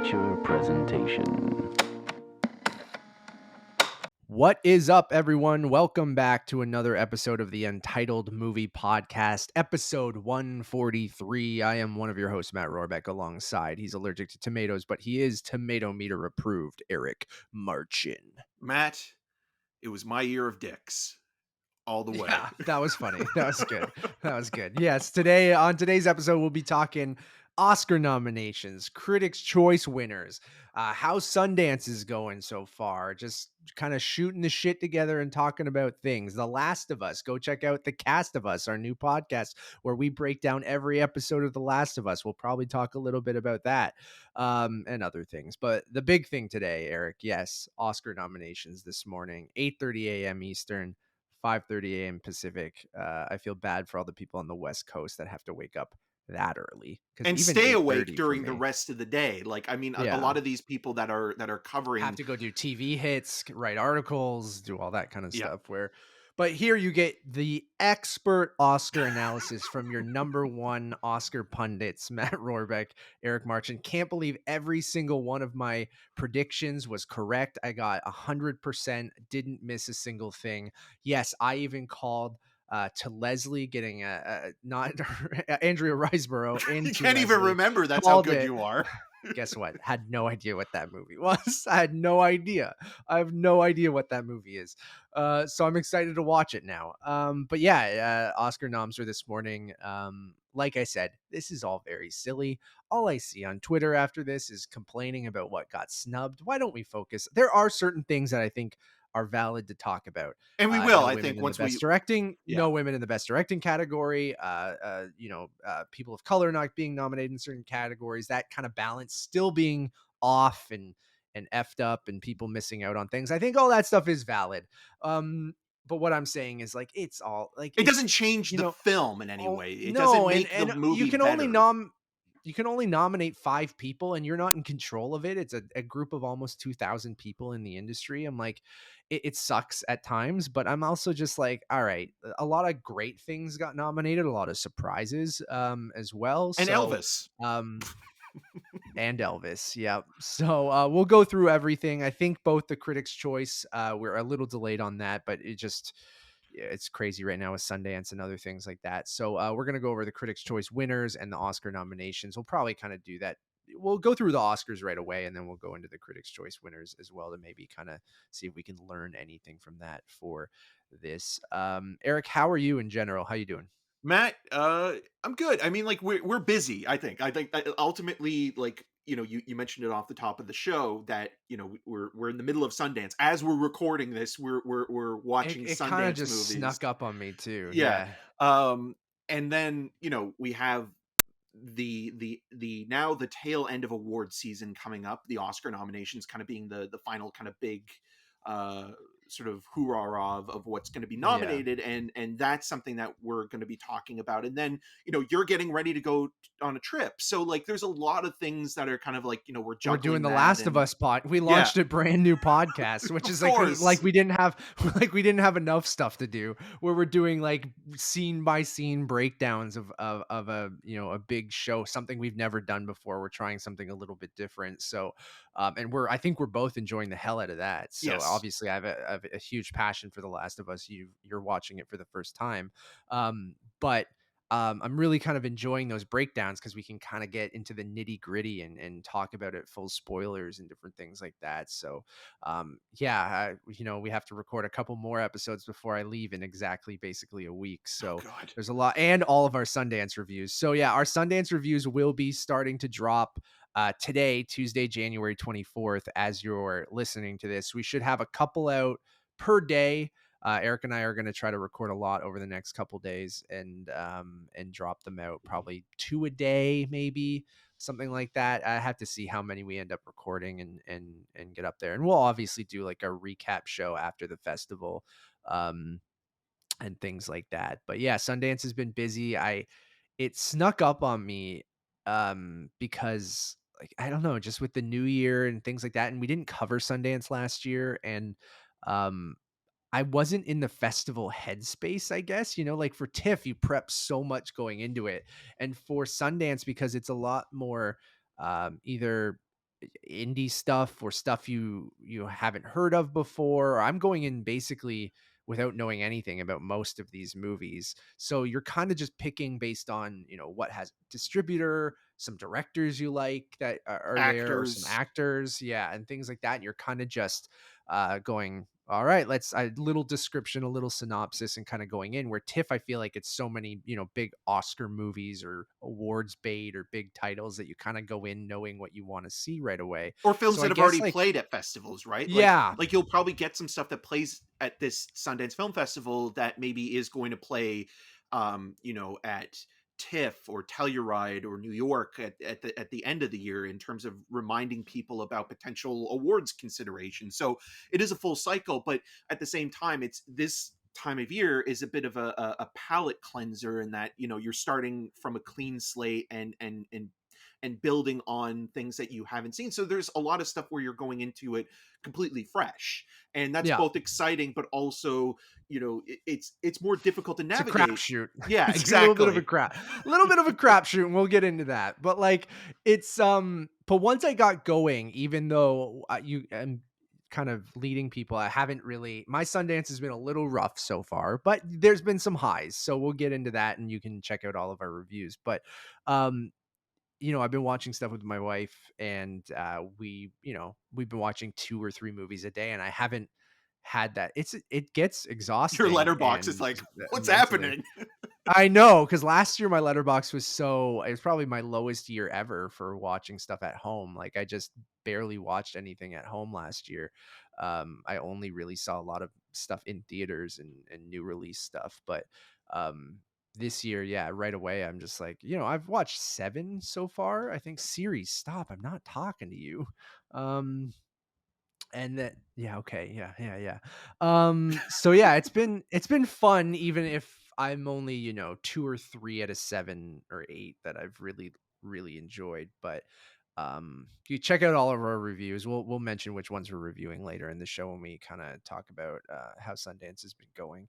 feature presentation. What is up, everyone? Welcome back to another episode of the Untitled Movie Podcast, episode 143. I am one of your hosts, Matt Rohrbeck, alongside. He's allergic to tomatoes, but he is tomato meter approved, Eric Marchin. Matt, it was my year of dicks all the way. Yeah, that was funny. That was good. That was good. Yes, on today's episode, we'll be talking Oscar nominations, Critics' Choice winners, how Sundance is going so far, just kind of shooting the shit together and talking about things. The Last of Us. Go check out The Cast of Us, our new podcast where we break down every episode of The Last of Us. We'll probably talk a little bit about that and other things. But the big thing today, Eric, yes, Oscar nominations this morning, 8:30 a.m. Eastern. 5:30 a.m. Pacific. I feel bad for all the people on the West Coast that have to wake up that early and even stay awake 8:30 during the rest of the day. Like, I mean, a lot of these people that are covering have to go do TV hits, write articles, do all that kind of Yeah. stuff. But here you get the expert Oscar analysis from your number one Oscar pundits, Matt Rohrbeck, Eric Marchin. Can't believe every single one of my predictions was correct. I got 100%, didn't miss a single thing. Yes, I even called to Leslie getting not Andrea Riseborough. You can't even remember. That's how good you are. Guess what? Had no idea what that movie was. I had no idea. I have no idea what that movie is. So I'm excited to watch it now. But yeah, Oscar noms for this morning. Like I said, this is all very silly. All I see on Twitter after this is complaining about what got snubbed. Why don't we focus? There are certain things that I think are valid to talk about, and we will. No I think once we directing, no women in the best directing category, people of color not being nominated in certain categories, that kind of balance still being off and effed up, and people missing out on things. I think all that stuff is valid. But what I'm saying is, like, it's all like it doesn't change the film in any way. It no, doesn't make the movie you can better. You can only nominate 5 people, and you're not in control of it. It's a group of almost 2,000 people in the industry. I'm like, it sucks at times, but I'm also just like, all right, a lot of great things got nominated, a lot of surprises as well. And so, Elvis. And Elvis, yeah. So we'll go through everything. I think both the Critics' Choice, we're a little delayed on that, but it's crazy right now with Sundance and other things like that. So we're going to go over the Critics' Choice winners and the Oscar nominations. We'll probably kind of do that. We'll go through the Oscars right away, and then we'll go into the Critics' Choice winners as well to maybe kind of see if we can learn anything from that for this. Eric, how are you in general? How you doing? Matt, I'm good. I mean, like, we're busy. I think that ultimately, like, you mentioned it off the top of the show that we're in the middle of Sundance as we're recording this. We're watching It Sundance kind of just movies. snuck up on me too. Yeah. And then we have the now the tail end of award season coming up. The Oscar nominations kind of being the final kind of big sort of hoorah of what's going to be nominated, and that's something that we're going to be talking about. And then you're getting ready to go on a trip, so like there's a lot of things that are kind of like we're doing the Last of Us pod. We launched a brand new podcast, which is like we didn't have enough stuff to do, where we're doing like scene by scene breakdowns of a a big show, something we've never done before. We're trying something a little bit different. So and I think we're both enjoying the hell out of that. So obviously I have a huge passion for The Last of Us. You're watching it for the first time. But I'm really kind of enjoying those breakdowns because we can kind of get into the nitty gritty and talk about it full spoilers and different things like that. So we have to record a couple more episodes before I leave in basically a week. So there's a lot, and all of our Sundance reviews. So yeah, our Sundance reviews will be starting to drop today, Tuesday, January 24th, as you're listening to this. We should have a couple out per day. Eric and I are going to try to record a lot over the next couple days and drop them out, probably 2 a day, maybe something like that. I have to see how many we end up recording and get up there. And we'll obviously do like a recap show after the festival and things like that. But yeah, Sundance has been busy. It snuck up on me because, like, I don't know, just with the new year and things like that. And we didn't cover Sundance last year. And I wasn't in the festival headspace, I guess. Like for TIFF, you prep so much going into it. And for Sundance, because it's a lot more either indie stuff or stuff you haven't heard of before. Or I'm going in basically without knowing anything about most of these movies. So you're kind of just picking based on, what has distributor, some directors you like that are there, or some Actors. actors, yeah, and things like that. And you're kind of just going, all right, let's a little description, a little synopsis, and kind of going in. Where TIFF, I feel like it's so many, big Oscar movies or awards bait or big titles that you kind of go in knowing what you want to see right away. Or films So I that have guess already like, played at festivals, right? yeah, Like you'll probably get some stuff that plays at this Sundance Film Festival that maybe is going to play, at TIFF or Telluride or New York at the end of the year, in terms of reminding people about potential awards consideration. So it is a full cycle, but at the same time, it's this time of year is a bit of a palate cleanser, in that you're starting from a clean slate and building on things that you haven't seen. So there's a lot of stuff where you're going into it completely fresh, and that's yeah. both exciting, but also it's more difficult to It's a navigate. crapshoot. Yeah, It's a little bit of a exactly. crap, little bit of a crapshoot, and we'll get into that. But like, it's but once I got going, even though you am kind of leading people, I haven't really. My Sundance has been a little rough so far, but there's been some highs. So we'll get into that, and you can check out all of our reviews. But um, I've been watching stuff with my wife, and we've been watching 2 or 3 movies a day, and I haven't had that. It gets Your exhausting letterbox is and like, what's mentally. happening? I know, because last year my letterbox was it was probably my lowest year ever for watching stuff at home. Like I just barely watched anything at home last year. I only really saw a lot of stuff in theaters and new release stuff. But um this year, yeah, right away, I'm just like, I've watched 7 so far. I think. Series, stop. I'm not talking to you. Um and then yeah, okay, yeah. So yeah, it's been fun, even if I'm only, 2 or 3 out of 7 or 8 that I've really, really enjoyed. But you check out all of our reviews. We'll mention which ones we're reviewing later in the show when we kind of talk about how Sundance has been going.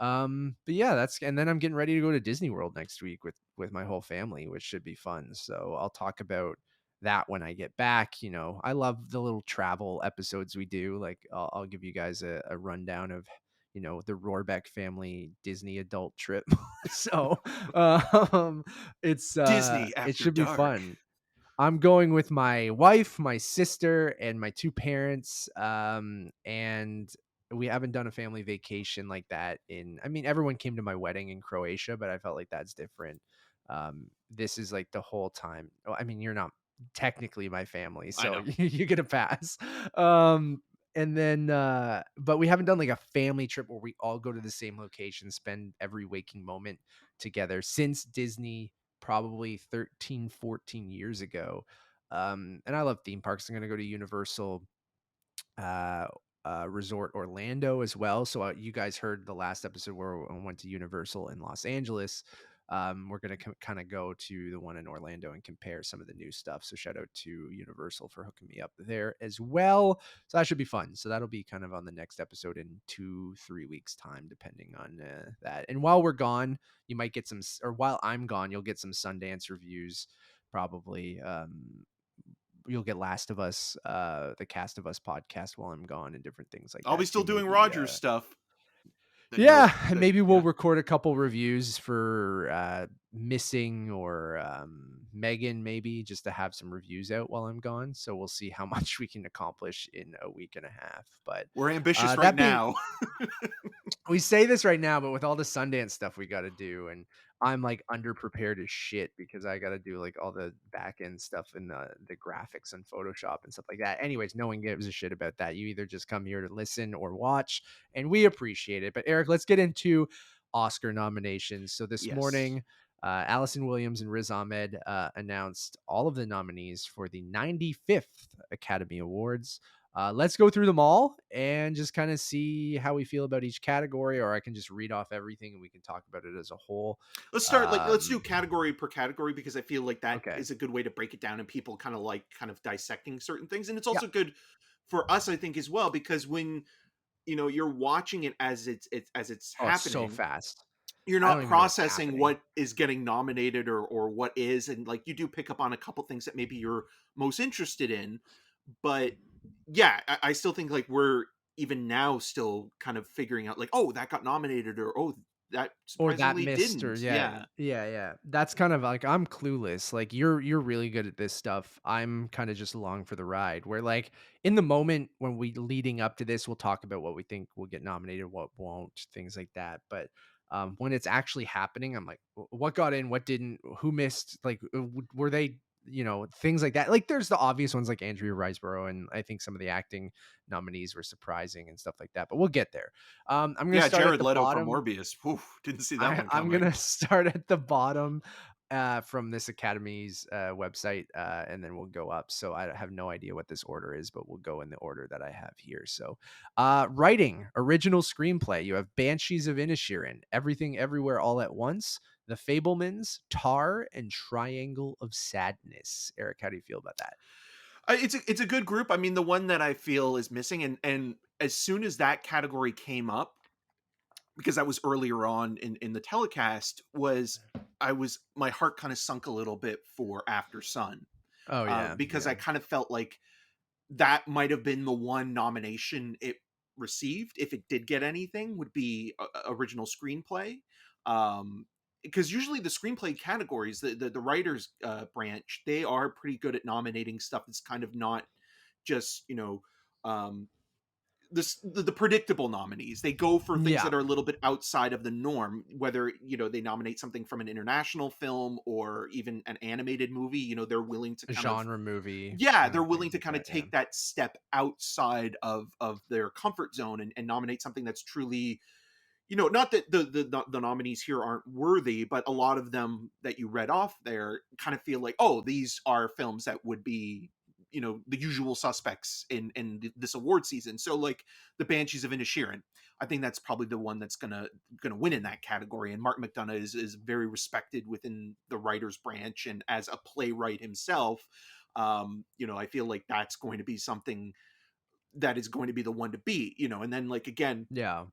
But yeah, and then I'm getting ready to go to Disney World next week with my whole family, which should be fun. So I'll talk about that when I get back. I love the little travel episodes we do. Like I'll give you guys a rundown of the Rohrbeck family Disney adult trip. So um Disney it After should be Dark. fun. I'm going with my wife, my sister, and my 2 parents. And we haven't done a family vacation like that I mean, everyone came to my wedding in Croatia, but I felt like that's different. This is like the whole time. Well, I mean, you're not technically my family, I so know. you get a pass. And then, but we haven't done like a family trip where we all go to the same location, spend every waking moment together since Disney, probably 13, 14 years ago. And I love theme parks. I'm going to go to Universal uh, Resort Orlando as well. So you guys heard the last episode where I went to Universal in Los Angeles. We're going to kind of go to the one in Orlando and compare some of the new stuff. So shout out to Universal for hooking me up there as well. So that should be fun. So that'll be kind of on the next episode in 2-3 weeks time, depending on that. And while we're gone, you might get or while I'm gone, you'll get some Sundance reviews probably. You'll get Last of Us, the Cast of Us podcast while I'm gone, and different things like I'll be that still too. doing Maybe, Rogers stuff. That yeah, and that maybe we'll yeah. record a couple reviews for Missing or Megan, maybe just to have some reviews out while I'm gone. So we'll see how much we can accomplish in a week and a half. But We're ambitious right that being now. we say this right now, but with all the Sundance stuff we got to do, and I'm like underprepared as shit because I got to do like all the back end stuff and the graphics and Photoshop and stuff like that. Anyways, no one gives a shit about that. You either just come here to listen or watch, and we appreciate it. But Eric, let's get into Oscar nominations. So this Yes. morning, Allison Williams and Riz Ahmed announced all of the nominees for the 95th Academy Awards. Let's go through them all and just kind of see how we feel about each category, or I can just read off everything and we can talk about it as a whole. Let's do category per category, because I feel like that Okay. is a good way to break it down, and people kind of dissecting certain things. And it's Yeah. also good for us, I think, as well, because when you're watching it as it's Oh, it's so happening, fast. you're I not don't even know what's processing happening. what is getting nominated or what is, and like you do pick up on a couple things that maybe you're most interested in, but yeah, I still think like we're even now still kind of figuring out like, oh, that got nominated, or oh, that Or that surprisingly missed, or didn't. yeah, Yeah. yeah. That's kind of like, I'm clueless. Like, you're really good at this stuff. I'm kind of just along for the ride. Where like in the moment when we leading up to this, we'll talk about what we think will get nominated, what won't, things like that. But when it's actually happening, I'm like, What got in, what didn't, who missed? Like, were they, things like that. Like, there's the obvious ones like Andrea Riseborough, and I think some of the acting nominees were surprising and stuff like that. But we'll get there. I'm gonna Yeah, start at Jared the Leto for bottom. Morbius. Whew, didn't see that one I'm coming. gonna start at the bottom from this Academy's website, and then we'll go up. So I have no idea what this order is, but we'll go in the order that I have here. So, writing, original screenplay. You have Banshees of Inisherin, Everything Everywhere All at Once, The Fablemans, Tar, and Triangle of Sadness. Eric, how do you feel about that? It's a good group. I mean, the one that I feel is missing, and as soon as that category came up, because that was earlier on in the telecast, was I was my heart kind of sunk a little bit for After Sun, Oh yeah, because I yeah, kind of felt like that might have been the one nomination it received if it did get anything, would be original screenplay. Because usually the screenplay categories, the writers branch, they are pretty good at nominating stuff that's kind of not just um, the predictable nominees. They go for things yeah. that are a little bit outside of the norm, whether they nominate something from an international film or even an animated movie. They're willing to A kind of, genre movie, yeah, kind they're of willing things to like kind of that. Yeah, take that step outside of their comfort zone, and nominate something that's truly, not that the nominees here aren't worthy, but a lot of them that you read off there kind of feel like, oh, these are films that would be, the usual suspects in this award season. So like the Banshees of Inisherin, I think that's probably the one that's gonna win in that category. And Martin McDonagh is very respected within the writers branch, and as a playwright himself, I feel like that's going to be something that is going to be the one to beat. And then like again, yeah.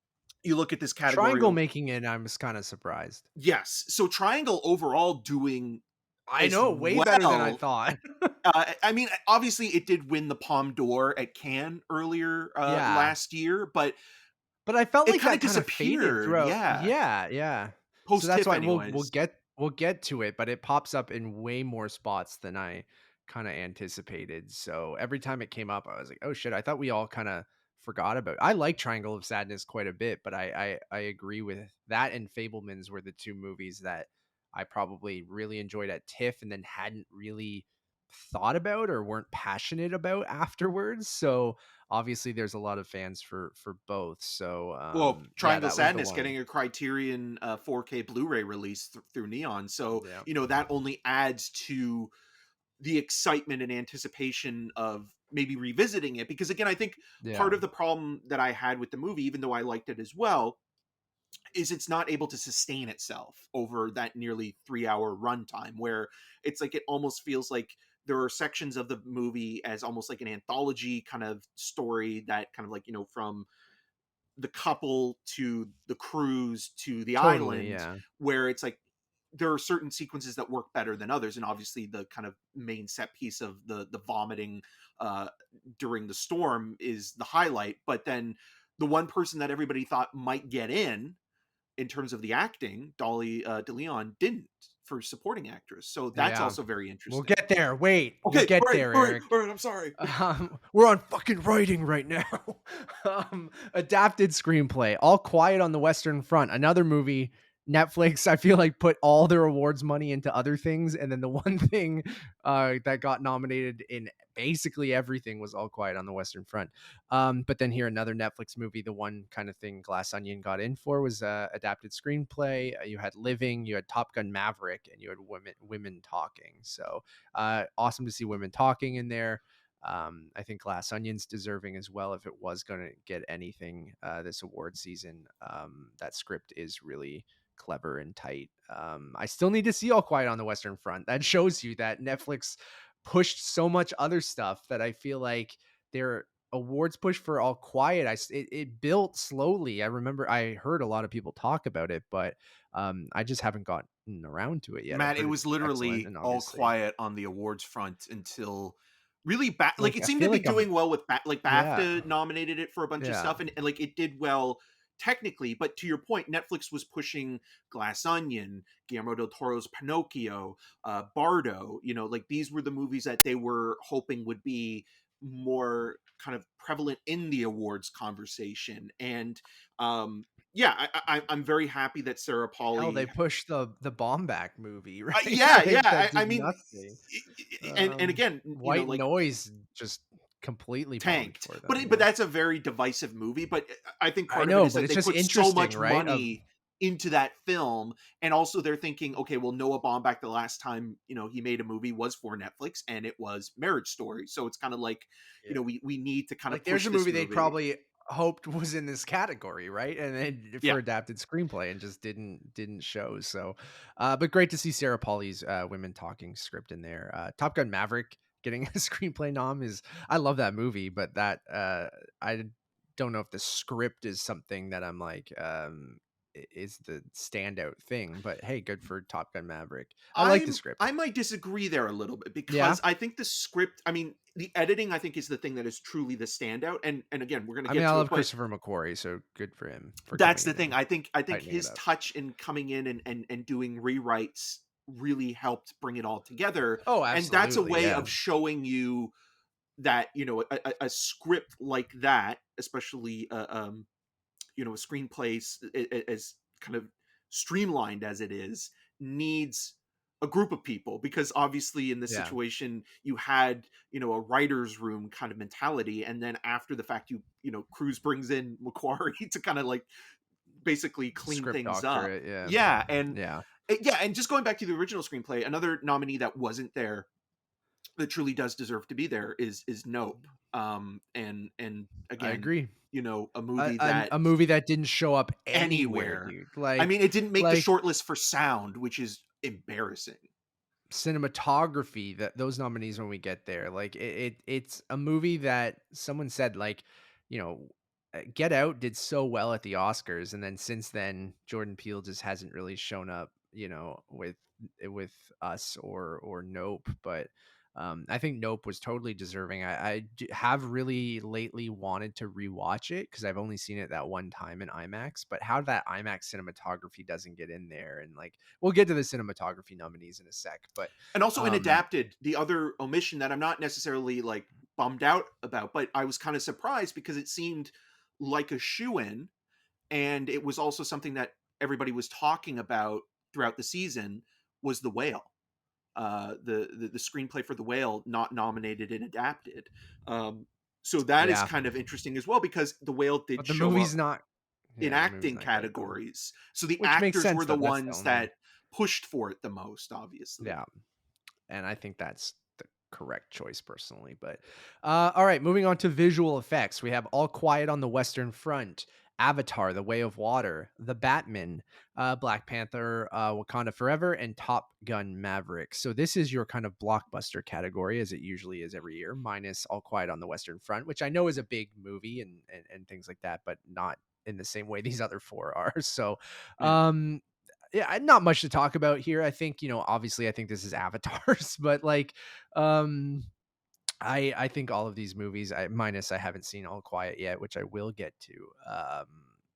you look at this category. Triangle making it, I was kind of surprised. Yes. So Triangle overall doing I as know, way better than I well. thought. I mean, obviously, it did win the Palme d'Or at Cannes earlier Yeah, last year, but but I felt it like kind of that kinda faded disappeared. throughout. Yeah, Yeah, yeah. So post that's TIFF, why we'll we'll anyways. get we'll get to it, but it pops up in way more spots than I kinda anticipated. So every time it came up, I was like, "Oh shit, I thought we all kinda forgot about it." I like Triangle of Sadness quite a bit, but I agree with that, and Fablemans were the 2 movies that I probably really enjoyed at TIFF and then hadn't really thought about or weren't passionate about afterwards. So obviously there's a lot of fans for both. So Well, yeah, Triangle that was the Sadness one. getting a Criterion 4K Blu-ray release through Neon, so Yeah. that only adds to the excitement and anticipation of maybe revisiting it. Because again, I think Yeah. part of the problem that I had with the movie, even though I liked it as well, is it's not able to sustain itself over that nearly 3 hour runtime, where it's like it almost feels like there are sections of the movie as almost like an anthology kind of story that kind of like, from the couple to the cruise to the Totally, island, yeah. where it's like there are certain sequences that work better than others. And obviously the kind of main set piece of the vomiting uh during the storm is the highlight, but then the one person that everybody thought might get in terms of the acting, Dolly DeLeon, didn't, for supporting actress. So that's Yeah. also very We'll interesting. get there. Wait, we'll Okay, get there, all right, Eric. all right. I'm sorry. We're on fucking writing right now. Adapted screenplay, All Quiet on the Western Front, another movie. Netflix, I feel like, put all their awards money into other things, and then the one thing that got nominated in basically everything was All Quiet on the Western Front. But then here, another Netflix movie, the one kind of thing Glass Onion got in for was adapted screenplay. You had Living, you had Top Gun Maverick, and you had Women Talking. So awesome to see Women Talking in there. I think Glass Onion's deserving as well if it was going to get anything this award season. That script is really clever and tight. I still need to see All Quiet on the Western Front. That shows you that Netflix pushed so much other stuff that I feel like they're awards push for All Quiet, it built slowly. I remember I heard a lot of people talk about it, but I just haven't gotten around to it yet. I've Matt, it heard was it's excellent, literally and all obviously, quiet on the awards front until really like like, it I seemed to feel be like I'm doing well with like yeah, BAFTA nominated it for a bunch of yeah, stuff, and like it did well technically, but to your point, Netflix was pushing Glass Onion, Guillermo del Toro's Pinocchio, Bardo, like these were the movies that they were hoping would be more kind of prevalent in the awards conversation. And yeah, I'm very happy that Sarah hell, they Polley. pushed the Baumbach movie, right? Yeah, yeah. Like, that I did mean, nothing. and again, White like Noise just completely bombed tanked, for but them, but yeah. that's a very divisive movie. But I think I part of it know, is but that it's they just put so interesting, much right? money into that film, and also they're thinking, okay, well, Noah Baumbach, the last time he made a movie was for Netflix, and it was Marriage Story. So it's kind of like Yeah. we need to kind of Like, there's push a this movie they movie. probably hoped was in this category, right? And then Yeah, for adapted screenplay and just didn't show. So, but great to see Sarah Pauli's women talking script in there. Top Gun Maverick getting a screenplay nom is I love that movie, but that I don't know if the script is something that I'm like is the standout thing. But hey, good for Top Gun Maverick. I like the I script. might disagree there a little bit Yeah. because I think the script, I mean, the editing, I think is the thing that is truly the standout. And again, we're going to I mean, get I to it, love but Christopher McQuarrie, so good for him for that's coming the in thing. and I think tightening it his up. touch in coming in and doing rewrites really helped bring it all together. Oh, And that's a absolutely, way yeah. of showing you that a script like that, especially a screenplay as kind of streamlined as it is, needs a group of people, because obviously in this Yeah. situation you had a writer's room kind of mentality, and then after the fact Cruz brings in Macquarie to kind of like basically clean Script things up. doctorate, yeah. Yeah, and Yeah. yeah, and just going back to the original screenplay, another nominee that wasn't there that truly does deserve to be there is Nope. And I again, agree. a movie A that movie that didn't show up anywhere, anywhere. dude. I mean, it didn't make the Like shortlist for sound, which is embarrassing. cinematography, that those nominees when we get there, like it's a movie that someone said like, you know, Get Out did so well at the Oscars, and then since then Jordan Peele just hasn't really shown up, with us or Nope. But I think Nope was totally deserving. Have really lately wanted to rewatch it because I've only seen it that one time in IMAX. But how that IMAX cinematography doesn't get in there, and like we'll get to the cinematography nominees in a sec. But And also in um, Adapted, the other omission that I'm not necessarily like bummed out about, but I was kind of surprised because it seemed like a shoe in, and it was also something that everybody was talking about throughout the season, was The Whale. The screenplay for The Whale not nominated and adapted. So that is yeah, kind of interesting as well, because The Whale did but the show movie's up not. in Yeah, the movie's acting not great though, categories. So the which makes actors sense were the though. That's the ones only. that pushed for it the most, obviously. Yeah, and I think that's the correct choice personally. But all right, moving on to visual effects, we have All Quiet on the Western Front, Avatar: The Way of Water, The Batman, Black Panther, Wakanda Forever, and Top Gun Maverick. So this is your kind of blockbuster category, as it usually is every year, minus All Quiet on the Western Front, which I know is a big movie and things like that, but not in the same way these other four are. So Yeah. yeah, not much to talk about here. I think, obviously I think this is Avatars, but like, um, I think all of these movies, I haven't seen All Quiet yet, which I will get to.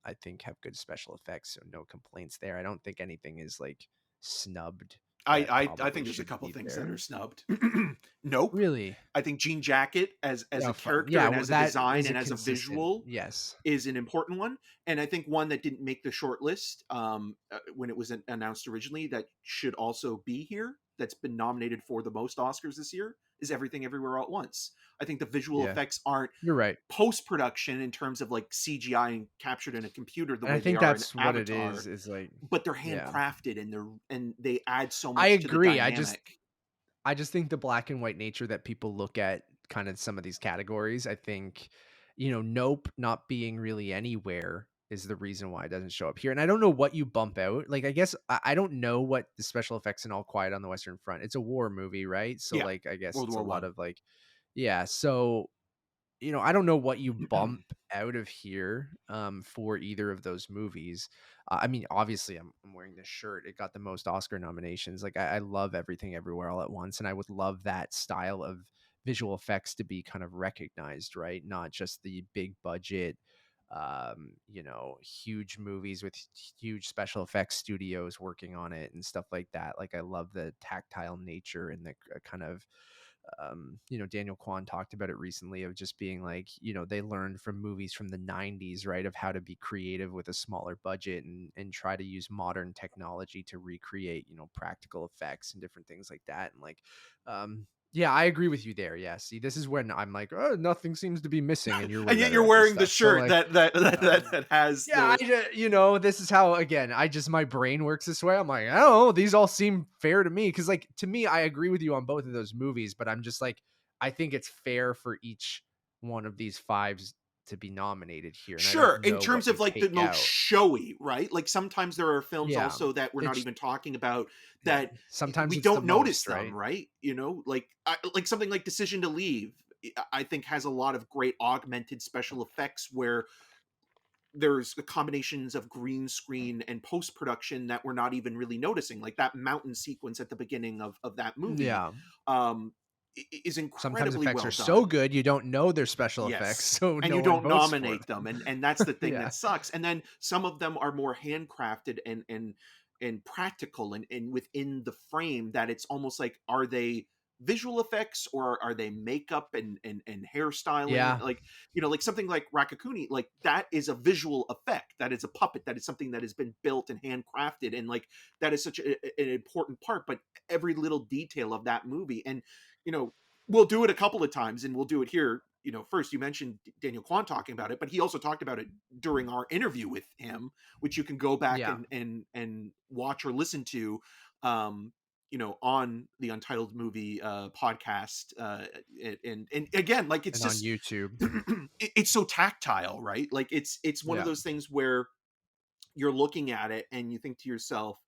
I think have good special effects, so no complaints there. I don't think anything is like snubbed that I think probably there's a shouldn't couple be things that are there. snubbed. Nope. Really? I think Jean Jacket as Yeah, a character yeah. and Well, as a that design is a and as a consistent. visual Yes. is an important one. And I think one that didn't make the short list when it was announced originally, that should also be here, that's been nominated for the most Oscars this year, is Everything Everywhere All at Once. I think the visual Yeah, effects aren't you're right. post-production in terms of like CGI and captured in a computer the And I way they think are in that's what it Avatar, is like, but they're yeah, handcrafted, and they add so I much to the agree. dynamic. I just think the black and white nature that people look at kind of some of these categories, I think, Nope not being really anywhere is the reason why it doesn't show up here. And I don't know what you bump out. Like, I guess I don't know what the special effects in All Quiet on the Western Front. It's a war movie, right? So Yeah, like, I guess World it's a War lot One. of like, yeah. So I don't know what you bump out of here for either of those movies. I mean, obviously, I'm wearing this shirt. It got the most Oscar nominations. Like, I love Everything Everywhere All at Once, and I would love that style of visual effects to be kind of recognized, right? Not just the big budget, huge movies with huge special effects studios working on it and stuff like that. Like, I love the tactile nature and the kind of Daniel Kwan talked about it recently of just being like, they learned from movies from the 90s, right, of how to be creative with a smaller budget and try to use modern technology to recreate, practical effects and different things like that. And like, yeah, I agree with you there. Yeah. See, this is when I'm like, oh, nothing seems to be missing. And you're way And yet better you're at this wearing the stuff. So shirt like, um, that has yeah, the this is how, again, my brain works this way. I'm like, oh, these all seem fair to me. Cause like, to me, I agree with you on both of those movies, but I'm just like, I think it's fair for each one of these fives to be nominated here. And I don't Sure, in know what terms of you like the take most out. showy, right? Like sometimes there are films Yeah. also that we're not It's, even talking about yeah. that Sometimes we it's the don't notice most, them, right? right? Like something like Decision to Leave, I think has a lot of great augmented special effects where there's combinations of green screen and post production that we're not even really noticing. Like that mountain sequence at the beginning of that movie, Yeah. um, is Sometimes incredibly effects well are so done. good, you don't know they're special effects. Yes, So and no you one don't votes for nominate them, them. and that's the thing Yeah. that sucks. And then some of them are more handcrafted and practical and within the frame that it's almost like, are they visual effects or are they makeup and hairstyling? Yeah. Like, like something like Rakakuni, like that is a visual effect, that is a puppet, that is something that has been built and handcrafted, and like that is such an important part. But every little detail of that movie, and you know we'll do it a couple of times, and we'll do it here. First you mentioned Daniel Kwan talking about it, but he also talked about it during our interview with him, which you can go back Yeah. and watch or listen to, on the Untitled Movie podcast. And again, like it's And on just YouTube. it's so tactile, right? Like it's one of Yeah. those things where you're looking at it and you think to yourself,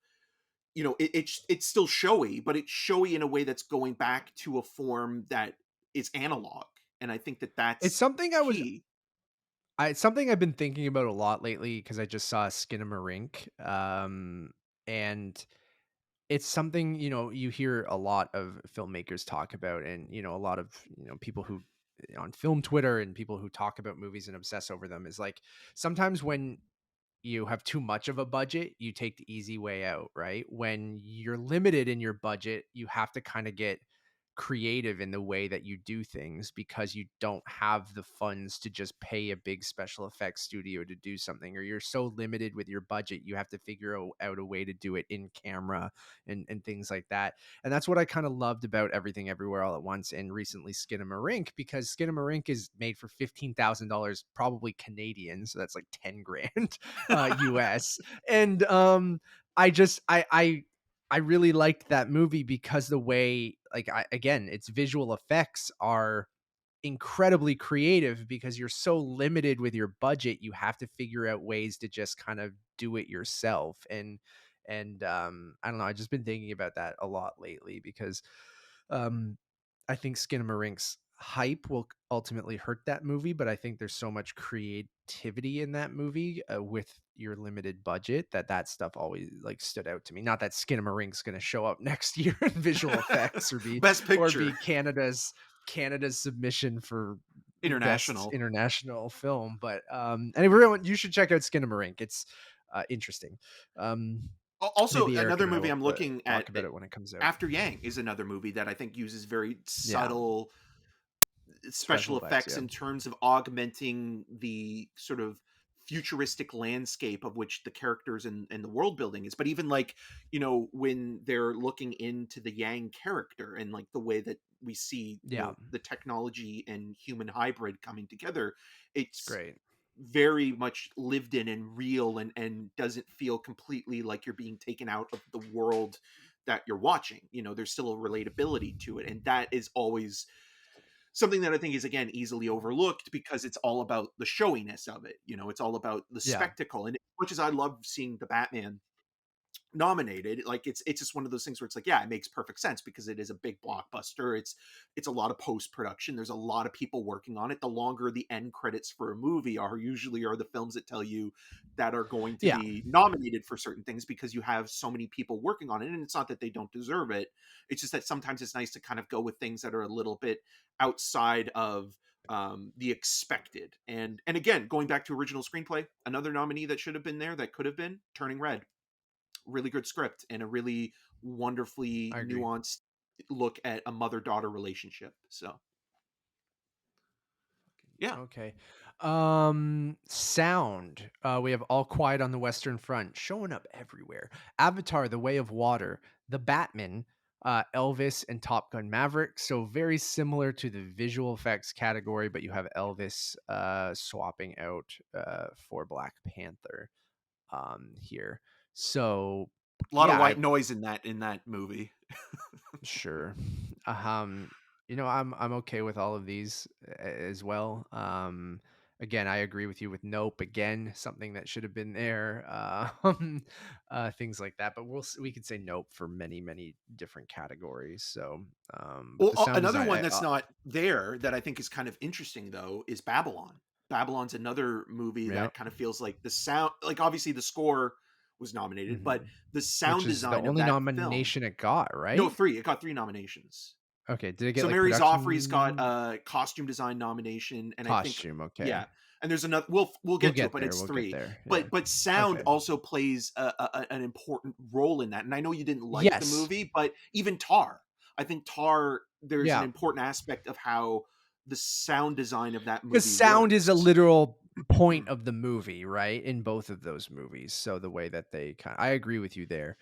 it's still showy, but it's showy in a way that's going back to a form that is analog, and I think that It's that's something key. it's something I've been thinking about a lot lately because I just saw Skinamarink. And it's something, you hear a lot of filmmakers talk about, and, a lot of, people who on film Twitter and people who talk about movies and obsess over them is like sometimes when you have too much of a budget, you take the easy way out, right? When you're limited in your budget, you have to kind of get creative in the way that you do things because you don't have the funds to just pay a big special effects studio to do something, or you're so limited with your budget you have to figure out a way to do it in camera and things like that. And that's what I kind of loved about Everything Everywhere All at Once and recently Skinamarink, because Skinamarink is made for $15,000, probably Canadian, so that's like 10 grand US. And I just I really liked that movie because the way, like, again, its visual effects are incredibly creative because you're so limited with your budget. You have to figure out ways to just kind of do it yourself. And I don't know. I've just been thinking about that a lot lately because um, I think Skinamarink's hype will ultimately hurt that movie, but I think there's so much creativity in that movie with your limited budget that stuff always like stood out to me. Not that Skinamarink's going to show up next year in visual effects Best or Picture, be Canada's submission for best international. international film. But and everyone, you should check out Skinamarink. It's interesting. Um, Also, Maybe Eric another and I movie will I'm looking talk at, about it when it comes out. After Yang, is another movie that I think uses very Yeah, subtle special special effects. effects Yeah, in terms of augmenting the sort of futuristic landscape of which the characters and the world building is. But even like, when they're looking into the Yang character and like the way that we see, yeah, the technology and human hybrid coming together, it's it's great. very much lived in and real, and doesn't feel completely like you're being taken out of the world that you're watching. There's still a relatability to it, and that is always something that I think is, again, easily overlooked because it's all about the showiness of it. It's all about the Yeah, spectacle. And as much as I love seeing the Batman nominated, like it's just one of those things where it's like, yeah, it makes perfect sense because it is a big blockbuster. It's a lot of post production. There's a lot of people working on it. The longer the end credits for a movie are, usually are the films that tell you that are going to Yeah. be nominated for certain things, because you have so many people working on it. And it's not that they don't deserve it. It's just that sometimes it's nice to kind of go with things that are a little bit outside of the expected. And again, going back to original screenplay, another nominee that should have been there, that could have been Turning Red. Really good script and a really wonderfully I agree. nuanced look at a mother-daughter relationship. So yeah. Okay. Sound. We have All Quiet on the Western Front showing up everywhere. Avatar: The Way of Water, The Batman, Elvis, and Top Gun Maverick. So very similar to the visual effects category, but you have Elvis swapping out for Black Panther here. So A lot of yeah, white noise in that movie. sure. Um, I'm okay with all of these as well. Again, I agree with you with Nope. Again, something that should have been there. Things like that. But we could say Nope for many, many different categories. So, but Well, the sound another design, one that's not there that I think is kind of interesting though is Babylon. Babylon's another movie yeah, that kind of feels like the sound, like obviously the score was nominated, hmm but the which sound is the design of only that film. nomination it got, No, right? three. It got three nominations. Okay, did it get So like Mary Zoffrey's got production a costume design nomination, and I think, costume? Okay, yeah, and there's another. We'll we'll get to it, get but there. it's We'll get three. there. Yeah. But sound Okay. also plays an important role in that. And I know you didn't like the Yes. movie, but even Tar, I think Tar, there's an Yeah. important aspect of how the sound design of that Because movie sound is a works. literal point of the movie, right? In both of those movies. So the way that they I agree with you there.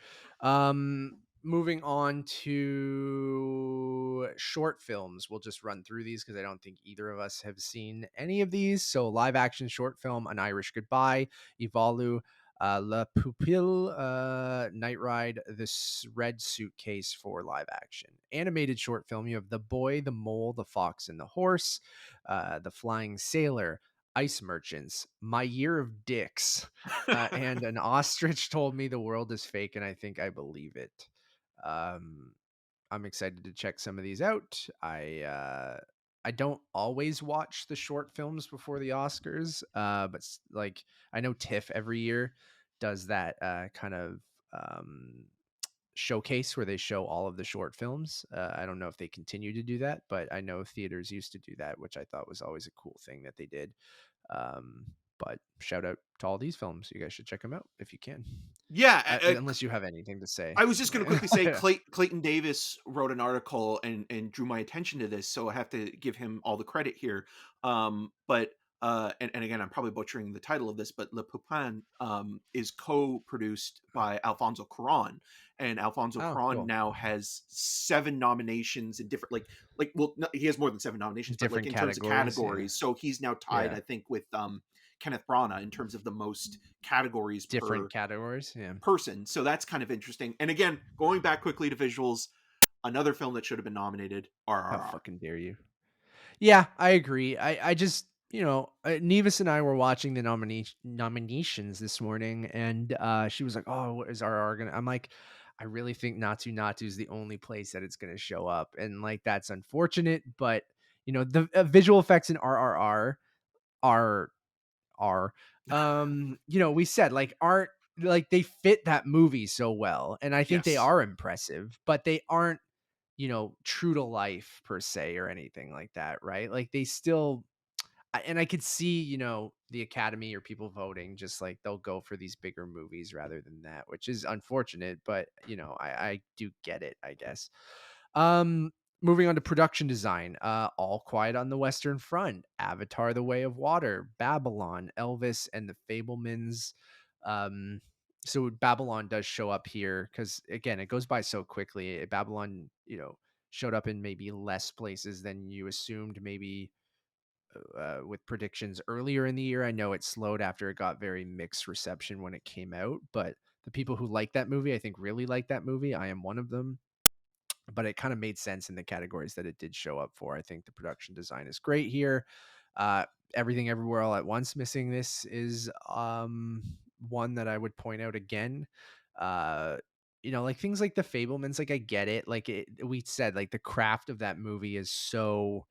Moving on to short films. We'll just run through these because I don't think either of us have seen any of these. So live action short film, An Irish Goodbye, Evalu, La Pupille, Night Ride, This Red Suitcase for live action. Animated short film, you have The Boy, the Mole, the Fox, and the Horse, The Flying Sailor, Ice Merchants, My Year of Dicks, and An Ostrich Told Me the World is Fake, and I think I believe it. Um, I'm excited to check some of these out. I don't always watch the short films before the Oscars, but like I know TIFF every year does that kind of um, showcase where they show all of the short films. I don't know if they continue to do that, but I know theaters used to do that, which I thought was always a cool thing that they did. Um, but shout out to all these films. You guys should check them out if you can, Yeah, unless you have anything to say. I was just going to quickly say Clayton Davis wrote an article and drew my attention to this, so I have to give him all the credit here. But and again, I'm probably butchering the title of this, but Le Poupin is co-produced by Alfonso Cuarón, and Alfonso Oh, Cuarón cool. now has 7 nominations in different well, no, he has more than 7 nominations, but like Different in terms of categories. Yeah. categories, so he's now tied, Yeah. I think, with Kenneth Branagh in terms of the most categories Different per categories. Yeah. person. So that's kind of interesting. And again, going back quickly to visuals, another film that should have been nominated, How RRR. fucking dare you? Yeah, I agree. I just, Nevis and I were watching the nominations this morning, and she was like, "Oh, what is RR gonna?" I'm like, I really think Natu Natu is the only place that it's gonna show up, and like that's unfortunate. But the visual effects in RRR are are we said like aren't like they fit that movie so well, and I think they Yes. are impressive, but they aren't true to life per se or anything like that, right? Like they still and I could see, the Academy or people voting just like they'll go for these bigger movies rather than that, which is unfortunate, but I do get it, I guess. Um Moving on to production design, All Quiet on the Western Front, Avatar: The Way of Water, Babylon, Elvis and the Fablemans. So Babylon does show up here because again, it goes by so quickly. Babylon, showed up in maybe less places than you assumed, maybe with predictions earlier in the year. I know it slowed after it got very mixed reception when it came out, but the people who like that movie, I think, really like that movie. I am one of them, but it kind of made sense in the categories that it did show up for. I think the production design is great here. Everything Everywhere All at Once missing this is one that I would point out again. uh like things like The Fablemans, like I get it. Like we said, like the craft of that movie is so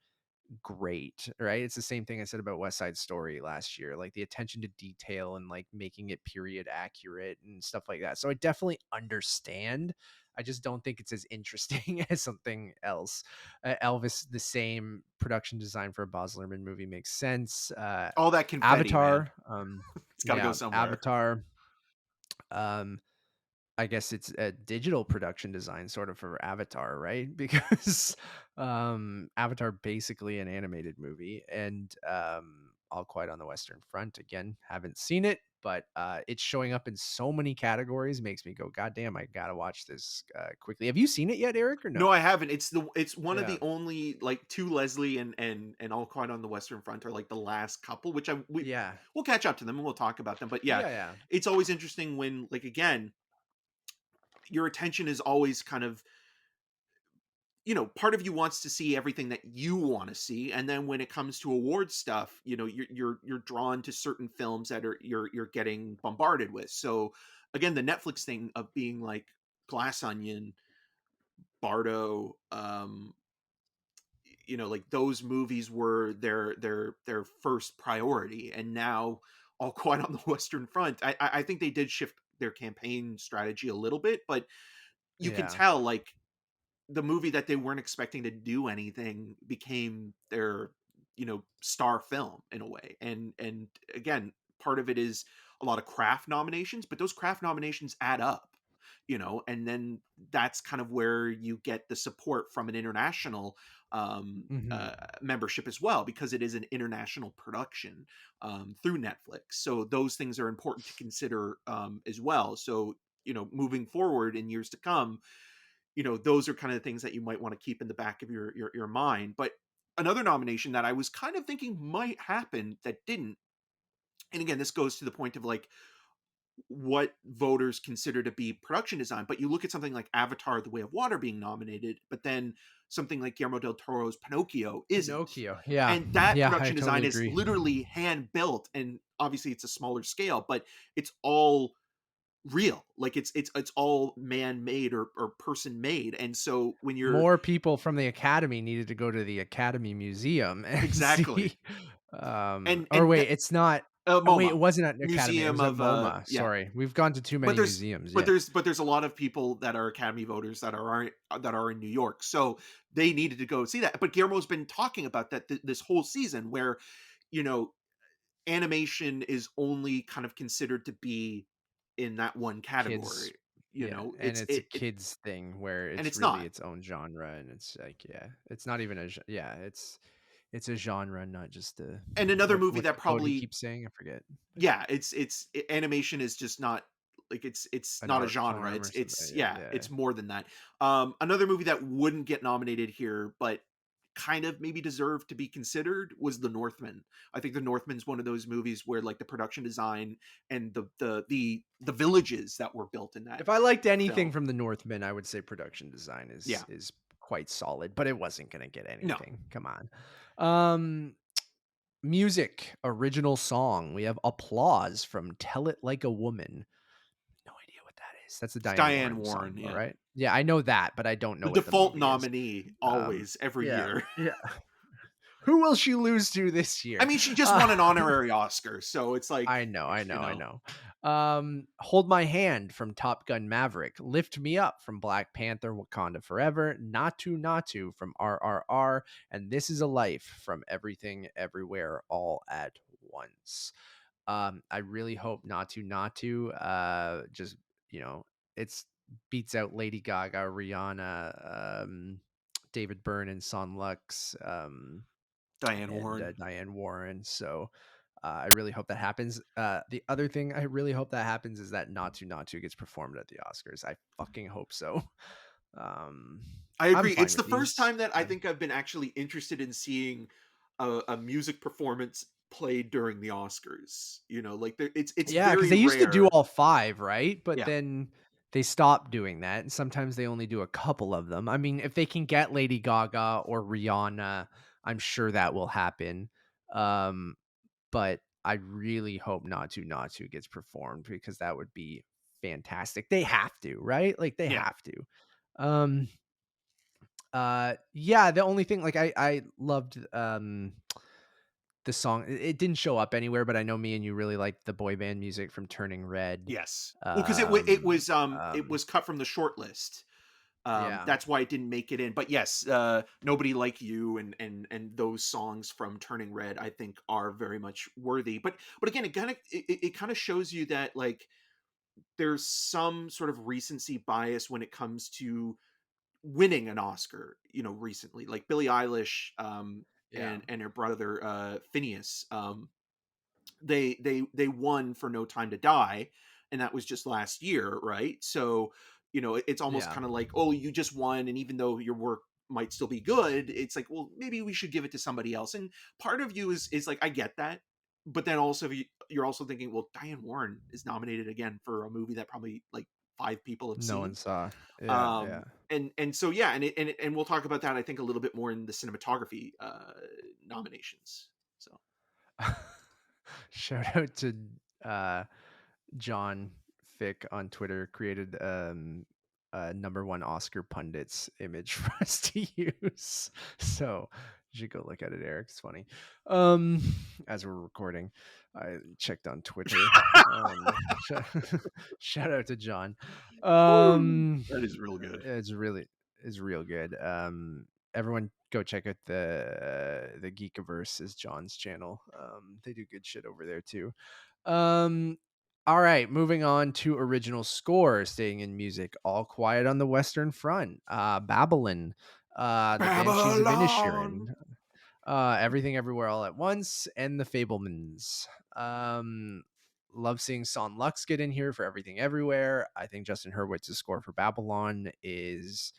great, right? It's the same thing I said about West Side Story last year, like the attention to detail and like making it period accurate and stuff like that. So I definitely understand. I just don't think it's as interesting as something else. Elvis, the same production design for a Baz Luhrmann movie makes sense. All that confetti, man. Avatar, It's got to go yeah, somewhere. Avatar. Um, I guess it's a digital production design sort of for Avatar, right? Because Avatar basically an animated movie, and All Quiet on the Western Front, again, haven't seen it, but it's showing up in so many categories, makes me go, God damn, I gotta watch this quickly. Have you seen it yet, Eric, or No, no? I haven't. It's one of Yeah. the only like two Leslie and All Quiet on the Western Front are like the last couple, which Yeah. we'll catch up to them and we'll talk about them. But yeah, Yeah, yeah. it's always interesting when like again your attention is always kind of, part of you wants to see everything that you want to see, and then when it comes to award stuff, you're drawn to certain films that are you're getting bombarded with. So again, the Netflix thing of being like Glass Onion, Bardo, like those movies were their first priority, and now All Quiet on the Western Front. I think they did shift their campaign strategy a little bit, but you can Yeah. tell like the movie that they weren't expecting to do anything became their star film in a way. And again, part of it is a lot of craft nominations, but those craft nominations add up, and then that's kind of where you get the support from an international Hmm. membership as well, because it is an international production through Netflix. So those things are important to consider as well. So moving forward in years to come, those are kind of the things that you might want to keep in the back of your mind. But another nomination that I was kind of thinking might happen that didn't, and again, this goes to the point of like what voters consider to be production design, but you look at something like Avatar: The Way of Water being nominated, but then something like Guillermo del Toro's Pinocchio isn't. Pinocchio. Yeah. And that Yeah, I production totally design is agree. literally hand built, and obviously it's a smaller scale, but it's all real. Like it's all man made or person made. And so when you're More people from the Academy needed to go to the Academy Museum and exactly see, or and wait, it's not, oh, wait, it MoMA, wasn't at an Academy, it Museum was at of MoMA, yeah. sorry. We've gone to too But many there's museums, but yeah. there's a lot of people that are Academy voters that are in New York, so they needed to go see that. But Guillermo's been talking about that this whole season, where you know animation is only kind of considered to be in that one Kids, category. yeah, and It's it's a kids thing where and it's it's really not. its own genre, and it's like, yeah, it's not even yeah, it's a genre, not just a, And another movie what's that the quote he probably keeps saying? I forget. yeah, animation is just not like it's An not a art genre. form or It's something, yeah, yeah, yeah. it's more than that. Another movie that wouldn't get nominated here, but kind of maybe deserved to be considered was The Northman. I think The Northman's one of those movies where like the production design and the villages that were built in that If I liked anything film. from the Northman, I would say production design Yeah. is quite solid, but it wasn't gonna get No. anything. Come on. Um, Music, original song. We have Applause from Tell It Like a Woman. No idea what that is. That's a It's Diane Diane Warren song, Warren, though, yeah. right? Yeah, I know that, but I don't The know what the default movie is. nominee always every Yeah, year. yeah. Who will she lose to this I year? mean, she just won an honorary Oscar, so it's like, I know, I you know, I know. know. Hold My Hand from Top Gun Maverick, Lift Me Up from Black Panther Wakanda Forever, Natu Natu from RRR, and This Is a Life from Everything Everywhere All at Once. I really hope Natu Natu just, you know, it's beats out Lady Gaga, Rihanna, David Byrne and Son Lux, Diane and Warren. Diane Warren. So I really hope that happens. The other thing I really hope that happens is that Natu Natu gets performed at the Oscars. I fucking hope so. Um, I I'm agree. fine It's the with first these. time that I think I've been actually interested in seeing a music performance played during the Oscars. Like it's Yeah, because very they used to do rare. all five, right? But Yeah. then they stopped doing that, and sometimes they only do a couple of them. I mean, if they can get Lady Gaga or Rihanna, I'm sure that will happen. Um, but I really hope Natu Natu gets performed because that would be fantastic. They have to, right? Like they Yeah. have to. Um yeah, the only thing like I loved the song. It didn't show up anywhere, but I know me and you really liked the boy band music from Turning Red. Yes. Well, because Um it was cut from the short list. yeah. That's why it didn't make it in. But yes, Nobody Like You and those songs from Turning Red, I think, are very much worthy. But again, it kind of shows you that like there's some sort of recency bias when it comes to winning an Oscar, recently. Like Billie Eilish, Yeah. and her brother Phineas, they won for No Time to Die, and that was just last year, right? So it's almost Yeah. kind of like, oh, you just won, and even though your work might still be good, it's like, well, maybe we should give it to somebody else. And part of you is like, I get that, but then also you're also thinking, well, Diane Warren is nominated again for a movie that probably like five people have No one seen. saw. Yeah, um yeah. and so yeah, and we'll talk about that, I think, a little bit more in the cinematography nominations. So Shout out to uh John Fick on Twitter created number one Oscar pundits image for us to use. So you should go look at it, Eric. It's funny. Um as we're recording. I checked on Twitter. Sh- shout out to John. woo, Um that is real good. it's really is real good. Everyone go check out the Geekiverse is John's channel. They do good shit over there too. Um, all right, moving on to original score, staying in music. All Quiet on the Western Front, Babylon, The Banshees of Inisherin, Babylon. Everything Everywhere All at Once, and The Fablemans. Um, love seeing Son Lux get in here for Everything Everywhere. I think Justin Hurwitz's score for Babylon is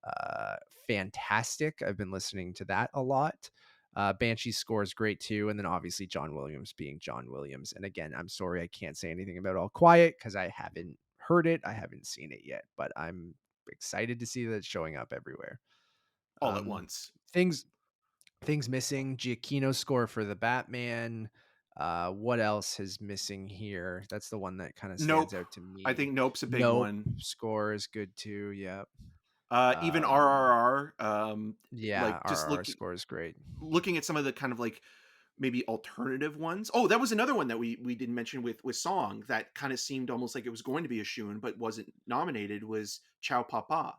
uh, fantastic. I've been listening to that a lot. Banshee's score is great too, and then obviously John Williams being John Williams. And again, I'm sorry I can't say anything about All Quiet because I haven't heard it, I haven't seen it yet, but I'm excited to see that it's showing up everywhere. All at Um, once. things things missing. Giacchino's score for the Batman. What else is missing here? That's the one that kind of stands Nope. out to I me. think Nope's a big Nope, one. score is good too. Yep. Even Um, RRR. yeah, Like just RRR score is great. looking at some of the kind of like maybe alternative ones. Oh, that was another one that we didn't mention with Song that kind of seemed almost like it was going to be a shoo-in but wasn't nominated, was Ciao Papa.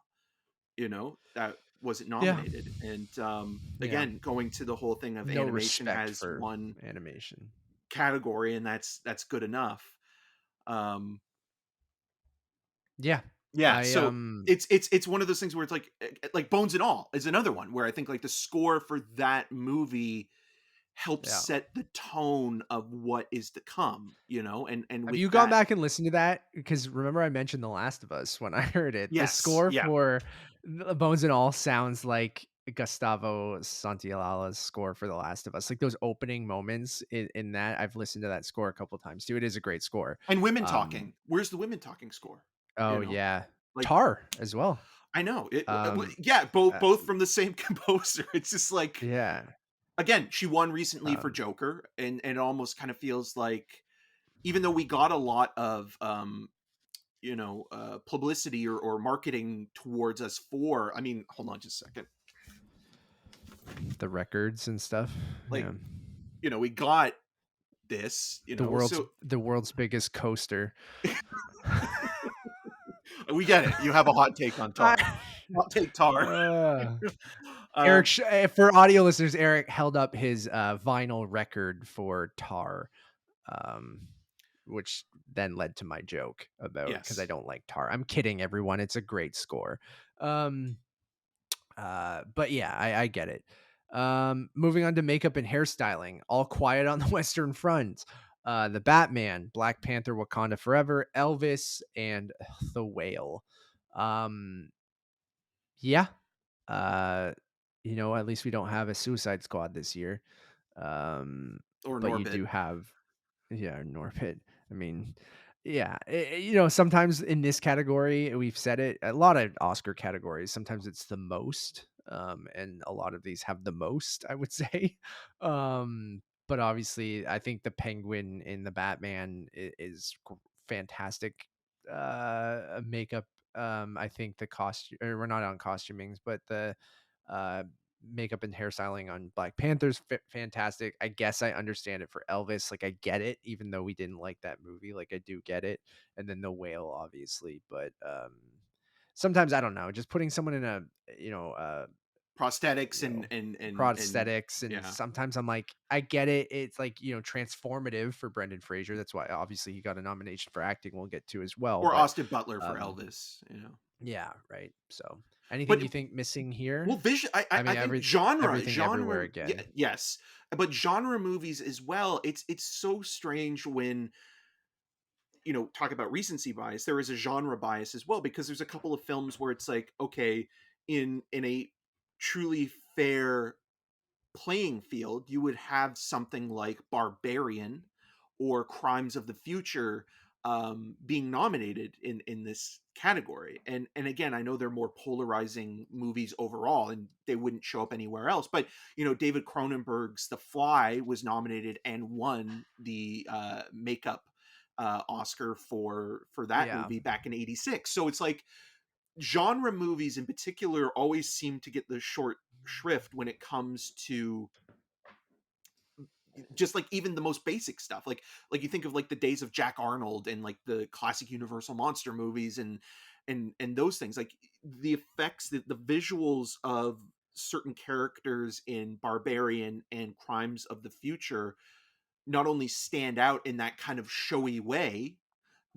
That wasn't Yeah, nominated. And yeah. again, going to the whole thing of No animation respect has for one animation. category, and that's good enough. Um Yeah, yeah, I so it's one of those things where it's like Bones and All is another one where I think like the score for that movie helps yeah. set the tone of what is to come, and Have with you gone that. back and listened to that? Because remember I mentioned The Last of Us when I heard it. The Yes, score yeah. for Bones and All sounds like Gustavo Santaolall's score for The Last of Us. Like those opening moments in that. I've listened to that score a couple times too. It is a great score. And women Um, talking. Where's the women talking score? You oh know? yeah, Like, Tar as well. I know. Um, Yeah, both uh, both from the same composer. It's just like, yeah. again, she won recently for Um, Joker, and it almost kind of feels like, even though we got a lot of publicity or marketing towards us for, I mean, hold on just a second. the records and stuff. Like, Yeah. we got this, so The world's biggest coaster. we get it. You have a hot take on I, Tar. Hot take Tar. uh, Eric, um for audio listeners, Eric held up his vinyl record for Tar, um, which then led to my joke about because I yes. don't like Tar. I'm kidding, everyone. It's a great score. Um, but yeah, I get it. Moving on to makeup and hairstyling. All Quiet on the Western Front. The Batman, Black Panther, Wakanda Forever, Elvis, and The Whale. Um, yeah. Uh, at least we don't have a Suicide Squad this year. Um, Or but you Norbit. do have, yeah, Norbit. I mean, yeah, sometimes in this category, we've said it, a lot of Oscar categories, sometimes it's the most, and a lot of these have the most, I would say. But obviously, I think the Penguin in the Batman is fantastic makeup. I think the costume, or we're not on costumings, but the uh makeup and hairstyling on Black Panther's fantastic. I guess I understand it for Elvis. Like I get it, even though we didn't like that movie. Like I do get it. And then the whale, obviously, but sometimes I don't know. Just putting someone in a you know Prosthetics you know, and prosthetics, and yeah, sometimes I'm like, I get it. It's like, transformative for Brendan Fraser. That's why obviously he got a nomination for acting we'll get to as well. or But Austin Butler for um Elvis, you know. yeah, right. So anything But you think missing here? well, vision. I I mean think genre, everything everywhere again. yes, but genre movies as well. It's so strange when talk about recency bias. There is a genre bias as well because there's a couple of films where it's like, okay, in a truly fair playing field, you would have something like Barbarian or Crimes of the Future being nominated in this category. And again, I know they're more polarizing movies overall, and they wouldn't show up anywhere else. But David Cronenberg's The Fly was nominated and won the makeup Oscar for that Yeah. movie back in '86. So it's like genre movies in particular always seem to get the short shrift when it comes to just like even the most basic stuff, like you think of like the days of Jack Arnold and like the classic Universal monster movies and those things, like the effects, the visuals of certain characters in Barbarian and Crimes of the Future not only stand out in that kind of showy way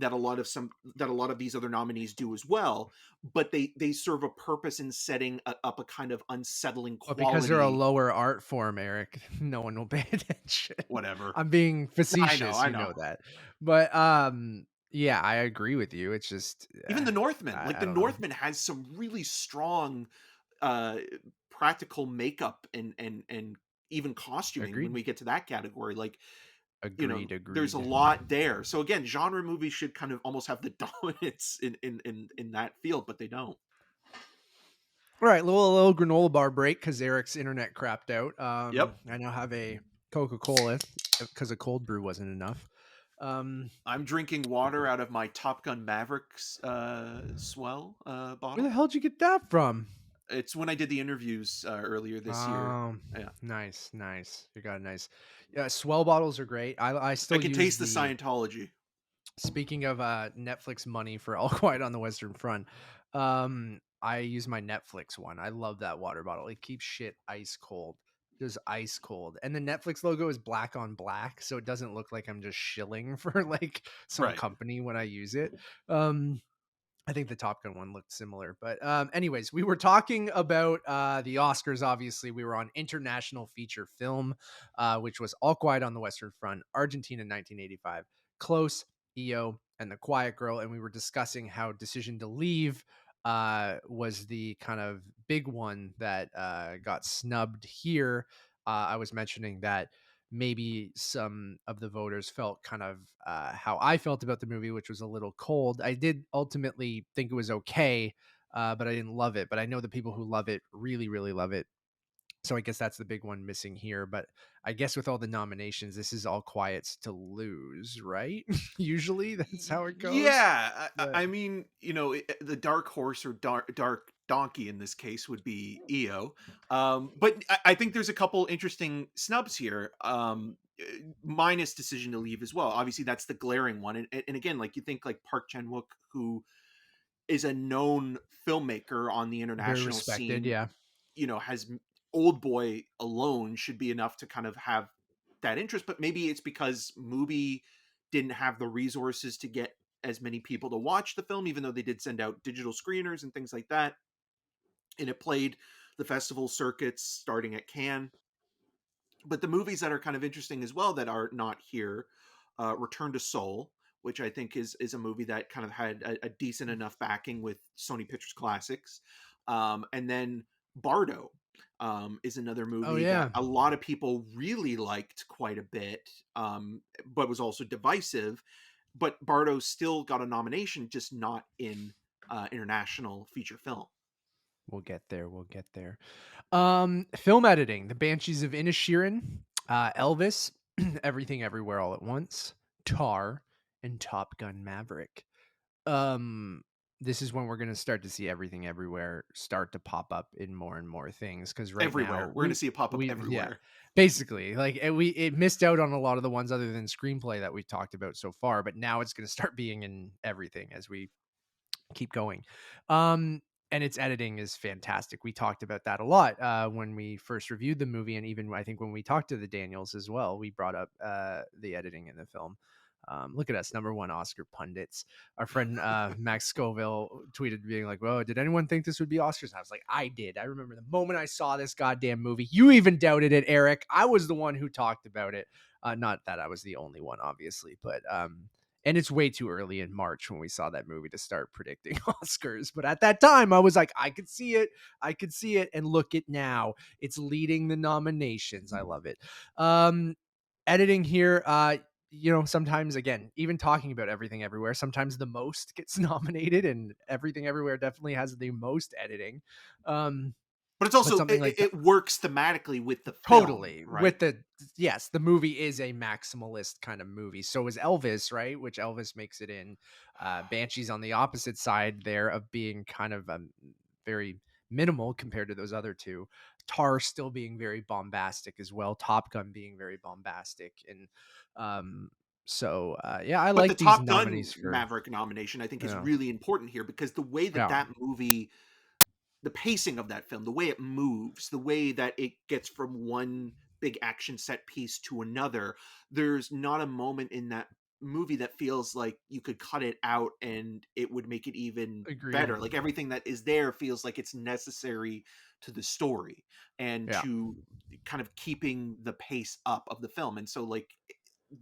that a lot of these other nominees do as well, but they serve a purpose in setting up a kind of unsettling But because they're a quality. lower art form, Eric, no one will pay attention. Whatever. I'm being I know, facetious, I you know. know that. But yeah, I agree with you. It's just Even the Northman, like I the don't know. Northman has some really strong uh practical makeup and even costuming when Agreed. we get to that category. Like, Agreed, there's a agreed. lot there. So again, genre movies should kind of almost have the dominance in that field, but they don't. All right, little granola bar break because Eric's internet crapped out. Yep. I now have a Coca-Cola because a cold brew wasn't enough. I'm drinking water out of my Top Gun Mavericks swell Where the bottle. hell did you get that from? It's when I did the interviews earlier this year. Yeah. Nice, nice. You got a nice. Yeah, swell bottles are great. I I still can use taste the the. Scientology. Speaking of Netflix money for All Quiet on the Western Front, I use my Netflix one. I love that water bottle. It keeps shit ice cold. Just ice cold. And the Netflix logo is black on black, so it doesn't look like I'm just shilling for like some Right. company when I use it. I think the Top Gun one looked similar. But anyways, we were talking about the Oscars. Obviously, we were on International Feature Film, which was All Quiet on the Western Front, Argentina 1985, Close, EO, and The Quiet Girl. And we were discussing how Decision to Leave was the kind of big one that got snubbed here. I was mentioning that maybe some of the voters felt kind of how I felt about the movie, which was a little cold. I did ultimately think it was okay, but I didn't love it. But I know the people who love it really, really love it. So I guess that's the big one missing here. But I guess with all the nominations, this is All Quiet's to lose, right? Usually that's how it goes. Yeah, But I mean, the dark horse or dark donkey in this case would be EO. But I think there's a couple interesting snubs here. Minus Decision to Leave as well. Obviously, that's the glaring one. And again, like you think like Park Chan Wook, who is a known filmmaker on the very international respected, scene, yeah. has Old Boy alone should be enough to kind of have that interest. But maybe it's because Mubi didn't have the resources to get as many people to watch the film, even though they did send out digital screeners and things like that. And it played the festival circuits starting at Cannes. But the movies that are kind of interesting as well that are not here, Return to Seoul, which I think is a movie that kind of had a decent enough backing with Sony Pictures Classics, and then Bardo is another Oh movie that yeah. a lot of people really liked quite a bit, but was also divisive. But Bardo still got a nomination, just not in international feature film. We'll get there. We'll get there. Film editing: The Banshees of Inisherin, Elvis, Everything Everywhere All at Once, Tar, and Top Gun Maverick. um this is when we're going to start to see everything everywhere start to pop up in more and more things, because right Everywhere. now We're going to see it pop up yeah, everywhere. basically, like, it missed out on a lot of the ones other than screenplay that we've talked about so far, but now it's going to start being in everything as we keep going. Um, and its editing is fantastic. We talked about that a lot when we first reviewed the movie, and even I think when we talked to the Daniels as well, we brought up the editing in the film. Look at us, number one Oscar pundits. Our friend Max Scoville tweeted being like, "Well, did anyone think this would be Oscars?" And I was like, "I did. I remember the moment I saw this goddamn movie. You even doubted it, Eric. I was the one who talked about it. Not that I was the only one, obviously, but and it's way too early in March when we saw that movie to start predicting Oscars. But at that time, I was like, I could see it. I could see it. And look at now. It's leading the nominations. I love it. Editing here, sometimes, again, even talking about Everything Everywhere, sometimes the most gets nominated, and Everything Everywhere definitely has the most editing. But it's But also something like it works thematically with the film, totally right? yes, the movie is a maximalist kind of movie. So is Elvis, right? Which Elvis makes it in. Banshee's on the opposite side there of being kind of very minimal compared to those other two. Tar still being very bombastic as well. Top Gun being very bombastic. And yeah, I But the like these Top Gun nominees for, Maverick nomination, I think, is yeah. really important here because the way that Yeah. that movie, the pacing of that film, the way it moves, the way that it gets from one big action set piece to another, there's not a moment in that movie that feels like you could cut it out and it would make it even Agreed. better. Like everything that is there feels like it's necessary to the story and Yeah. to kind of keeping the pace up of the film. And so like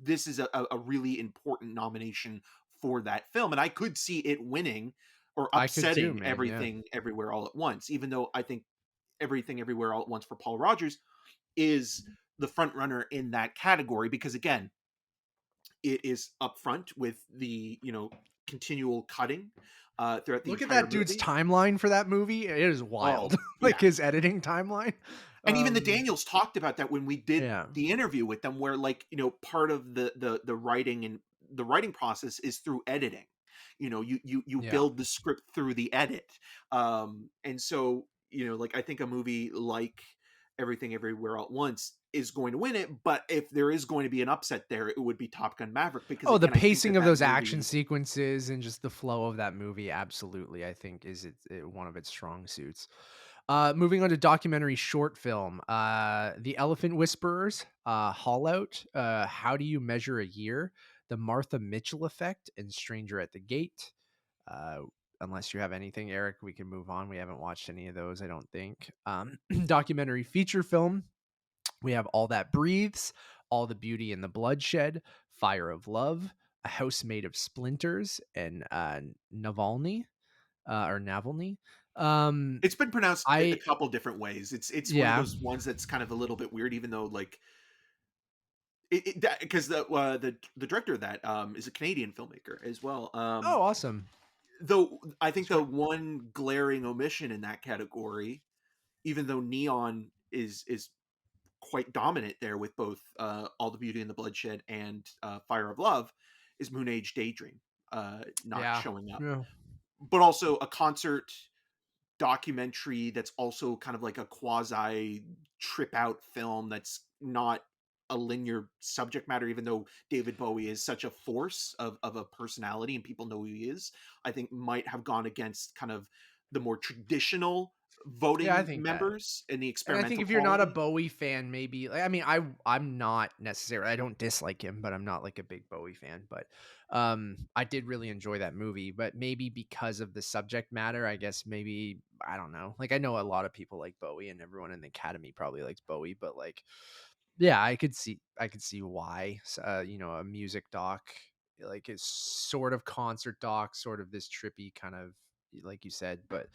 this is a really important nomination for that film. And I could see it winning or I could too, upsetting man. Yeah. Everything Everywhere All at Once, even though I think Everything Everywhere All at Once for Paul Rogers is the front runner in that category because again, it is upfront with the, continual cutting throughout the Look at entire that dude's movie. timeline for that movie. It is wild. Oh, Like yeah. his editing timeline. And even the Daniels talked about that when we did Yeah. the interview with them, where like part of the writing and the writing process is through editing. You Yeah. build the script through the edit, and so like I think a movie like Everything Everywhere All at Once is going to win it, but if there is going to be an upset there, it would be Top Gun Maverick because Oh, the again, I think pacing that of that those action movie. sequences and just the flow of that movie, absolutely, I think is one of its strong suits. Moving on to documentary short film, The Elephant Whisperers, Haul Out, How Do You Measure a Year, The Martha Mitchell Effect, and Stranger at the Gate. Uh, Unless you have anything, Eric, we can move on. We haven't watched any of those, I don't think. Documentary feature film, we have All That Breathes, All the Beauty and the Bloodshed, Fire of Love, A House Made of Splinters, and Navalny or Navalny. Um, It's been pronounced a I couple different ways. It's one of Yeah. those ones that's kind of a little bit weird, even though like because the director of that is a Canadian filmmaker as well. Oh, awesome. Though I think the Sweet. one glaring omission in that category, even though Neon is quite dominant there with both All the Beauty and the Bloodshed and Fire of Love, is Moon Age Daydream not Yeah. showing up, Yeah. but also a concert documentary that's also kind of like a quasi trip out film that's not a linear subject matter, even though David Bowie is such a force of a personality and people know who he is. I think might have gone against kind of the more traditional Yeah, I voting think that. members and the And I think experimental if you're not a quality. Bowie fan, maybe I mean I'm not necessarily, I don't dislike him, but I'm not like a big Bowie fan. But I did really enjoy that movie. But maybe because of the subject matter, I guess maybe I don't know. Like I know a lot of people like Bowie, and everyone in the Academy probably likes Bowie, but like yeah, I could see why. A music doc, like it's sort of concert doc, sort of this trippy kind of, like you said. But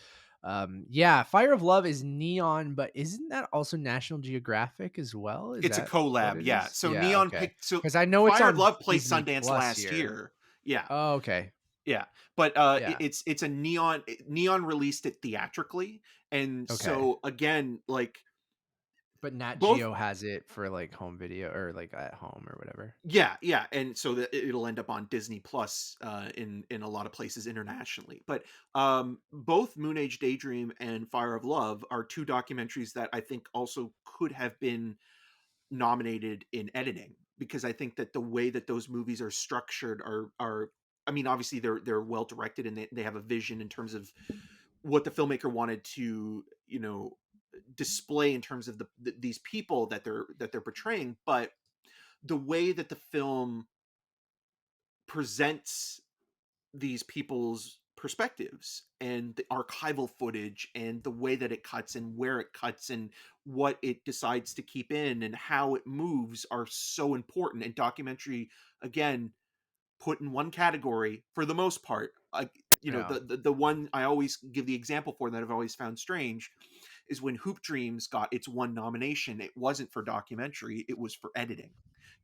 yeah, Fire of Love is Neon, but isn't that also National Geographic as well? Is It's a that what collab, it yeah. is? So Yeah, Neon okay. picked so Because I know it's Fire of on Love played Disney Sundance Plus last here. year. Yeah. Oh, okay. Yeah, but Yeah. it's a Neon released it theatrically, and Okay. so again, like But Nat Both. Geo has it for like home video or like at home or whatever. Yeah, yeah, and so that it'll end up on Disney Plus in a lot of places internationally. But both Moon Age Daydream and Fire of Love are two documentaries that I think also could have been nominated in editing, because I think that the way that those movies are structured are I mean, obviously they're well directed, and they have a vision in terms of what the filmmaker wanted to, display in terms of these people that they're portraying. But the way that the film presents these people's perspectives and the archival footage and the way that it cuts and where it cuts and what it decides to keep in and how it moves are so important. And documentary, again, put in one category for the most part. Yeah. The one I always give the example for that I've always found strange is when Hoop Dreams got its one nomination. It wasn't for documentary, it was for editing.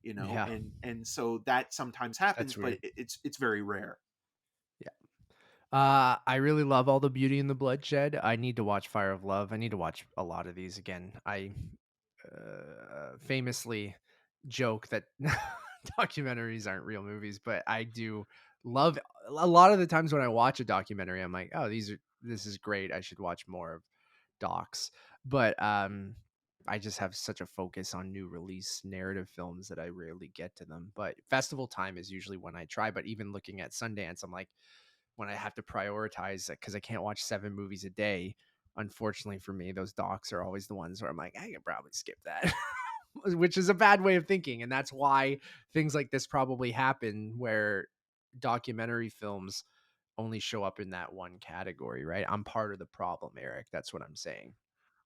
Yeah. And so that sometimes happens, That's but weird. it's very rare. Yeah. I really love all the Beauty and the Bloodshed. I need to watch Fire of Love. I need to watch a lot of these again. I famously joke that documentaries aren't real movies, but I do love a lot of the times when I watch a documentary, I'm like, oh, this is great. I should watch more of docs. But I just have such a focus on new release narrative films that I rarely get to them. But festival time is usually when I try. But even looking at Sundance, I'm like, when I have to prioritize it because I can't watch 7 movies a day. Unfortunately for me, those docs are always the ones where I'm like, I could probably skip that, which is a bad way of thinking. And that's why things like this probably happen where documentary films only show up in that one category, right? I'm part of the problem, Eric. That's what I'm saying.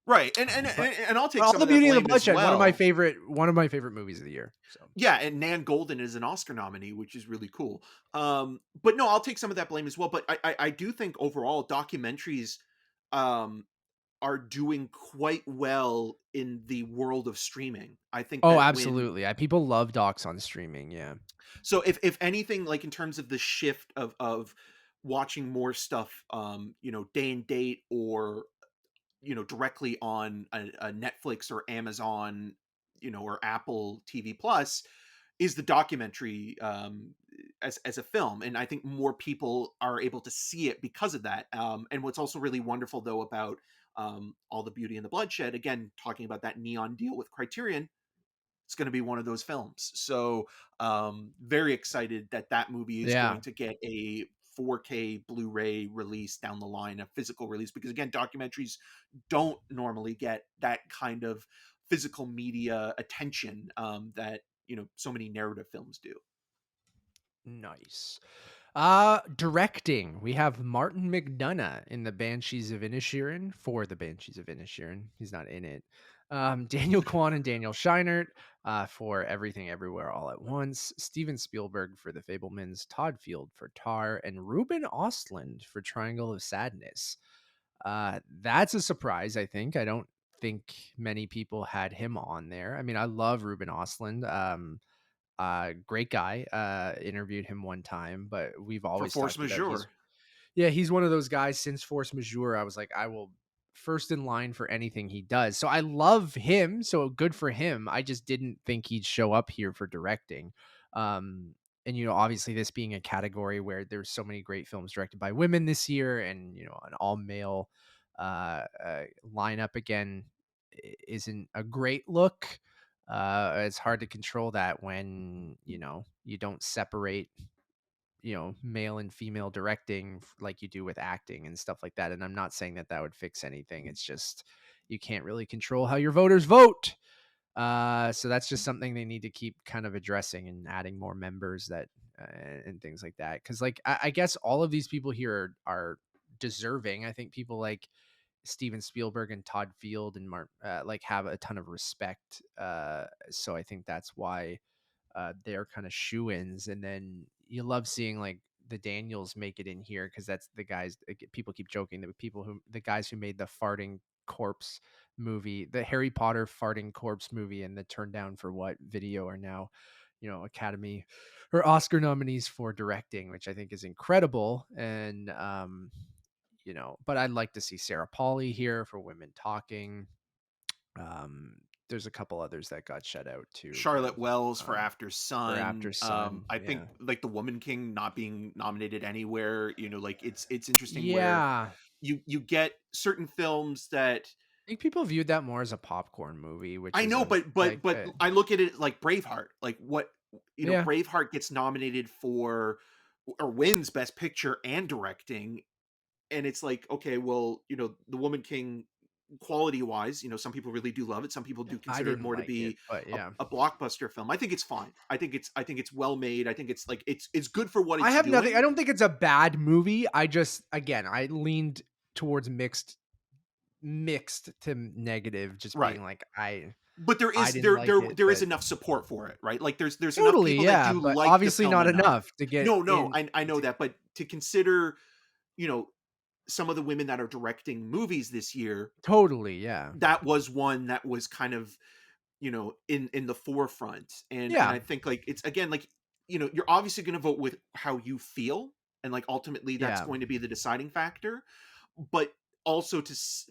Right. And and But and, and I'll take all some the of that Beauty and the blame as Bloodshed, well. one of my favorite movies of the year. So Yeah, and Nan Golden is an Oscar nominee, which is really cool. But no, I'll take some of that blame as well. But I do think overall documentaries um are doing quite well in the world of streaming. I think oh, that when absolutely. People love docs on streaming. Yeah. so if anything, like in terms of the shift of watching more stuff day and date, or directly on a Netflix or Amazon, or Apple TV Plus, is the documentary as a film. And I think more people are able to see it because of that. And what's also really wonderful though about all the Beauty and the Bloodshed, again talking about that Neon deal with Criterion, it's going to be one of those films. So very excited that that movie is Yeah. going to get a 4K Blu-ray release down the line, a physical release, because again, documentaries don't normally get that kind of physical media attention that so many narrative films do. Nice. Directing. We have Martin McDonagh in the Banshees of Inisherin for the Banshees of Inisherin. He's not in it. Daniel Kwan and Daniel Scheinert for Everything Everywhere All at Once. Steven Spielberg for The Fablemans. Todd Field for Tar. And Ruben Ostlund for Triangle of Sadness. That's a surprise, I think. I don't think many people had him on there. I mean, I love Ruben Ostlund. Great guy. Interviewed him one time, but we've For always force talked about majeure. he's one of those guys since Force Majeure. I was like, I will first in line for anything he does. So I love him. So good for him. I just didn't think he'd show up here for directing. Um, and obviously this being a category where there's so many great films directed by women this year, and an all male lineup again isn't a great look. It's hard to control that when you don't separate male and female directing like you do with acting and stuff like that. And I'm not saying that that would fix anything. It's just you can't really control how your voters vote. So that's just something they need to keep kind of addressing and adding more members that and things like that. Because like I guess all of these people here are deserving. I think people like Steven Spielberg and Todd Field and Mark like have a ton of respect. So I think that's why they're kind of shoe-ins. And then you love seeing like the Daniels make it in here because that's the guys. People keep joking that the guys who made the farting corpse movie, the Harry Potter farting corpse movie, and the Turn Down for What video are now Academy or Oscar nominees for directing, which I think is incredible. And but I'd like to see Sarah Polley here for Women Talking. there's a couple others that got shut out too, but Charlotte Wells for After for After Sun. Sun, I think yeah. like The Woman King not being nominated anywhere, like it's interesting where Yeah. you get certain films that I think people viewed that more as a popcorn movie, which I is know, a but like, I look at it like Braveheart. Like what yeah. Braveheart gets nominated for or wins Best Picture and directing, and it's like, okay, well, The Woman King, quality wise, some people really do love it. Some people do I consider it didn't more to like it, be but yeah. a blockbuster film. I think it's fine. I think it's well made. I think it's like it's good for what I it's have nothing. I doing. don't think it's a bad movie. I just, again, I leaned towards mixed to negative, just Right. being like, But I didn't like it, there is but enough support for it, right? Like there's enough totally, people that yeah, do but like the obviously film not enough. enough to get No, no, in. I know To, that, but to consider, you know, some of the women that are directing movies this year, totally, yeah, that was one that was kind of, in the forefront. And yeah, I think like it's again like, you're obviously going to vote with how you feel, and like ultimately that's yeah, going to be the deciding factor. But also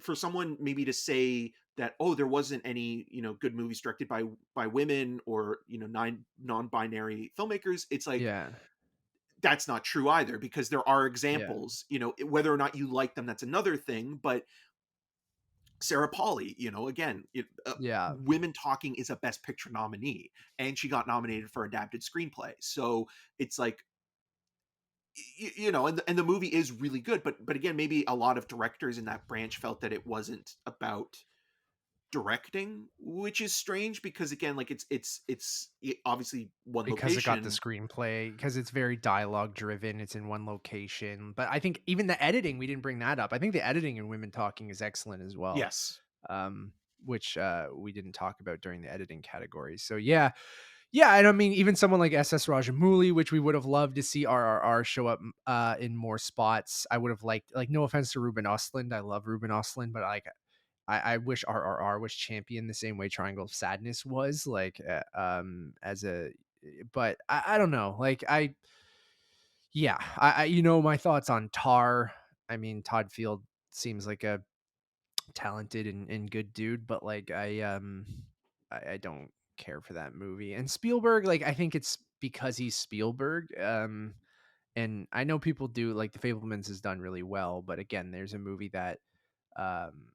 for someone maybe to say that, oh, there wasn't any good movies directed by women or non-binary filmmakers, it's like yeah, that's not true either, because there are yeah, examples. Whether or not you like them, that's another thing. But Sarah Polley, again, yeah. Women Talking is a Best Picture nominee, and she got nominated for adapted screenplay. So it's like, and the movie is really good. But again, maybe a lot of directors in that branch felt that it wasn't about directing, which is strange because again, like it obviously one Because it got the location. screenplay, because it's very dialogue driven, it's in one location. But I think even the editing, we didn't bring that up. I think the editing in Women Talking is excellent as well. Yes. Um, which we didn't talk about during the editing category. So yeah, yeah, and I mean, even someone like SS Rajamouli, which we would have loved to see RRR show up in more spots. I would have liked, like, no offense to Ruben Östlund, I love Ruben Östlund, but like, I wish RRR was championed the same way Triangle of Sadness was, like, as a, but I don't know, like, yeah, my thoughts on Tar. I mean, Todd Field seems like a talented and good dude, but like I don't care for that movie. And Spielberg, like, I think it's because he's Spielberg. And I know people do, like, The Fablemans has done really well, but again, there's a movie that um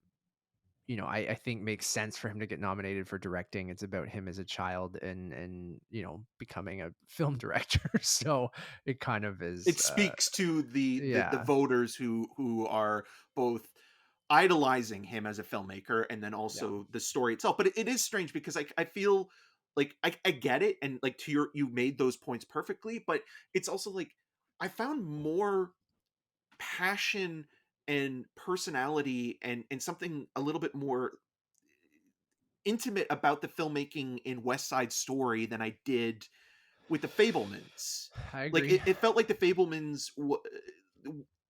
I think makes sense for him to get nominated for directing. It's about him as a child and becoming a film director. So it kind of It is speaks to the yeah. voters who are both idolizing him as a filmmaker, and then Yeah. also the story itself. But it is strange because I feel like I get it, and like you made those points perfectly, but it's also like I found more passion and personality and something a little bit more intimate about the filmmaking in West Side Story than I did with the Fablemans. I Like agree. it felt like the Fablemans,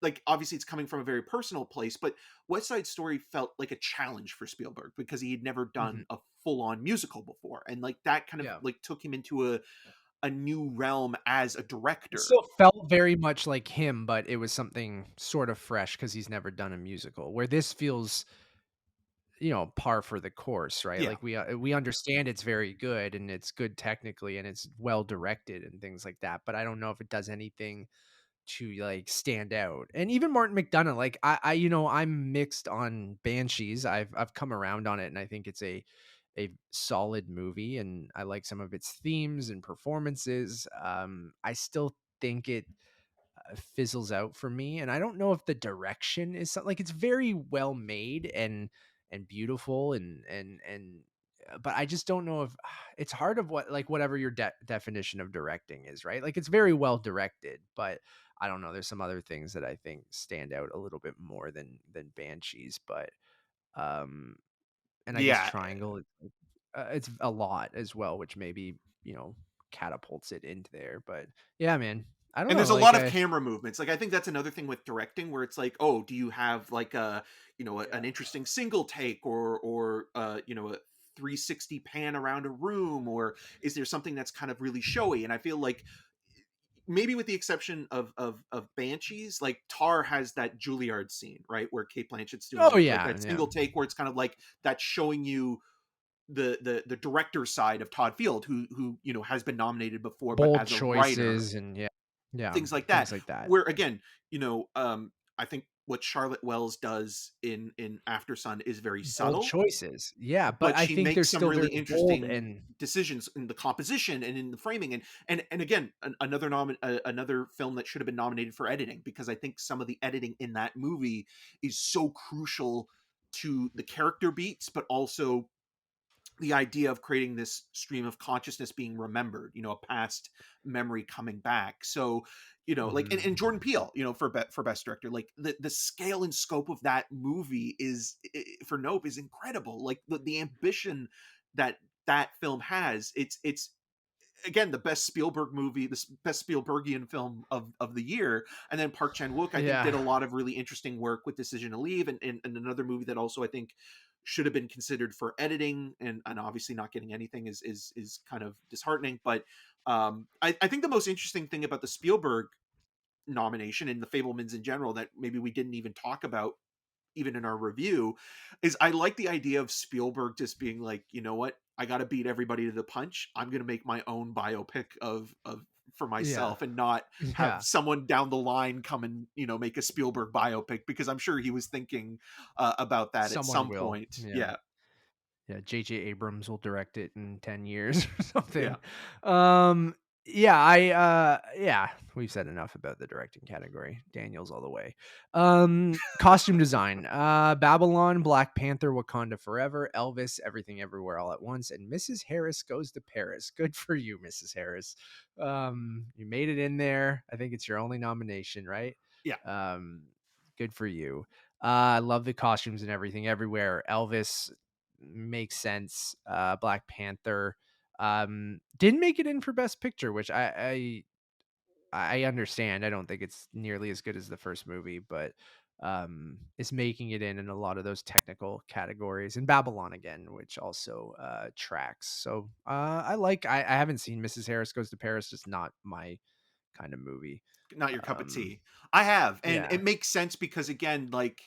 like obviously it's coming from a very personal place, but West Side Story felt like a challenge for Spielberg because he had never Mhm. done a full on musical before, and like that kind of Yeah. like took him into a new realm as a It director. still felt very much like him, but it was something sort of fresh because he's never done a musical, where this feels, par for the course, right? Yeah, Like, we understand it's very good and it's good technically and it's well directed and things like that, but I don't know if it does anything to, like, stand out. And even Martin McDonagh, like, I'm mixed on Banshees. I've come around on it, and I think it's a solid movie, and I like some of its themes and performances. I still think it fizzles out for me, and I don't know if the direction is like, it's very well made and beautiful and but I just don't know if it's hard of what, like, whatever your definition of directing is, right? Like, it's very well directed, but I don't know, there's some other things that I think stand out a little bit more than Banshees. But um and I guess yeah. Triangle, it's a lot as well, which maybe, catapults it into there. But yeah, man, I don't And know, there's a like, lot of camera movements. Like I think that's another thing with directing, where it's like, oh, do you have like an yeah. interesting single take, or a 360 pan around a room, or is there something that's kind of really showy? And I feel like maybe with the exception of Banshees, like Tar has that Juilliard scene, right, where Kate Blanchett's doing Oh like yeah, that yeah. single take where it's kind of like that's showing you the director side of Todd Field, who has been nominated before, but Bold as a writer, choices and yeah, things like that. things like that. Where again, I think what Charlotte Wells does in After Sun is very Bold subtle, choices. Yeah, but but I she think they're makes some still really very bold interesting and decisions in the composition and in the framing, and again, another film that should have been nominated for editing, because I think some of the editing in that movie is so crucial to the character beats, but also the idea of creating this stream of consciousness being remembered, a past memory coming back. So, like, mhm. and Jordan Peele, for best director, like the scale and scope of that movie for Nope is incredible. Like the ambition that that film has, it's again the best Spielberg movie, the best Spielbergian film of the year. And then Park Chan Wook, I think, did Yeah, a lot of really interesting work with Decision to Leave, and another movie that also I think should have been considered for editing, and obviously not getting anything is kind of disheartening. But I think the most interesting thing about the Spielberg nomination and the Fablemans in general that maybe we didn't even talk about even in our review is I like the idea of Spielberg just being like, you know what, I got to beat everybody to the punch. I'm going to make my own biopic of for yeah, myself, and not have yeah. someone down the line come and make a Spielberg biopic, because I'm sure he was thinking about that at Someone some will. point. Yeah. Yeah, Yeah, J.J. Abrams will direct it in 10 years or yeah. something. Um, yeah, we've said enough about the directing category. Daniels all the way. Costume design. Babylon, Black Panther, Wakanda Forever, Elvis, Everything Everywhere All at Once, and Mrs. Harris Goes to Paris. Good for you, Mrs. Harris. You made it in there. I think it's your only nomination, right? Yeah. Um, good for you. I love the costumes and everything everywhere. Elvis makes sense. Black Panther didn't make it in for Best Picture, which I understand. I don't think it's nearly as good as the first movie, but is making it in a lot of those technical categories. And Babylon again, which also tracks. So I haven't seen Mrs. Harris Goes to Paris, just not my kind of movie. Not your cup of Um, tea. I have, and yeah, it makes sense because again, like,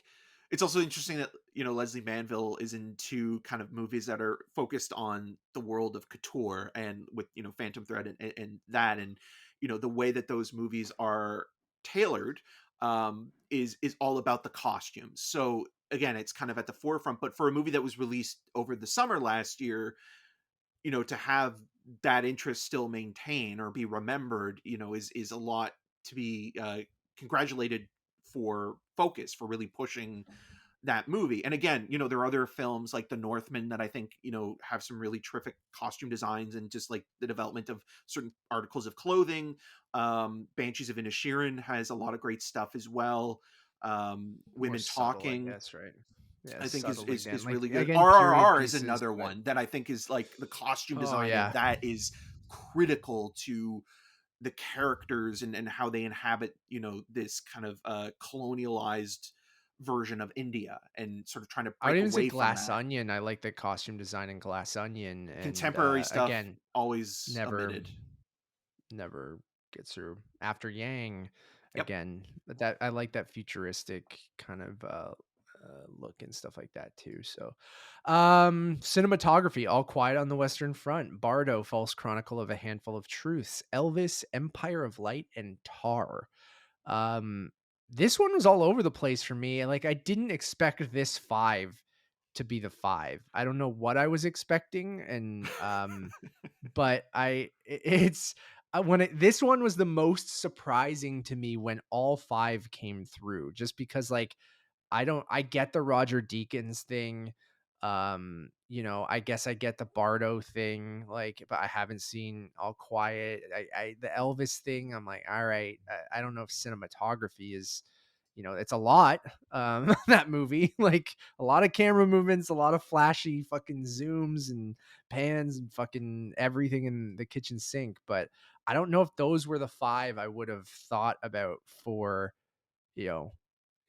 it's also interesting that Leslie Manville is into kind of movies that are focused on the world of couture, and with Phantom Thread and that, and the way that those movies are tailored is all about the costumes. So again, it's kind of at the forefront. But for a movie that was released over the summer last year, to have that interest still maintain or be remembered, is a lot to be congratulated for Focus for really pushing that movie. And again, there are other films like The Northman that I think, have some really terrific costume designs, and just like the development of certain articles of clothing. Banshees of Inisherin has a lot of great stuff as well. more Women subtle, I Talking, guess, right? Yeah, I think is subtly is done. is Like really good. again, period RRR is pieces, another but one that I think is like the costume oh design of yeah, that is critical to the characters, and how they inhabit, this kind of colonialized version of India, and sort of trying to I would break even say away from Glass that. Onion. I like the costume design in Glass Onion, and Contemporary stuff again, always never omitted. never gets through. After Yang, Yep. again, but that I like that futuristic kind of look and stuff like that too. So, cinematography: All Quiet on the Western Front, Bardo, False Chronicle of a Handful of Truths, Elvis, Empire of Light, and Tar. Um, this one was all over the place for me. Like I didn't expect this five to be the five. I don't know what I was expecting, and but it's this one was the most surprising to me when all five came through, just because like I get the Roger Deakins thing. I guess I get the Bardo thing, like, but I haven't seen All Quiet. The Elvis thing, I'm like, all right, I don't know if cinematography is, it's a lot. That movie, like a lot of camera movements, a lot of flashy fucking zooms and pans and fucking everything in the kitchen sink. But I don't know if those were the five I would have thought about for, you know,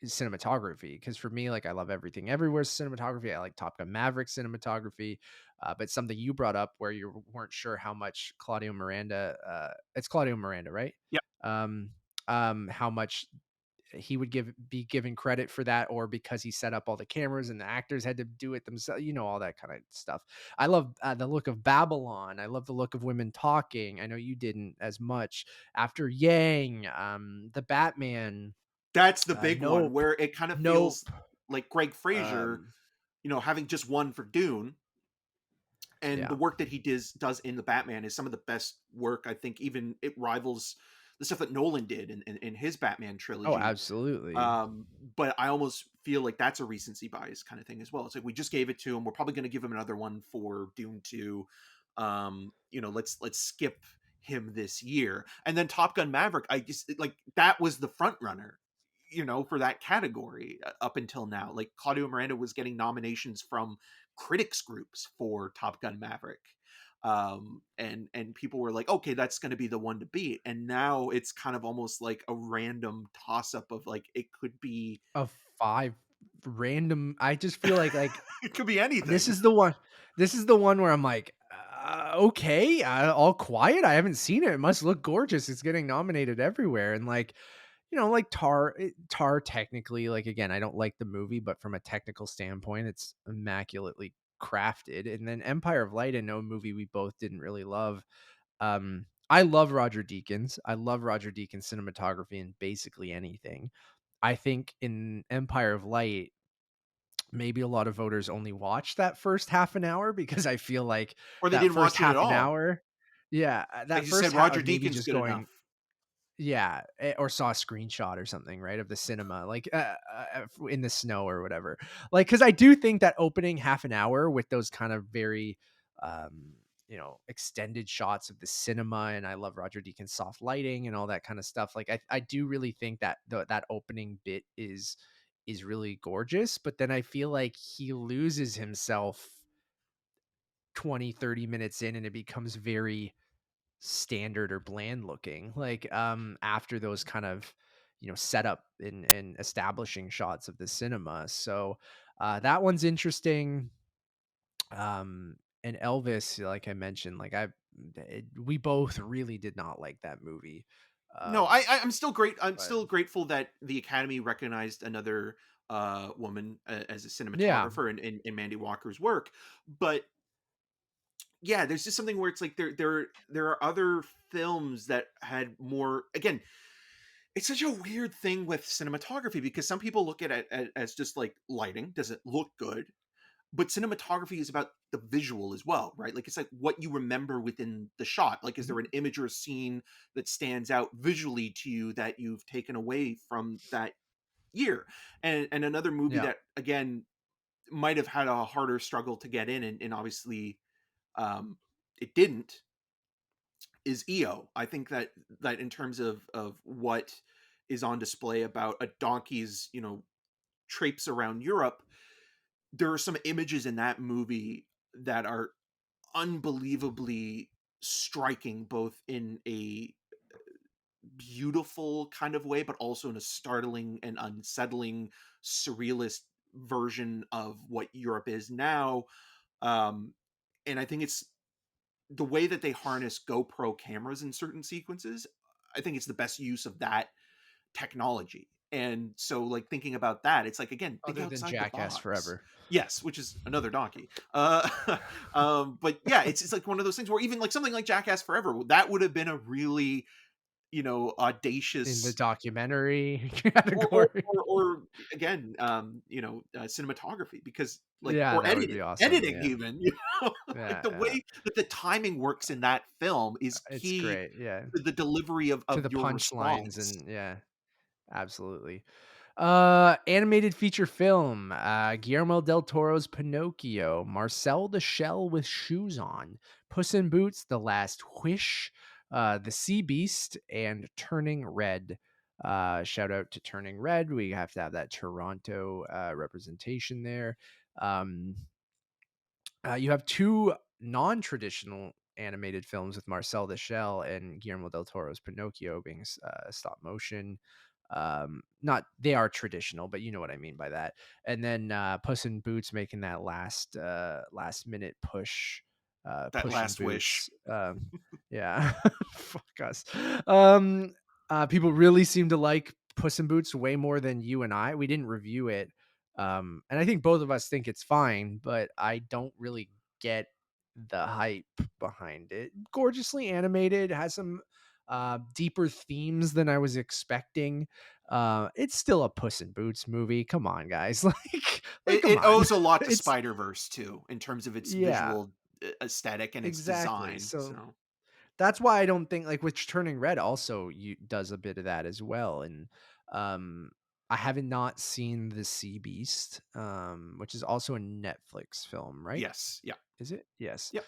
cinematography, because for me, like, I love Everything Everywhere cinematography. I like Top Gun Maverick cinematography. But something you brought up where you weren't sure how much Claudio Miranda, it's Claudio Miranda, right? Yep. um how much he would be given credit for that, or because he set up all the cameras and the actors had to do it themselves, all that kind of stuff. I love the look of Babylon. I love the look of Women Talking. I know you didn't as much. After Yang, the Batman, That's the big one Nope, where it kind of Nope, feels like Greg Fraser, um, having just won for Dune, and the yeah. work that he does in the Batman is some of the best work. I think even it rivals the stuff that Nolan did in his Batman Oh, trilogy. absolutely. Um, but I almost feel like that's a recency bias kind of thing as well. It's like we just gave it to him. We're probably going to give him another one for Dune 2. Let's skip him this year. And then Top Gun Maverick, I just like that was the front runner, for that category up until now. Like Claudio Miranda was getting nominations from critics groups for Top Gun Maverick. And people were like, okay, that's going to be the one to beat. And now it's kind of almost like a random toss up of like it could be Of 5 random, I just feel like it could be this anything. is the one this is the one where I'm like, okay, All Quiet? I haven't seen it. It must look gorgeous. It's getting nominated everywhere, and, like, like Tar technically, like, again, I don't like the movie, but from a technical standpoint, it's immaculately crafted, and then Empire of Light, I know, a movie we both didn't really love. I love Roger Deakins. I love Roger Deakins' cinematography in basically anything. I think in Empire of Light, maybe a lot of voters only watched that first half an hour, because I feel like Or they that didn't first watch it at half an all. hour, yeah, Like that you first said, half Roger of maybe Deakins just good enough. going, yeah, or saw a screenshot or something, right, of the cinema, like, in the snow or whatever. Like, because I do think that opening half an hour with those kind of very, extended shots of the cinema, and I love Roger Deakins' soft lighting and all that kind of stuff. Like, I do really think that that opening bit is really gorgeous, but then I feel like he loses himself 20-30 minutes in, and it becomes very standard or bland looking, like, after those kind of, setup and establishing shots of the cinema. So that one's interesting. And Elvis, like I mentioned, like we both really did not like that movie. No, um I'm still great. I'm but still grateful that the Academy recognized another woman as a yeah. cinematographer in Mandy Walker's work. But yeah, there's just something where it's like there are other films that had more. Again, it's such a weird thing with cinematography because some people look at it as just like lighting. Does it look good? But cinematography is about the visual as well, right? Like it's like what you remember within the shot. Like, is there Mhm. an image or a scene that stands out visually to you that you've taken away from that year? And another movie Yeah. that again might have had a harder struggle to get in, and obviously um, it didn't, is EO. I think that in terms of what is on display about a donkey's traipse around Europe, there are some images in that movie that are unbelievably striking, both in a beautiful kind of way, but also in a startling and unsettling, surrealist version of what Europe is now. Um, and I think it's the way that they harness GoPro cameras in certain sequences. I think it's the best use of that technology. And so, like, thinking about that, it's like, again, think Other than outside the Jackass box. Forever. Yes, which is another donkey. But yeah, it's like one of those things where even like something like Jackass Forever, that would have been a really, In the audacious, documentary or or category. or, or again, cinematography, because like, Yeah, or that would be awesome. editing Yeah. even, like Yeah, the yeah. way that the timing works in that film is It's key great. Yeah. to the delivery To of the your punchlines, response. and yeah, absolutely. Animated feature film, Guillermo del Toro's Pinocchio, Marcel the Shell with Shoes On, Puss in Boots: The Last Wish, The Sea Beast, and Turning Red. Shout out to Turning Red. We have to have that Toronto representation there. Um, you have two non-traditional animated films with Marcel the Shell and Guillermo del Toro's Pinocchio being stop motion. Not they are traditional, but you know what I mean by that. And then Puss in Boots making that last minute push, That Push in last wish. Boots. Yeah, fuck us. Um, People really seem to like Puss in Boots way more than you and I. We didn't review it. And I think both of us think it's fine, but I don't really get the hype behind it. Gorgeously animated, has some deeper themes than I was expecting. It's still a Puss in Boots movie. Come on, guys. Like come It on. owes a lot to It's Spider-Verse too, in terms of its yeah, visual aesthetic and its exactly. design. So So that's why I don't think like with Turning Red also you does a bit of that as well. And um I haven't not seen The Sea Beast, which is also a Netflix film, right? yes, yeah, Is it? Yes. yep.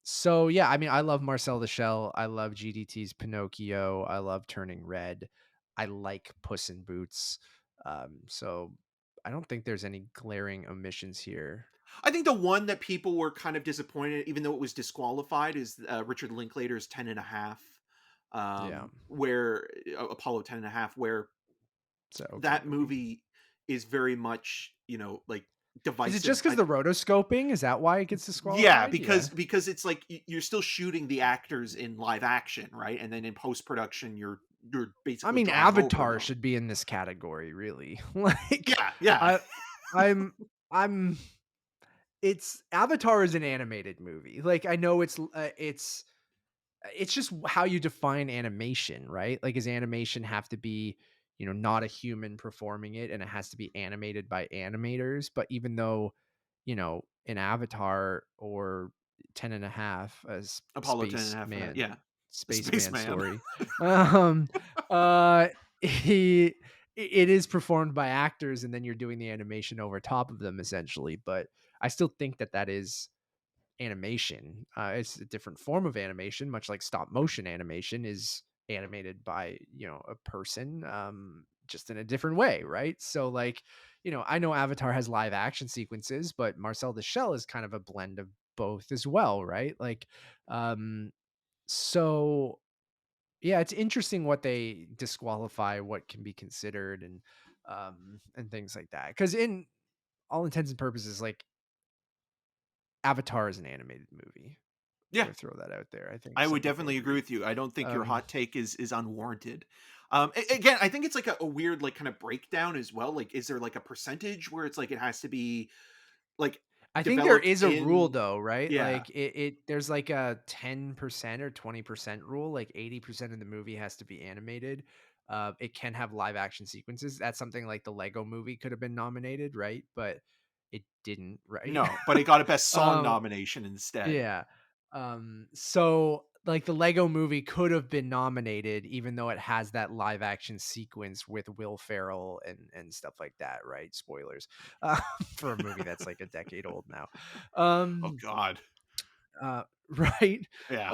So yeah, I mean I love Marcel the Shell, I love GDT's Pinocchio, I love Turning Red. I like Puss in Boots. So I don't think there's any glaring omissions here. I think the one that people were kind of disappointed, even though it was disqualified, is Richard Linklater's 10 and a half, Yeah. where Apollo 10 and a half, where It's an okay that movie. movie is very much, like Is it divisive. just because the rotoscoping? Is that why it gets Yeah, disqualified? Yeah. because it's like you're still shooting the actors in live action, right? And then in post production, you're I basically mean, drawing over Avatar them. should be in this category, really. Like, Yeah, yeah. I, I'm, I'm. It's Avatar is an animated movie. Like, I know it's just how you define animation, right? Like, does animation have to be, not a human performing it, and it has to be animated by animators? But even though, in Avatar or 10 and a half as Apollo 10 and a half. Yeah, the spaceman spaceman. story, um, uh, he it is performed by actors, and then you're doing the animation over top of them, essentially. But I still think that is animation. It's a different form of animation, much like stop motion animation is animated by a person, just in a different way, right? So like, I know Avatar has live action sequences, but Marcel the Shell is kind of a blend of both as well, right? Like, um, so yeah, it's interesting what they disqualify, what can be considered, and things like that. Because in all intents and purposes, like Avatar is an animated movie. Yeah, Gonna throw that out there. I think I would some people definitely agree agree. with you. I don't think your Um, hot take is unwarranted. Again, I think it's like a weird like kind of breakdown as well. Like, is there like a percentage where it's like it has to be like I think there developed is a rule in? though, right? Yeah, Like there's like a 10% or 20% rule. Like 80% of the movie has to be animated. It can have live action sequences. That's something like the Lego movie could have been nominated, right? But it didn't, right? no, but it got a best song um, nomination instead. Yeah. So like the Lego movie could have been nominated even though it has that live action sequence with Will Ferrell and stuff like that, right? Spoilers. Uh, for a movie that's like a decade old now. Oh Um God, right. yeah,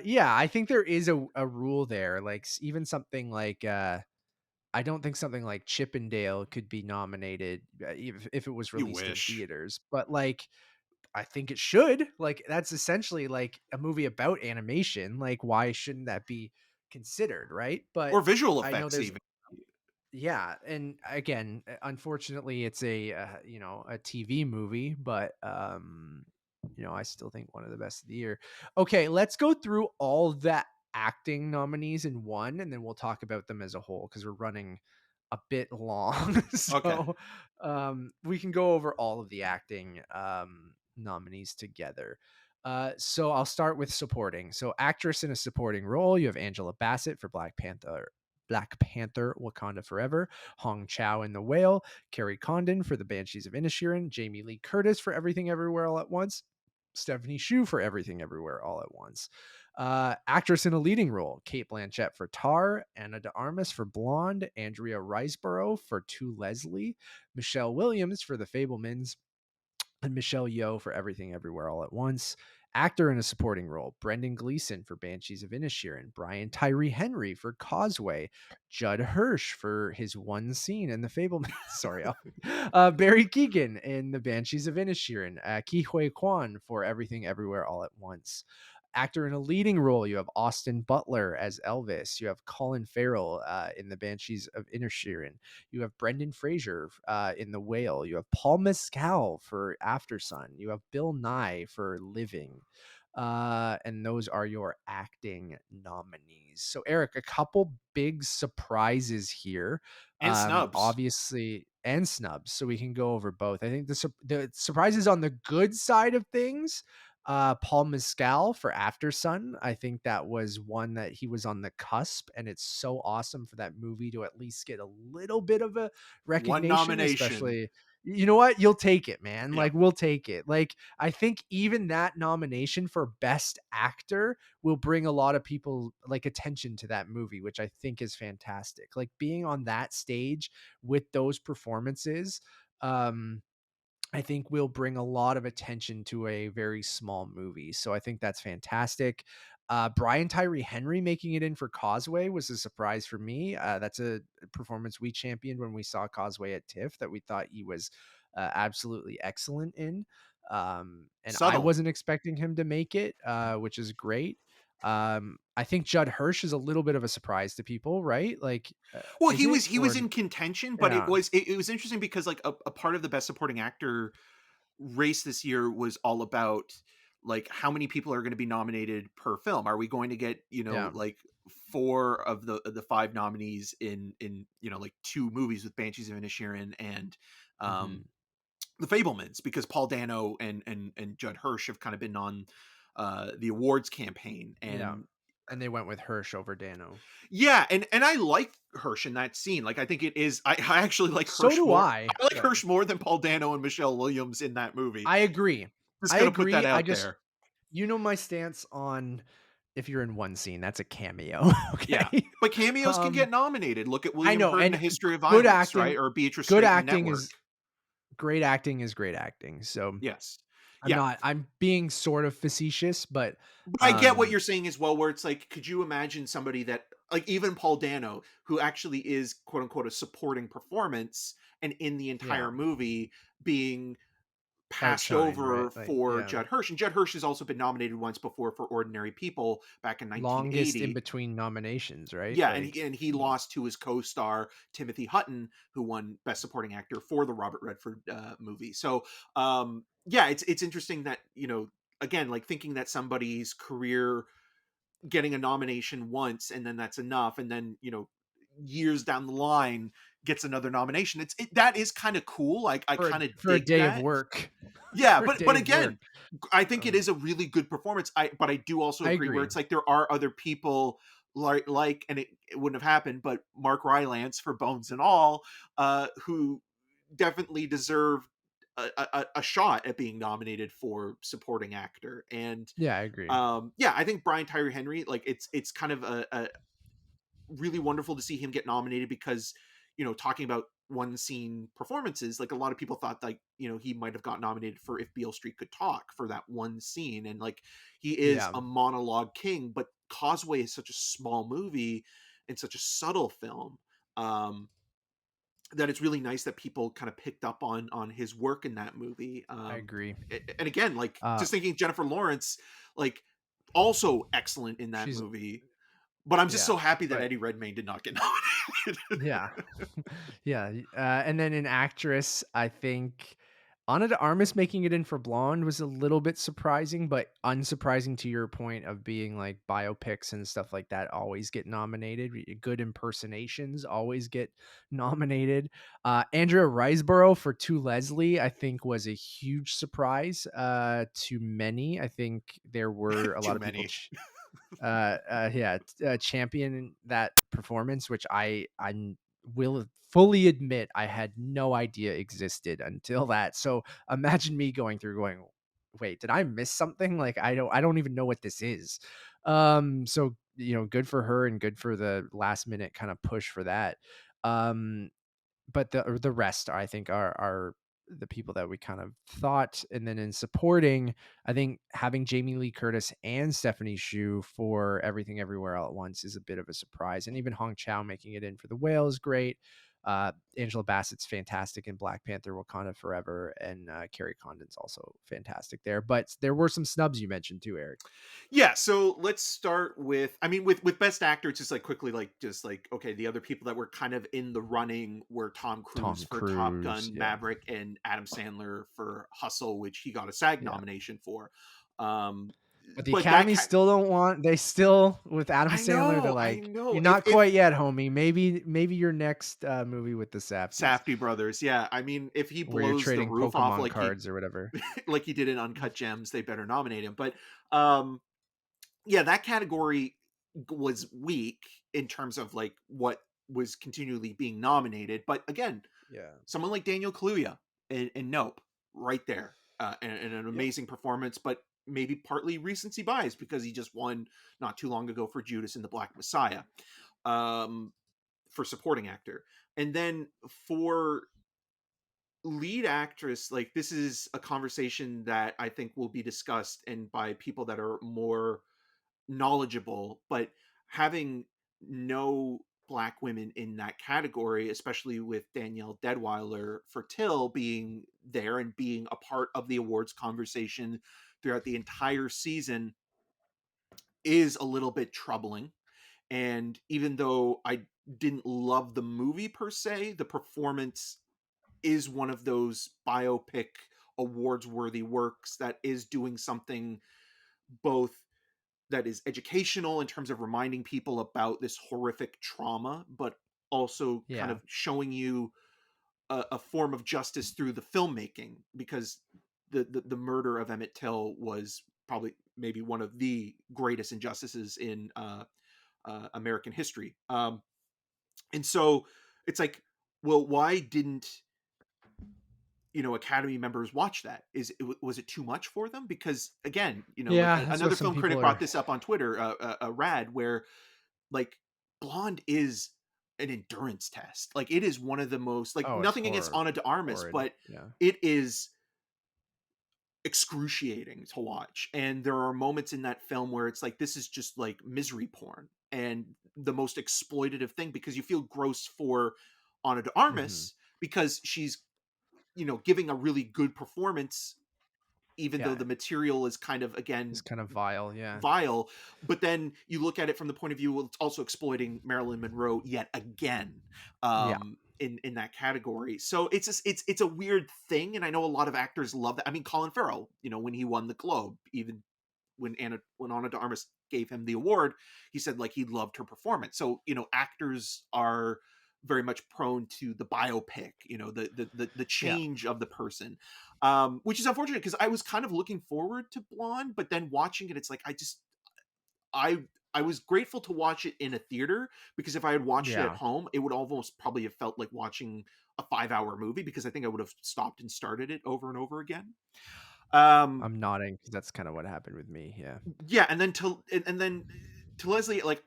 Yeah, I think there is a rule there. Like even something like I don't think something like Chippendale could be nominated if it was you released in wish. theaters. But like I think it should. Like, that's essentially like a movie about animation. Like, why shouldn't that be considered, right? But Or visual I know effects there's even. yeah, and again, unfortunately, it's a TV movie, but I still think one of the best of the year. Okay, let's go through all the acting nominees in one, and then we'll talk about them as a whole because we're running a bit long. Okay, So we can go over all of the acting nominees together. So I'll start with supporting. So actress in a supporting role, you have Angela Bassett for Black Panther, Wakanda Forever, Hong Chow in The Whale, Carrie Condon for The Banshees of Inisherin, Jamie Lee Curtis for Everything Everywhere All at Once, Stephanie Shu for Everything Everywhere All at Once. Actress in a leading role, Kate Blanchett for Tar, Anna de Armas for Blonde, Andrea Riseborough for To Leslie, Michelle Williams for The Fablemans, and Michelle Yeoh for Everything Everywhere All at Once. Actor in a supporting role, Brendan Gleeson for Banshees of Inisherin, Brian Tyree Henry for Causeway, Judd Hirsch for his one scene in The Fablemans. Sorry, Barry Keoghan in The Banshees of Inisherin, Ki Hui Kwan for Everything Everywhere All at Once. Actor in a leading role, you have Austin Butler as Elvis. You have Colin Farrell in The Banshees of Inisherin. You have Brendan Fraser in The Whale. You have Paul Mescal for After Sun. You have Bill Nye for Living. And those are your acting nominees. So Eric, a couple big surprises here. And snubs. Obviously, and snubs, so we can go over both. I think the surprises on the good side of things, Paul Mescal for After Sun. I think that was one that he was on the cusp, and it's so awesome for that movie to at least get a little bit of a One recognition, nomination. especially, you know what? You'll take it, man. Yep. Like, we'll take it. Like, I think even that nomination for Best Actor will bring a lot of people like attention to that movie, which I think is fantastic. Like being on that stage with those performances, I think will bring a lot of attention to a very small movie. So I think that's fantastic. Brian Tyree Henry making it in for Causeway was a surprise for me. That's a performance we championed when we saw Causeway at TIFF that we thought he was absolutely excellent in. And I Subtle. wasn't expecting him to make it, which is great. I think Judd Hirsch is a little bit of a surprise to people, right? Like, Well, is it he or was in contention, but yeah, it was interesting because like a part of the best supporting actor race this year was all about like how many people are going to be nominated per film. Are we going to get, yeah, like four of the five nominees in like two movies with Banshees of Inisherin and hmm, um The Fablemans, because Paul Dano and Judd Hirsch have kind of been on the awards campaign. yeah, And and they went with Hirsch over Dano. yeah, and I like Hirsch in that scene. Like I think it is I actually like So Hirsch do more. I, I like but Hirsch more than Paul Dano and Michelle Williams in that movie. I agree. Just I gonna put that agree. I out just, there. you know, my stance on if you're in one scene, that's a cameo. Yeah. Okay. But cameos can um, get nominated. Look at I William know, Hurt in A and History of good Violence, right? acting, Or Beatrice good Straight in acting Network. is great acting is great acting. So Yes. I'm Yeah. not, I'm being sort of facetious, but But I get what um, you're saying as well, where it's like, could you imagine somebody that, like, even Paul Dano, who actually is quote unquote a supporting performance and in the yeah, entire movie being passed outshined, right? over Like, for yeah, Judd Hirsch. And Judd Hirsch has also been nominated once before for Ordinary People back in longest in 1980. between nominations, right? Yeah, Like, and he lost to his co-star Timothy Hutton, who won Best Supporting Actor for the Robert Redford movie. So, yeah, it's interesting that again, like thinking that somebody's career getting a nomination once and then that's enough, and then years down the line gets another nomination. That is kind of cool. Like I kind of for a dig day of that. work, Yeah, for a but day of work. again, I think it Um, is a really good performance. But I do also I agree where agree. it's like there are other people and it wouldn't have happened, but Mark Rylance for Bones and All, who definitely deserved a shot at being nominated for supporting actor. And Yeah, I agree. yeah, I think Brian Tyree Henry, like it's kind of a really wonderful to see him get nominated because talking about one scene performances, like a lot of people thought like he might have got nominated for If Beale Street Could Talk for that one scene, and like he is Yeah, a monologue king. But Causeway is such a small movie and such a subtle film, um that it's really nice that people kind of picked up on his work in that movie. I agree. And again, like Uh, just thinking Jennifer Lawrence, like also excellent in that she's movie, but I'm just yeah, so happy that but Eddie Redmayne did not get nominated. yeah, yeah. And then an actress, I think Ana de Armas making it in for Blonde was a little bit surprising, but unsurprising to your point of being like biopics and stuff like that always get nominated. Good impersonations always get nominated. Andrea Riseborough for To Leslie, I think, was a huge surprise to many. I think there were a lot Too of people many. yeah, champion that performance, which will fully admit I had no idea existed until that. So imagine me going, wait, did I miss something? Like I don't even know what this is. So good for her and good for the last minute kind of push for that. Um, but the rest I think are the people that we kind of thought. And then in supporting, I think having Jamie Lee Curtis and Stephanie Hsu for Everything Everywhere All at Once is a bit of a surprise. And even Hong Chow making it in for The Whale is great. Angela Bassett's fantastic in Black Panther Wakanda Forever, and Carrie Condon's also fantastic there. But there were some snubs you mentioned too, Eric. Yeah, so let's start with, I mean, with best actor, it's just like quickly, like just like okay, the other people that were kind of in the running were Tom Cruise Tom for Top Cruise, Gun yeah, Maverick, and Adam Sandler for Hustle, which he got a SAG yeah, nomination for. um But the but that Academy still don't want they still with Adam Sandler, they're I like, know. "You're not If quite yet, homie. Maybe your next, movie with the Safdies, Safdie brothers, yeah. I mean, if he where you're blows the trading roof off Pokemon cards or whatever." like he did in Uncut Gems, they better nominate him. But um, yeah, that category was weak in terms of like what was continually being nominated. But again, Yeah. someone like Daniel Kaluuya in Nope, right there, and an Yep. amazing performance, but maybe partly recency bias because he just won not too long ago for Judas and the Black Messiah, um, for supporting actor. And then for lead actress, like this is a conversation that I think will be discussed and by people that are more knowledgeable, but having no black women in that category, especially with Danielle Deadweiler for Till being there and being a part of the awards conversation throughout the entire season, is a little bit troubling. And even though I didn't love the movie per se, the performance is one of those biopic awards worthy works that is doing something both that is educational in terms of reminding people about this horrific trauma, but also kind Yeah. of showing you a form of justice through the filmmaking, because the murder of Emmett Till was probably maybe one of the greatest injustices in American history. And so it's like, well, why didn't Academy members watch that? Was it too much for them? Because again, like Yeah, that's what another some film critic people brought are. this up on Twitter, Rad, where like Blonde is an endurance test. Like it is one of the most, like, Oh, it's nothing against Ana de Armas, horrid. but Yeah. it is excruciating to watch. And there are moments in that film where it's like this is just like misery porn and the most exploitative thing, because you feel gross for Ana de Mhm. Armas because she's giving a really good performance, even though Yeah. the material is kind of, It's again, kind of vile, yeah. vile. But then you look at it from the point of view, well, it's also exploiting Marilyn Monroe yet again, Yeah. in that category. So it's just, it's a weird thing, and I know a lot of actors love that. I mean, Colin Farrell, when he won the Globe, even when Ana de Armas gave him the award, he said like he loved her performance. So actors are very much prone to the biopic, the Yeah. change of the person, which is unfortunate because I was kind of looking forward to Blonde, but then watching it, it's like I I was grateful to watch it in a theater, because if I had watched it at Yeah. home, it would almost probably have felt like watching a 5-hour movie, because I think I would have stopped and started it over and over again. Um, I'm nodding because that's kinda what happened with me, yeah. yeah, and then to Leslie, like,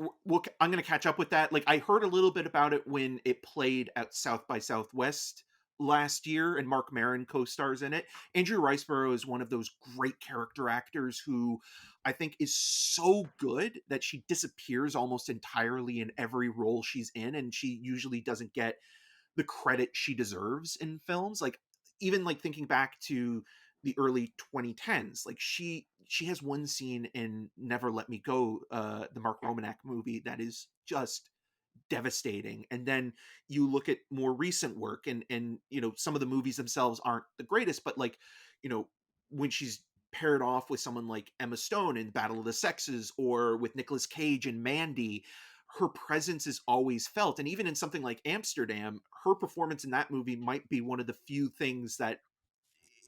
I'm gonna catch up with that. Like, I heard a little bit about it when it played at South by Southwest last year, and Mark Maron co-stars in it. Andrew Riceborough is one of those great character actors who I think is so good that she disappears almost entirely in every role she's in, and she usually doesn't get the credit she deserves in films. Like, even like thinking back to the early 2010s, like she has one scene in Never Let Me Go, the Mark Romanek movie, that is just devastating. And then you look at more recent work, and some of the movies themselves aren't the greatest, but like, you know when she's paired off with someone like Emma Stone in Battle of the Sexes, or with Nicolas Cage in Mandy, her presence is always felt. And even in something like Amsterdam, her performance in that movie might be one of the few things that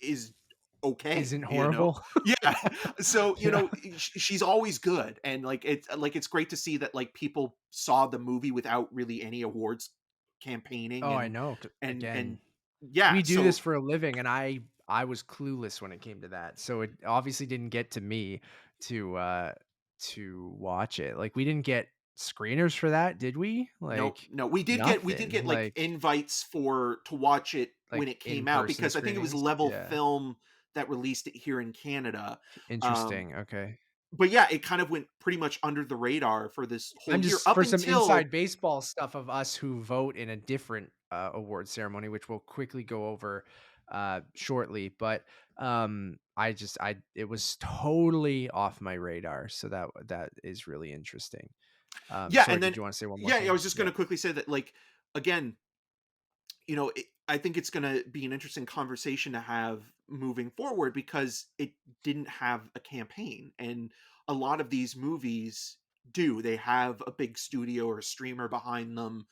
is okay, Isn't horrible? yeah. So Yeah. she's always good, and it's great to see that like people saw the movie without really any awards campaigning, Oh, I and know, c and again, yeah. we do this So for a living, and I was clueless when it came to that, so it obviously didn't get to me to watch it. Like, we didn't get screeners for that, did we? no, Like, no, we did get nothing, like invites for to watch it when like it came out, in-person because I think it was screenings? Level Yeah. Film that released it here in Canada. um Interesting, okay. but yeah, it kind of went pretty much under the radar for this whole I'm year just up for some until. inside baseball stuff of us who vote in a different, award ceremony, which we'll quickly go over, shortly, but, I it was totally off my radar, so that is really interesting. Yeah, Sorry, and then did you wanna say one more yeah, I thing? was just Yeah. gonna quickly say that, like, again, I think it's gonna be an interesting conversation to have moving forward because it didn't have a campaign, and a lot of these movies do. They have a big studio or a streamer behind them,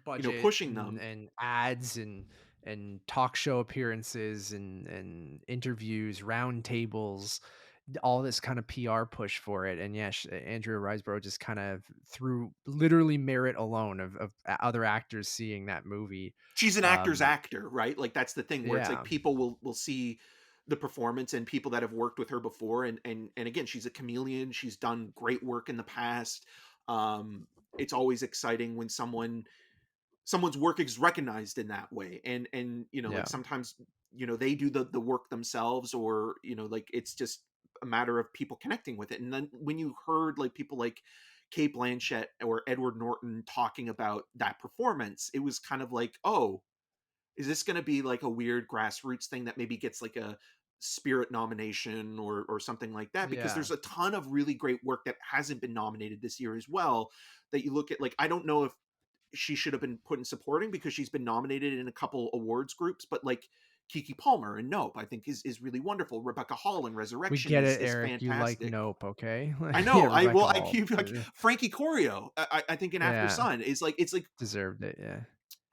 Budget pushing them. and ads and talk show appearances and interviews, roundtables, all this kind of PR push for it. And yeah, Andrea Riseborough just kind of through literally merit alone of other actors seeing that movie. She's an actor's Um, actor, right? Like that's the thing where it's like yeah, people will see the performance and people that have worked with her before, and again, she's a chameleon. She's done great work in the past. It's always exciting when someone's work is recognized in that way, and like yeah, sometimes they do the work themselves, or like it's just a matter of people connecting with it. And then when you heard like people like Kate Blanchett or Edward Norton talking about that performance, it was kind of like, oh, is this going to be like a weird grassroots thing that maybe gets like a Spirit nomination or something like that? Because yeah. there's a ton of really great work that hasn't been nominated this year as well, that you look at. Like, I don't know if she should have been put in supporting because she's been nominated in a couple awards groups, but like Kiki Palmer and Nope, I think is really wonderful. Rebecca Hall in We Resurrection get it, is Eric. You like fantastic. Nope, okay? I Yeah, know. Rebecca I Hall. keep like Frankie Corio. I think in After Yeah, Sun is like, it's like, deserved it. Yeah.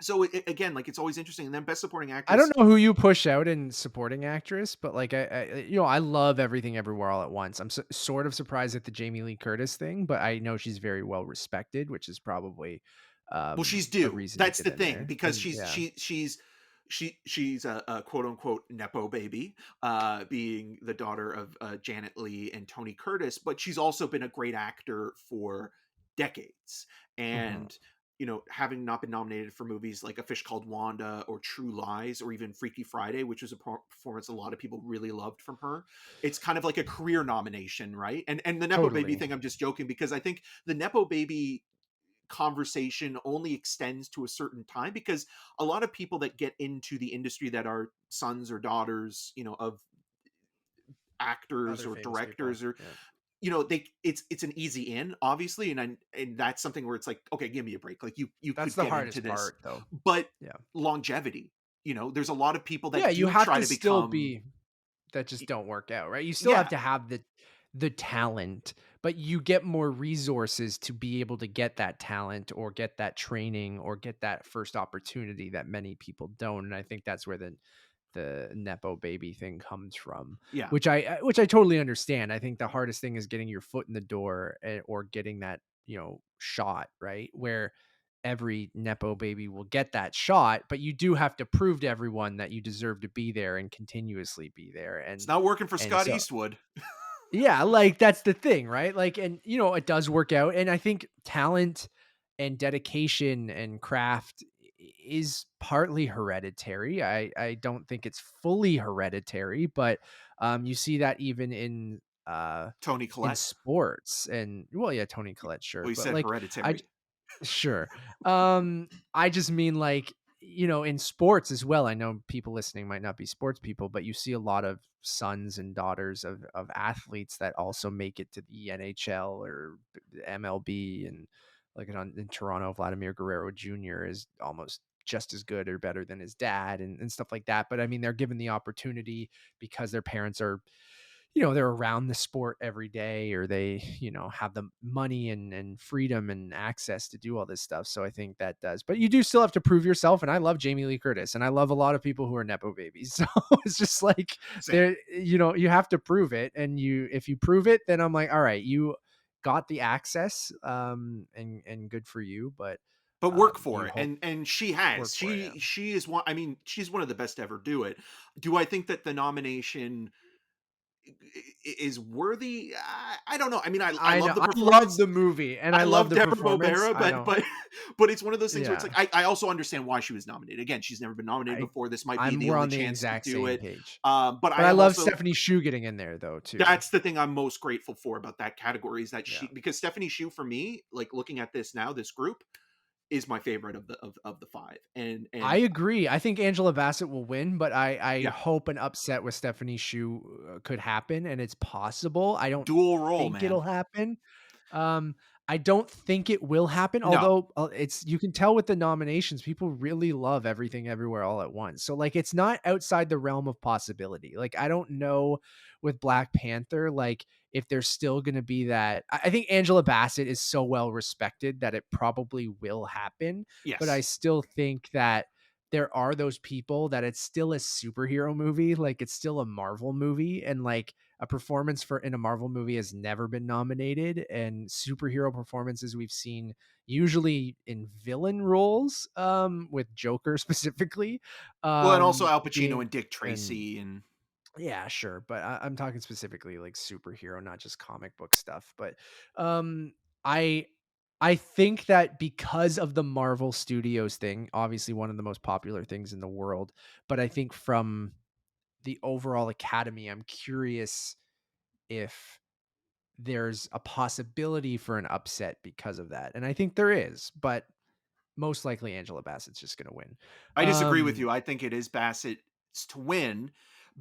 so again, like it's always interesting. And then Best Supporting I don't Actress. know who you push out in supporting actress, but like I love Everything Everywhere All at Once. I'm sort of surprised at the Jamie Lee Curtis thing, but I know she's very well respected, which is probably Well, she's a due. reason to That's get the in thing, there. because And yeah, she's a quote unquote nepo baby, being the daughter of Janet Leigh and Tony Curtis, but she's also been a great actor for decades. hmm, And having not been nominated for movies like A Fish Called Wanda or True Lies or even Freaky Friday, which was a performance a lot of people really loved from her, it's kind of like a career nomination, right? And the nepo baby totally thing, I'm just joking because I think the nepo baby conversation only extends to a certain time, because a lot of people that get into the industry that are sons or daughters of actors other or famous people. directors, or Yeah, they it's an easy in, obviously. And that's something where it's like, okay, give me a break, like you that's could the get into hardest this. part, though. But Yeah, longevity, there's a lot of people yeah, that you do have try to to still become. be that just don't work out, right? You still have Yeah, to have the talent, but you get more resources to be able to get that talent or get that training or get that first opportunity that many people don't. And I think that's where the nepo baby thing comes from, yeah. which I totally understand. I think the hardest thing is getting your foot in the door, or getting that, shot, right? Where every nepo baby will get that shot, but you do have to prove to everyone that you deserve to be there and continuously be there. It's And not working for and Scott so Eastwood. yeah, like that's the thing, right? Like, and it does work out. And I think talent and dedication and craft is partly hereditary. I don't think it's fully hereditary, but you see that even Tony in Collette. sports. And well, yeah, Tony Collette, Well, sure. he But said like I Hereditary. sure. I just mean like, in sports as well. I know people listening might not be sports people, but you see a lot of sons and daughters of athletes that also make it to the NHL or the MLB. And like in Toronto, Vladimir Guerrero Jr. is almost just as good or better than his dad, and stuff like that. But I mean, they're given the opportunity because their parents are, they're around the sport every day, or they, have the money and freedom and access to do all this stuff. So I think that does, but you do still have to prove yourself. And I love Jamie Lee Curtis, and I love a lot of people who are nepo babies. So it's just like Same. there, you have to prove it. And if you prove it, then I'm like, all right, you got the access, and good for you. But But work for you it, hope and she has. work for it. Yeah. She is one. I mean, she's one of the best to ever do it. Do I think that the nomination is worthy? I don't know. I mean, I I know. love the I love performance. the movie and I I love love the Deborah performance. Bobera, I but don't, but it's one of those things where it's yeah. like, I also understand why she was nominated. Again, she's never been nominated I before. This might be I'm the we're only on the chance to exact do same it. page. But But I I am love also. Stephanie Shu getting in there though too. That's the thing I'm most grateful for about that category, is that Yeah. because Stephanie Shu, for me, like looking at this now, this group is my favorite of the five. I And agree. I think Angela Bassett will win, but I yeah, hope an upset with Stephanie Shu could happen, and it's possible. I don't dual role, think it'll man. happen. Um, I don't think it will happen, No. although, it's you can tell with the nominations, people really love Everything Everywhere All at Once. So, like, it's not outside the realm of possibility. Like, I don't know with Black Panther, like, if there's still gonna be that I think Angela Bassett is so well respected that it probably will happen, but I Yes. still think that there are those people that it's still a superhero movie, like, it's still a Marvel movie, and, like, a performance for in a Marvel movie has never been nominated, and superhero performances we've seen usually in villain roles, with Joker specifically, Well, and also Al Pacino being and Dick and Tracy and yeah, sure, but I'm talking specifically like superhero, not just comic book stuff. But um, I I think that because of the Marvel Studios thing, obviously one of the most popular things in the world, but I think from the overall Academy, I'm curious if there's a possibility for an upset because of that. And I think there is, but most likely Angela Bassett's just going to win. I disagree with Um you. I think it is Bassett's to win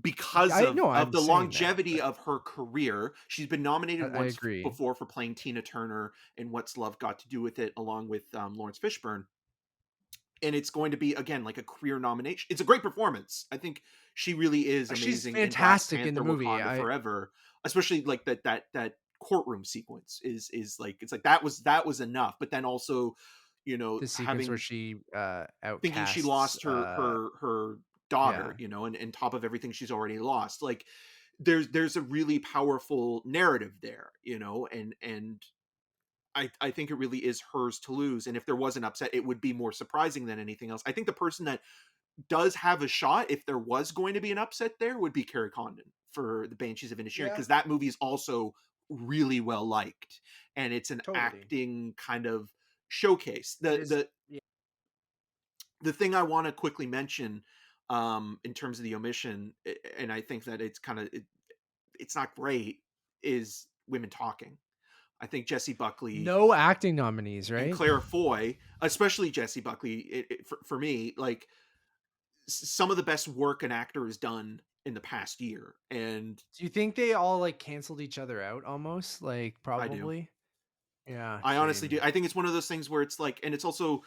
because I no, of I'm the saying that, longevity but of her career. She's been nominated I once agree. before for playing Tina Turner in What's Love Got to Do with It, along with Lawrence Fishburne. And it's going to be again like a career nomination. It's a great performance. I think she really is She's amazing in Black fantastic in the Panther: movie. Wakanda I Forever, especially like that courtroom sequence is like it's like that was enough. But then also, the sequence where having she thinking she outcasts lost her daughter, yeah. and top of everything she's already lost. Like there's a really powerful narrative there, and I think it really is hers to lose. And if there was an upset, it would be more surprising than anything else. I think the person that does have a shot, if there was going to be an upset there, would be Carrie Condon for the Banshees of Inisherin, Yeah, because that movie is also really well liked, and it's an totally. acting kind of showcase. It The is the yeah. the thing I want to quickly mention, in terms of the omission, and I think that it's kind of it's not great, is women talking. I think Jessie Buckley No acting nominees, and right? Claire Foy, especially Jessie Buckley, for me, like some of the best work an actor has done in the past year, and Do you think they all like canceled each other out almost? Like I do. probably? Yeah, I honestly do. same. I think it's one of those things where it's like, and it's also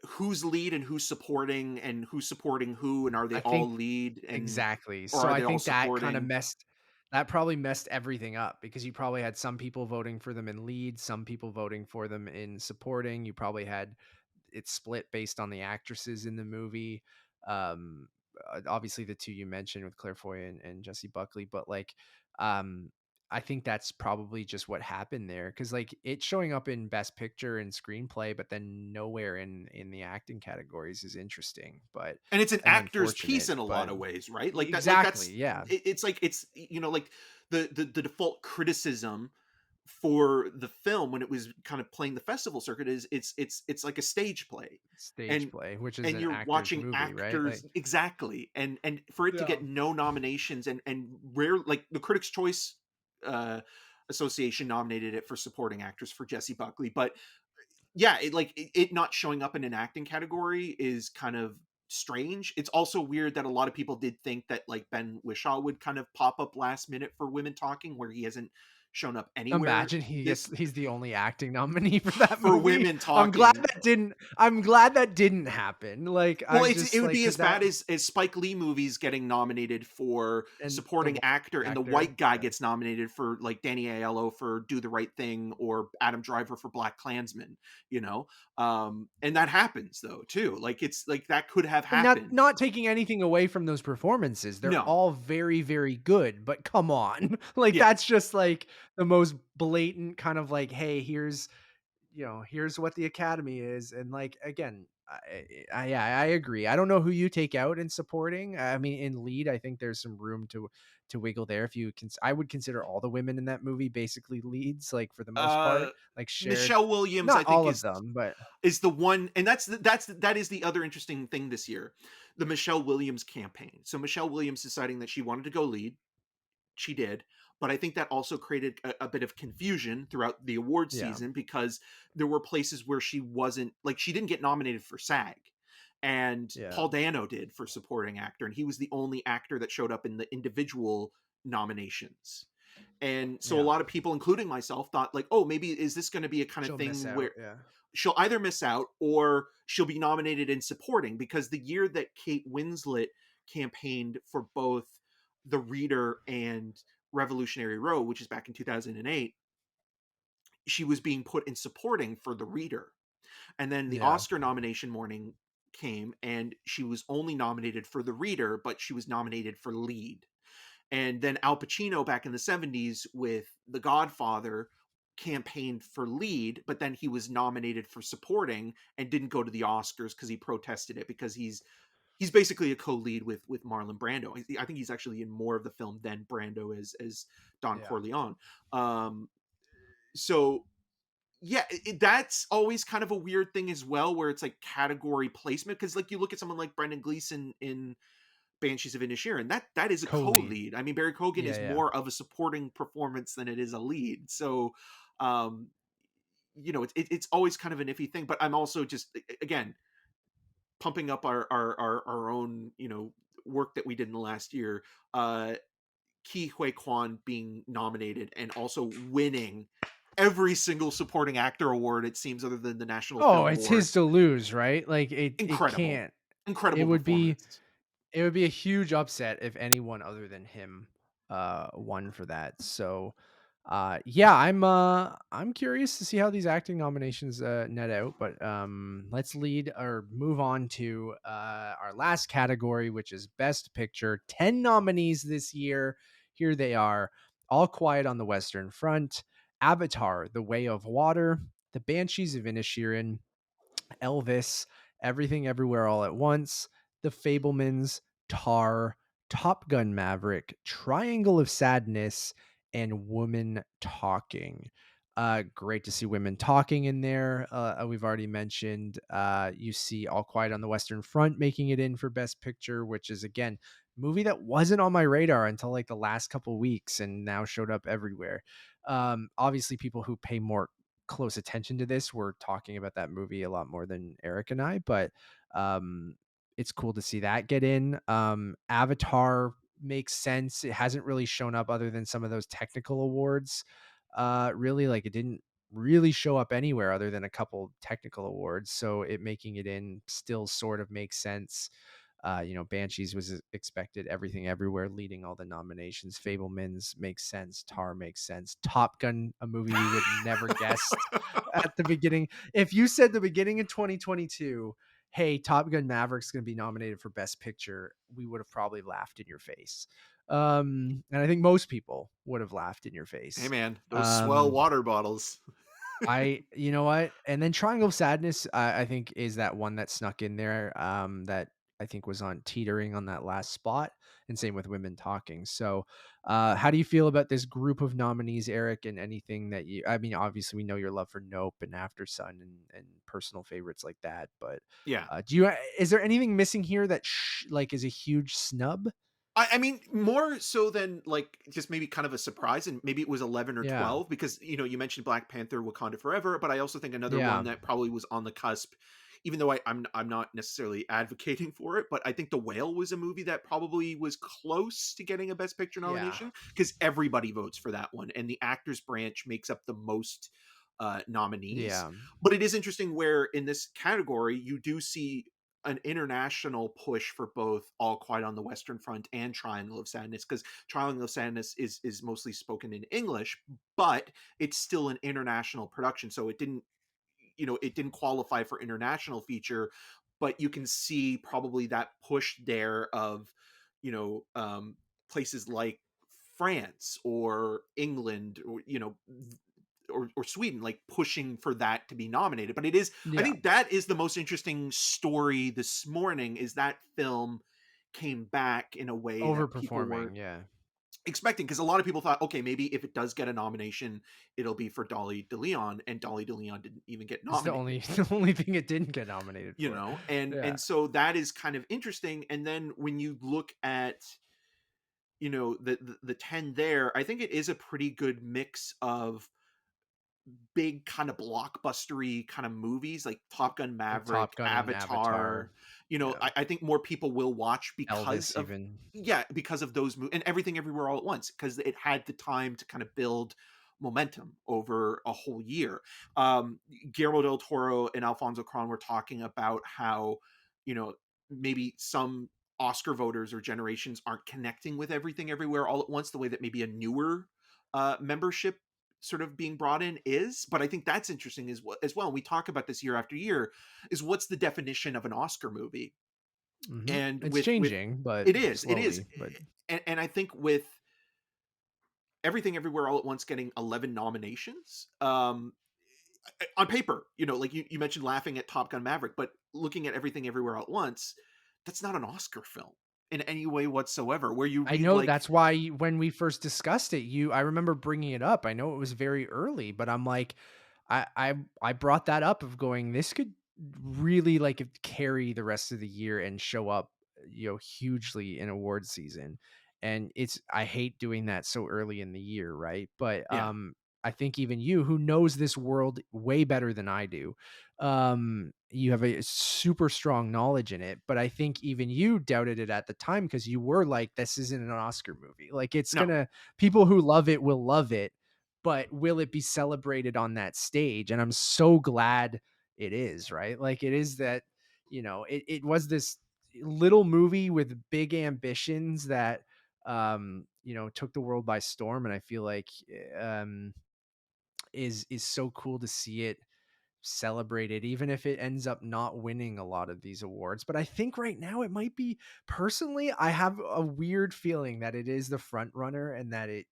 who's lead and who's supporting who, and are they I all think lead, and exactly. or So are I they all think supporting? that probably messed everything up because you probably had some people voting for them in lead, some people voting for them in supporting. You probably had it split based on the actresses in the movie. Um, Obviously the two you mentioned with Claire Foy and Jessie Buckley, but like, um, I think that's probably just what happened there because like it's showing up in Best Picture and Screenplay, but then nowhere in the acting categories is interesting, but And it's an and actor's piece unfortunate. in a lot But of ways, right? Like that, like exactly, that's yeah, it's like it's like the default criticism for the film when it was kind of playing the festival circuit is it's like a stage play, stage and play, which is and an you're actor's watching movie, right? actors Like, exactly, and for it to yeah. get no nominations, and rare, like the Critics Choice uh Association nominated it for supporting actress for Jessie Buckley, but yeah, it not showing up in an acting category is kind of strange. It's also weird that a lot of people did think that like Ben Whishaw would kind of pop up last minute for Women Talking, where he hasn't shown up anywhere Imagine this he's the only acting nominee for that for movie. Women Talking. I'm glad that didn't happen. Like, Well, I'm it just would like, be as cause that bad as Spike Lee movies getting nominated for and the supporting one actor, and the actor, white guy yeah. gets nominated for like Danny Aiello for Do the Right Thing, or Adam Driver for Black Klansman, and that happens though too. Like it's like that could have And happened. not taking anything away from those performances. They're No, all very, very good, but come on. Like, yeah, that's just like the most blatant kind of like, "Hey, here's what the Academy is." And like, again, yeah, I agree. I don't know who you take out in supporting. I mean, in lead, I think there's some room to wiggle there. If you can, I would consider all the women in that movie basically leads, like for the most uh part, like shared, Michelle Williams, I not think, all of them, but is the one, and that is the other interesting thing this year, the Michelle Williams campaign. So Michelle Williams deciding that she wanted to go lead, she did, but I think that also created a bit of confusion throughout the award yeah, season, because there were places where she wasn't, like, she didn't get nominated for SAG, and yeah. Paul Dano did for supporting actor, and he was the only actor that showed up in the individual nominations. And so a Yeah. lot of people, including myself, thought like, oh, maybe is this going to be a kind of She'll miss thing out. where Yeah. she'll either miss out or she'll be nominated in supporting, because the year that Kate Winslet campaigned for both The Reader and Revolutionary Road, which is back in 2008, she was being put in supporting for The Reader. And then the Yeah. Oscar nomination morning came and she was only nominated for The Reader, but she was nominated for lead. And then Al Pacino back in the 70s with The Godfather campaigned for lead, but then he was nominated for supporting and didn't go to the Oscars because he protested it, because he's basically a co-lead with Marlon Brando. I think he's actually in more of the film than Brando is as Don Yeah. Corleone. So yeah, that's always kind of a weird thing as well, where it's like category placement, because like you look at someone like Brendan Gleeson in Banshees of Inisherin, that is a Co-lead. co-lead. I mean, Barry Keoghan Yeah. is Yeah. more of a supporting performance than it is a lead. So, um, it's always kind of an iffy thing. But I'm also just again pumping up our own work that we did in the last year. Ki Hui Kwan being nominated and also winning every single supporting actor award, it seems, other than the National Oh, Film it's his Awards. to lose, right? Like it Incredible, can't. It incredible would be performance. it would be a huge upset if anyone other than him won for that. So yeah, I'm curious to see how these acting nominations net out, but let's lead or move on to our last category, which is best picture. 10 nominees this year. Here they are: All Quiet on the Western Front, Avatar: The Way of Water, The Banshees of Inisherin, Elvis, Everything Everywhere All at Once, The Fablemans, Tar, Top Gun Maverick, Triangle of Sadness, and Woman Talking. Great to see Women Talking in there. We've already mentioned. You see All Quiet on the Western Front making it in for Best Picture, which is again movie that wasn't on my radar until like the last couple weeks and now showed up everywhere. Obviously, people who pay more close attention to this, we're talking about that movie a lot more than Eric and I, but it's cool to see that get in. Avatar makes sense. It hasn't really shown up other than some of those technical awards. Really, like it didn't really show up anywhere other than a couple technical awards. So it making it in still sort of makes sense. Banshees was expected, Everything Everywhere leading all the nominations. Fablemans makes sense. Tar makes sense. Top Gun, a movie we would never guessed at the beginning. If you said the beginning of 2022, hey, Top Gun Maverick's going to be nominated for Best Picture, we would have probably laughed in your face. And I think most people would have laughed in your Hey face. man, those swell Um, water bottles. you know what? And then Triangle of Sadness, I think is that one that snuck in there. That I think was on teetering on that last spot, and same with Women Talking. So, how do you feel about this group of nominees, Eric? And anything that I mean, obviously we know your love for Nope and After Sun and personal favorites like that, but Yeah. is there anything missing here that like is a huge snub? I mean, more so than like just maybe kind of a surprise, and maybe it was 11 or Yeah, 12, because you mentioned Black Panther, Wakanda Forever, but I also think another one yeah, that probably was on the cusp, even though I'm not necessarily advocating for it, but I think The Whale was a movie that probably was close to getting a Best Picture yeah, nomination, because everybody votes for that one, and the actors branch makes up the most nominees. yeah. But it is interesting where in this category you do see an international push for both All Quiet on the Western Front and Triangle of Sadness, because Triangle of Sadness is mostly spoken in English, but it's still an international production, so it didn't qualify for international feature. But you can see probably that push there of you know um, places like France or England, or Sweden, like pushing for that to be nominated. But I Yeah, think that is the most interesting story this morning, is that film came back in a way that people weren't overperforming. Yeah. expecting, because a lot of people thought, okay, maybe if it does get a nomination, it'll be for Dolly DeLeon, and Dolly DeLeon didn't even get It's the nominated. only the only thing it didn't get nominated for. And Yeah. and so that is kind of interesting. And then when you look at the 10 there, I think it is a pretty good mix of big kind of blockbustery kind of movies like Top Gun Like Maverick, Top Gun and Avatar. Avatar. You know, Yeah. I think more people will watch because Elvis of, even. yeah, because of those and Everything Everywhere All at Once, because it had the time to kind of build momentum over a whole year. Guillermo del Toro and Alfonso Cuarón were talking about how, you know, maybe some Oscar voters or generations aren't connecting with Everything Everywhere All at Once the way that maybe a newer membership sort of being brought in is. But I think that's interesting as well. And we talk about this year after year, is what's the definition of an Oscar movie? And It's with changing, but it is, slowly. But and I think with Everything Everywhere All at Once getting 11 nominations, on paper, you know, like you mentioned laughing at Top Gun Maverick, but looking at Everything Everywhere All at Once, that's not an Oscar film in any way whatsoever. Where you I read know like, that's why when we first discussed it, I remember bringing it up. I know it was very early, but I'm like, I brought that up of going, this could really like carry the rest of the year and show up, hugely in award season. And I hate doing that so early in the year, right? But yeah, I think even you, who knows this world way better than I do, you have a super strong knowledge in it. But I think even you doubted it at the time because you were like, this isn't an Oscar movie. Like, no, people who love it will love it, but will it be celebrated on that stage? And I'm so glad it is, right? Like, it is that, it was this little movie with big ambitions that, took the world by storm. And I feel like, is so cool to see it celebrated, even if it ends up not winning a lot of these awards. But I think right now it might be, personally, I have a weird feeling that it is the front runner and that it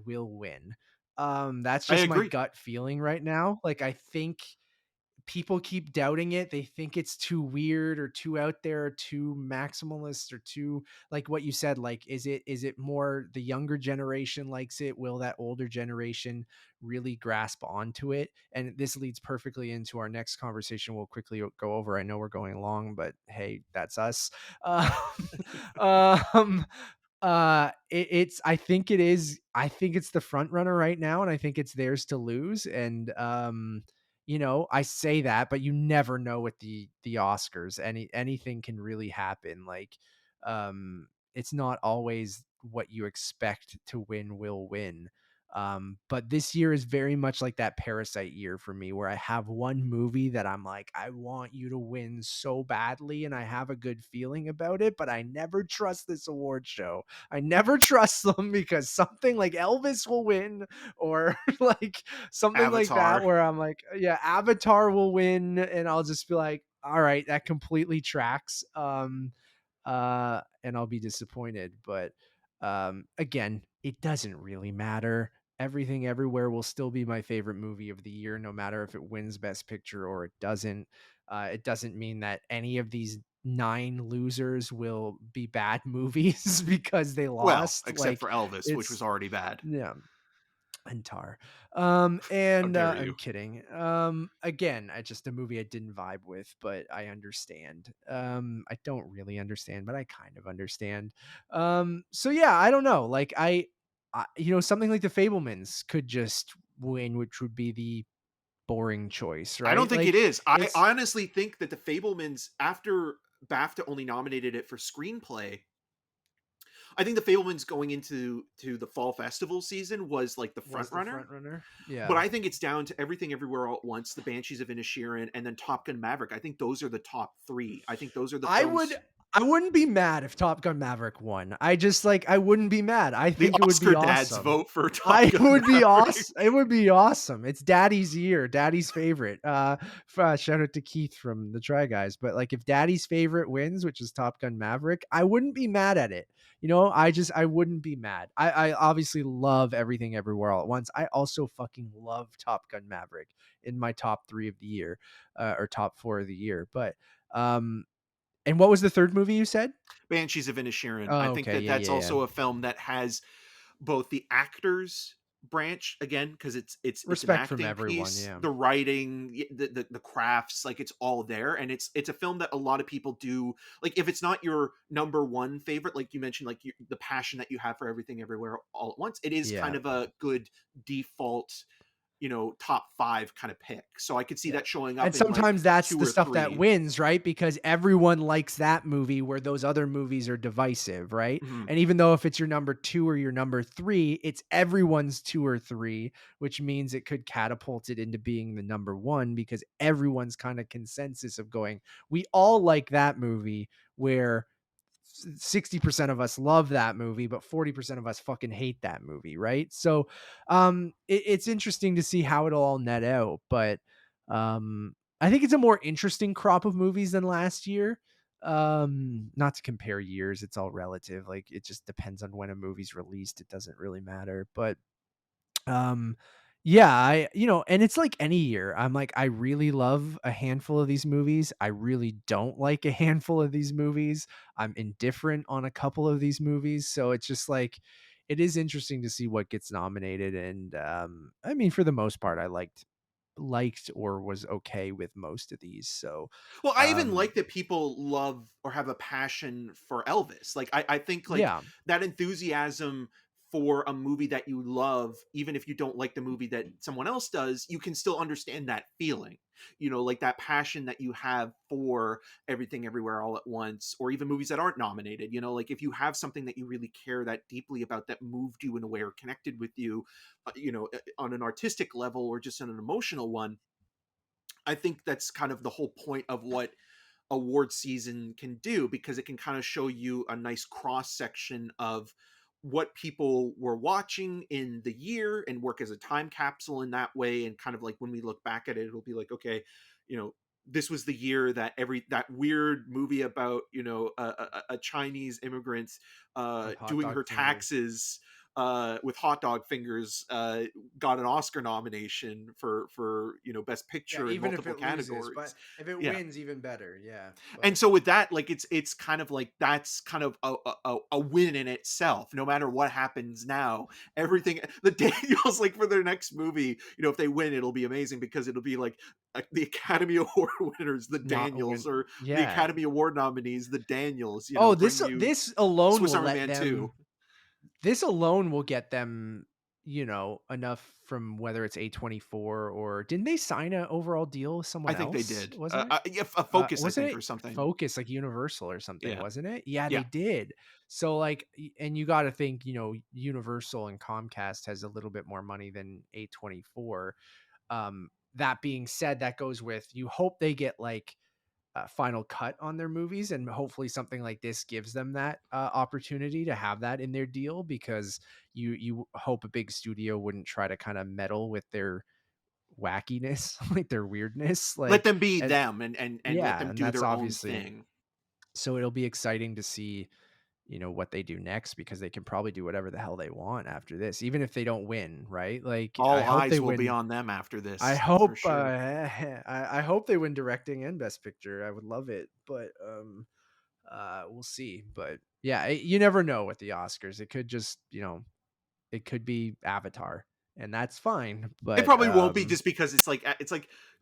will win. That's I just my agree. gut feeling right now. Like, I think people keep doubting it. They think it's too weird or too out there or too maximalist or too, like what you said, like, is it more the younger generation likes it? Will that older generation really grasp onto it? And this leads perfectly into our next conversation we'll quickly go over. I know we're going long, but hey, that's us. Um, um it's I think it's the front runner right now, and I think it's theirs to lose. And I say that, but you never know with the Oscars. Anything can really happen. Like, it's not always what you expect to win will win. But this year is very much like that Parasite year for me, where I have one movie that I'm like, I want you to win so badly, and I have a good feeling about it, but I never trust this award show. I never trust them because something like Elvis will win, or like something like that, Avatar. where I'm like, yeah, Avatar will win, and I'll just be like, all right, that completely tracks. And I'll be disappointed. But again, it doesn't really matter. Everything Everywhere will still be my favorite movie of the year, no matter if it wins Best Picture or it doesn't. It doesn't mean that any of these 9 losers will be bad movies because they Well, lost. except Like, for Elvis, which was it's, already bad. yeah, and Tar. How And dare I'm you? kidding. Again, I just a movie I didn't vibe with, but I understand. I don't really understand, but I kind of understand. So yeah, I don't know. Like, something like The Fablemans could just win, which would be the boring choice, I don't right? think it Like, is. I it's honestly think that the Fablemans, after BAFTA only nominated it for screenplay, I think the Fablemans going into the fall festival season was like the front was the runner. front runner. But Yeah. I think it's down to Everything Everywhere All at Once, The Banshees of Inisherin, and then Top Gun Maverick. I think those are the top three. I think those are the I would films. I wouldn't be mad if Top Gun Maverick won. I just, like, I wouldn't be mad. I The think it would be Oscar dads awesome. vote for Top I Gun would be Maverick. awesome. It would be awesome. It's Daddy's year, Daddy's favorite. Shout out to Keith from the Try Guys. But like, if Daddy's favorite wins, which is Top Gun Maverick, I wouldn't be mad at it. I wouldn't be mad. I obviously love Everything Everywhere All at Once. I also fucking love Top Gun Maverick in my top 3 of the year, or top 4 of the year. But um, and what was the third movie you said? Banshees of Inisherin. I Oh, think okay. that Yeah, that's yeah, yeah. also a film that has both the actors branch again, because it's an Respect from acting everyone. piece, Yeah. the writing, the crafts, like it's all there. And it's a film that a lot of people do, like, if it's not your number one favorite, like you mentioned, like the passion that you have for Everything Everywhere All at Once, it is kind Yeah. of a good default top 5 kind of pick. So I could see Yeah. that showing And up in like sometimes that's 2 the or stuff that 3. wins, right? Because everyone likes that movie where those other movies are divisive, right? Mhm. And even though if it's your number 2 or your number 3, it's everyone's 2 or 3, which means it could catapult it into being the number 1 because everyone's kind of consensus of going, we all like that movie, where 60% of us love that movie, but 40% of us fucking hate that movie, right? So it's interesting to see how it'll all net out, but I think it's a more interesting crop of movies than last year. Not to compare years, it's all relative. Like, it just depends on when a movie's released. It doesn't really matter. But um yeah, and it's like any year. I'm like, I really love a handful of these movies. I really don't like a handful of these movies. I'm indifferent on a couple of these movies. So it's just like, it is interesting to see what gets nominated. And I mean, for the most part, I liked or was okay with most of these. So Well, I even um like that people love or have a passion for Elvis. Like I think like yeah. that enthusiasm for a movie that you love, even if you don't like the movie that someone else does, you can still understand that feeling. Like that passion that you have for Everything Everywhere All at Once, or even movies that aren't nominated. Like if you have something that you really care that deeply about, that moved you in a way or connected with you, on an artistic level or just on an emotional one. I think that's kind of the whole point of what award season can do, because it can kind of show you a nice cross section of what people were watching in the year and work as a time capsule in that way. And kind of like when we look back at it, it'll be like, okay, you know this was the year that that weird movie about a Chinese immigrant With hot doing dog her fingers. taxes with hot dog fingers, got an Oscar nomination for best Yeah, picture in even if multiple it loses, but categories. if it Yeah. wins, even better. Yeah. And But so with that, like it's kind of like that's kind of a win in itself. No matter what happens now, everything the Daniels, like for their next movie, if they win, it'll be amazing, because it'll be like the Academy Award winners, the not Daniels, win. or the Yeah. Academy Award nominees, the Daniels. Oh, Bring you this alone Swiss will Army let Man 2. them. This alone will get them, enough from whether it's A24 or didn't they sign a overall deal with I someone think they else? did. Wasn't it? Yeah, a Focus, I Wasn't think, it or something. Focus, like Universal or something, Yeah, wasn't it? Yeah, they yeah. did. So like, and you got to think, Universal and Comcast has a little bit more money than A24. That being said, that goes with, you hope they get like final cut on their movies, and hopefully something like this gives them that opportunity to have that in their deal, because you hope a big studio wouldn't try to kind of meddle with their wackiness, like their weirdness, Let like. them be And them, and let yeah, them and do that's their own obviously, thing. so it'll be exciting to see what they do next, because they can probably do whatever the hell they want after this, even if they don't win, right? Like, I All hope they eyes will be win. on them after I this, for hope sure. I hope they win directing and best picture. I would love it, but we'll see. But yeah, you never know with the Oscars. It could just, it could be Avatar, and that's fine. It But probably won't be, just because it's like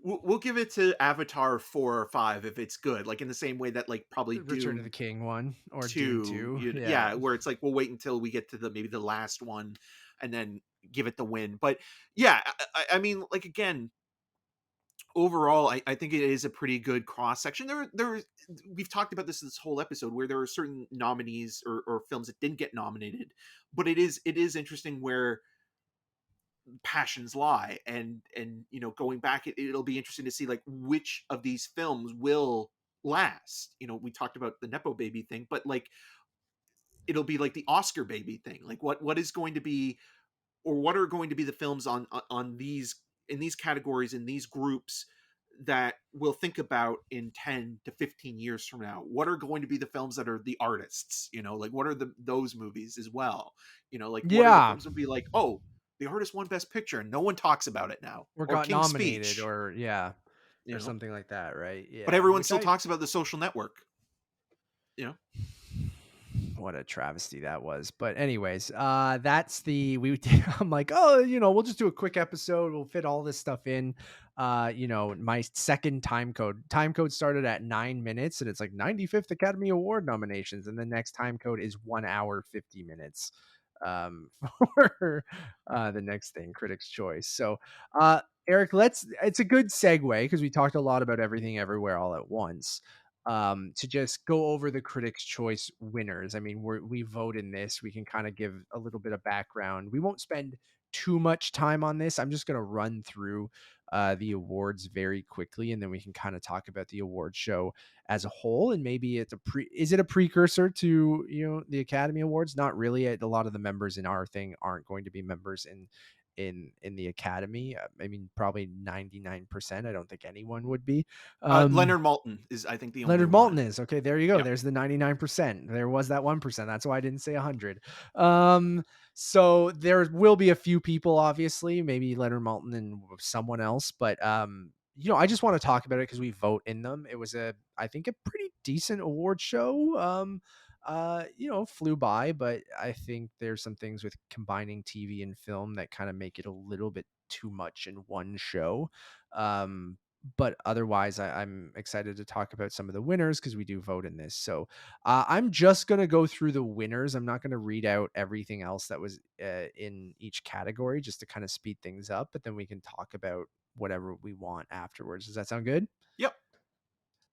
we'll give it to Avatar 4 or 5 if it's good, like in the same way that like probably Return of the Dune King one or Dune 2, 2. Yeah. yeah, where it's like we'll wait until we get to maybe the last one and then give it the win. But yeah, I mean, like, again, overall, I think it is a pretty good cross section. We've talked about this whole episode, where there are certain nominees or films that didn't get nominated, but it is interesting where passions lie. And going back, it'll be interesting to see like which of these films will last. We talked about the Nepo baby thing, but like it'll be like the Oscar baby thing. Like what is going to be, or what are going to be the films on these, in these categories, in these groups, that we'll think about in 10 to 15 years from now? What are going to be the films that are the artists? Like what are those movies as well? Like what are the Yeah. films that be like, oh, the artist won best picture and no one talks about it now, Or or got King's nominated, Speech, or yeah, you or know something like that, right? but Yeah. everyone Which still talks about The Social Network. you know what a travesty that was. But anyways, that's the we I'm like, oh, we'll just do a quick episode, we'll fit all this stuff in. My second time code started at 9 minutes, and it's like 95th Academy Award nominations, and the next time code is 1 hour 50 minutes. for the next thing, Critics' Choice. So, Eric, it's a good segue because we talked a lot about Everything Everywhere All at Once. To just go over the Critics' Choice winners. I mean, we vote in this. We can kind of give a little bit of background. We won't spend too much time on this. I'm just going to run through the awards very quickly, and then we can kind of talk about the award show as a whole. And maybe is it a precursor to, the Academy Awards? Not really. A lot of the members in our thing aren't going to be members in the Academy. I mean, probably 99%. I don't think anyone would be. Leonard Maltin is, I think, the only Leonard one. Maltin is okay. There you go. Yep. There's the 99%. There was that 1%. That's why I didn't say 100. So there will be a few people, obviously, maybe Leonard Maltin and someone else, but I just want to talk about it because we vote in them. It was I think a pretty decent award show. Flew by, but I think there's some things with combining TV and film that kind of make it a little bit too much in one show. But otherwise, I'm excited to talk about some of the winners because we do vote in this. So I'm just going to go through the winners. I'm not going to read out everything else that was in each category just to kind of speed things up. But then we can talk about whatever we want afterwards. Does that sound good? Yep.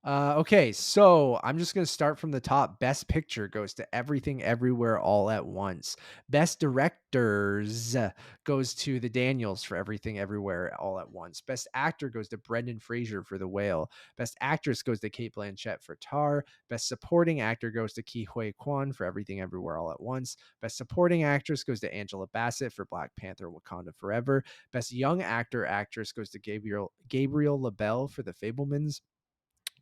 Okay, so I'm just going to start from the top. Best Picture goes to Everything Everywhere All at Once. Best Directors goes to the Daniels for Everything Everywhere All at Once. Best Actor goes to Brendan Fraser for The Whale. Best Actress goes to Cate Blanchett for Tar. Best Supporting Actor goes to Ke Huy Quan for Everything Everywhere All at Once. Best Supporting Actress goes to Angela Bassett for Black Panther Wakanda Forever. Best Young Actress goes to Gabriel LaBelle for The Fabelmans.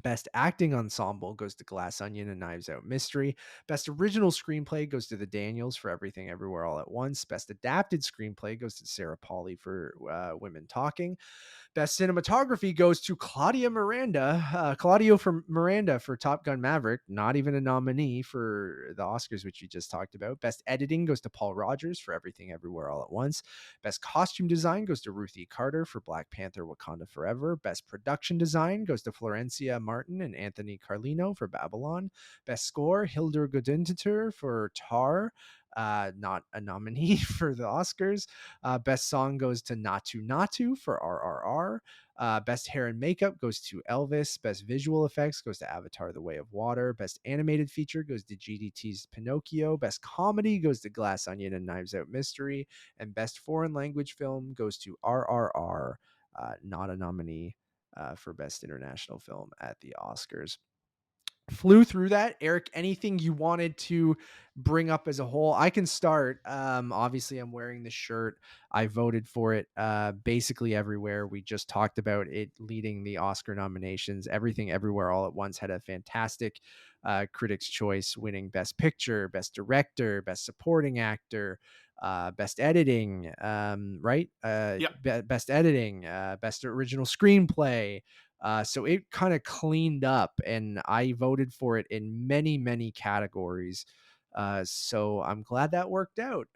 Best Acting Ensemble goes to Glass Onion and Knives Out Mystery. Best Original Screenplay goes to the Daniels for Everything Everywhere All at Once. Best Adapted Screenplay goes to Sarah Polley for Women Talking. Best cinematography goes to Claudio for Miranda for Top Gun Maverick, not even a nominee for the Oscars, which we just talked about. Best editing goes to Paul Rogers for Everything Everywhere All at Once. Best costume design goes to Ruthie Carter for Black Panther Wakanda Forever. Best production design goes to Florencia Martin and Anthony Carlino for Babylon. Best score, Hildur Guðnadóttir for Tar. Not a nominee for the Oscars. Best song goes to Natu Natu for RRR. Best hair and makeup goes to Elvis. Best visual effects goes to Avatar: The Way of Water. Best animated feature goes to GDT's Pinocchio. Best comedy goes to Glass Onion and Knives Out Mystery. And best foreign language film goes to RRR. Not a nominee for best international film at the Oscars. Flew through that. Eric, anything you wanted to bring up as a whole? I can start. Obviously I'm wearing this shirt. I voted for it basically everywhere. We just talked about it leading the Oscar nominations. Everything Everywhere All at Once had a fantastic Critics' Choice, winning Best Picture, Best Director, Best Supporting Actor, Best Editing, right? Best Editing, Best Original Screenplay. So it kind of cleaned up, and I voted for it in many, many categories. So I'm glad that worked out.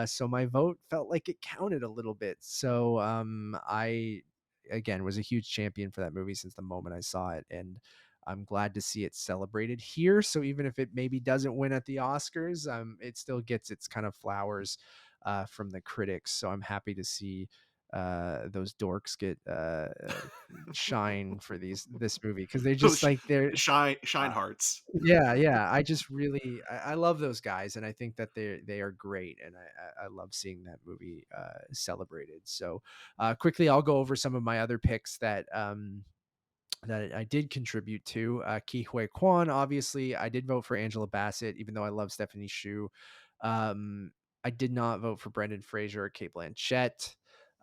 So my vote felt like it counted a little bit. So I, again, was a huge champion for that movie since the moment I saw it. And I'm glad to see it celebrated here. So even if it maybe doesn't win at the Oscars, it still gets its kind of flowers from the critics. So I'm happy to see those dorks get shine for this movie because they're just like they're shine uh, hearts. yeah. I just really I love those guys, and I think that they are great, and I love seeing that movie celebrated. So quickly, I'll go over some of my other picks that I did contribute to. Ke Huy Quan, obviously, I did vote for Angela Bassett, even though I love Stephanie Hsu. I did not vote for Brendan Fraser or Cate Blanchett,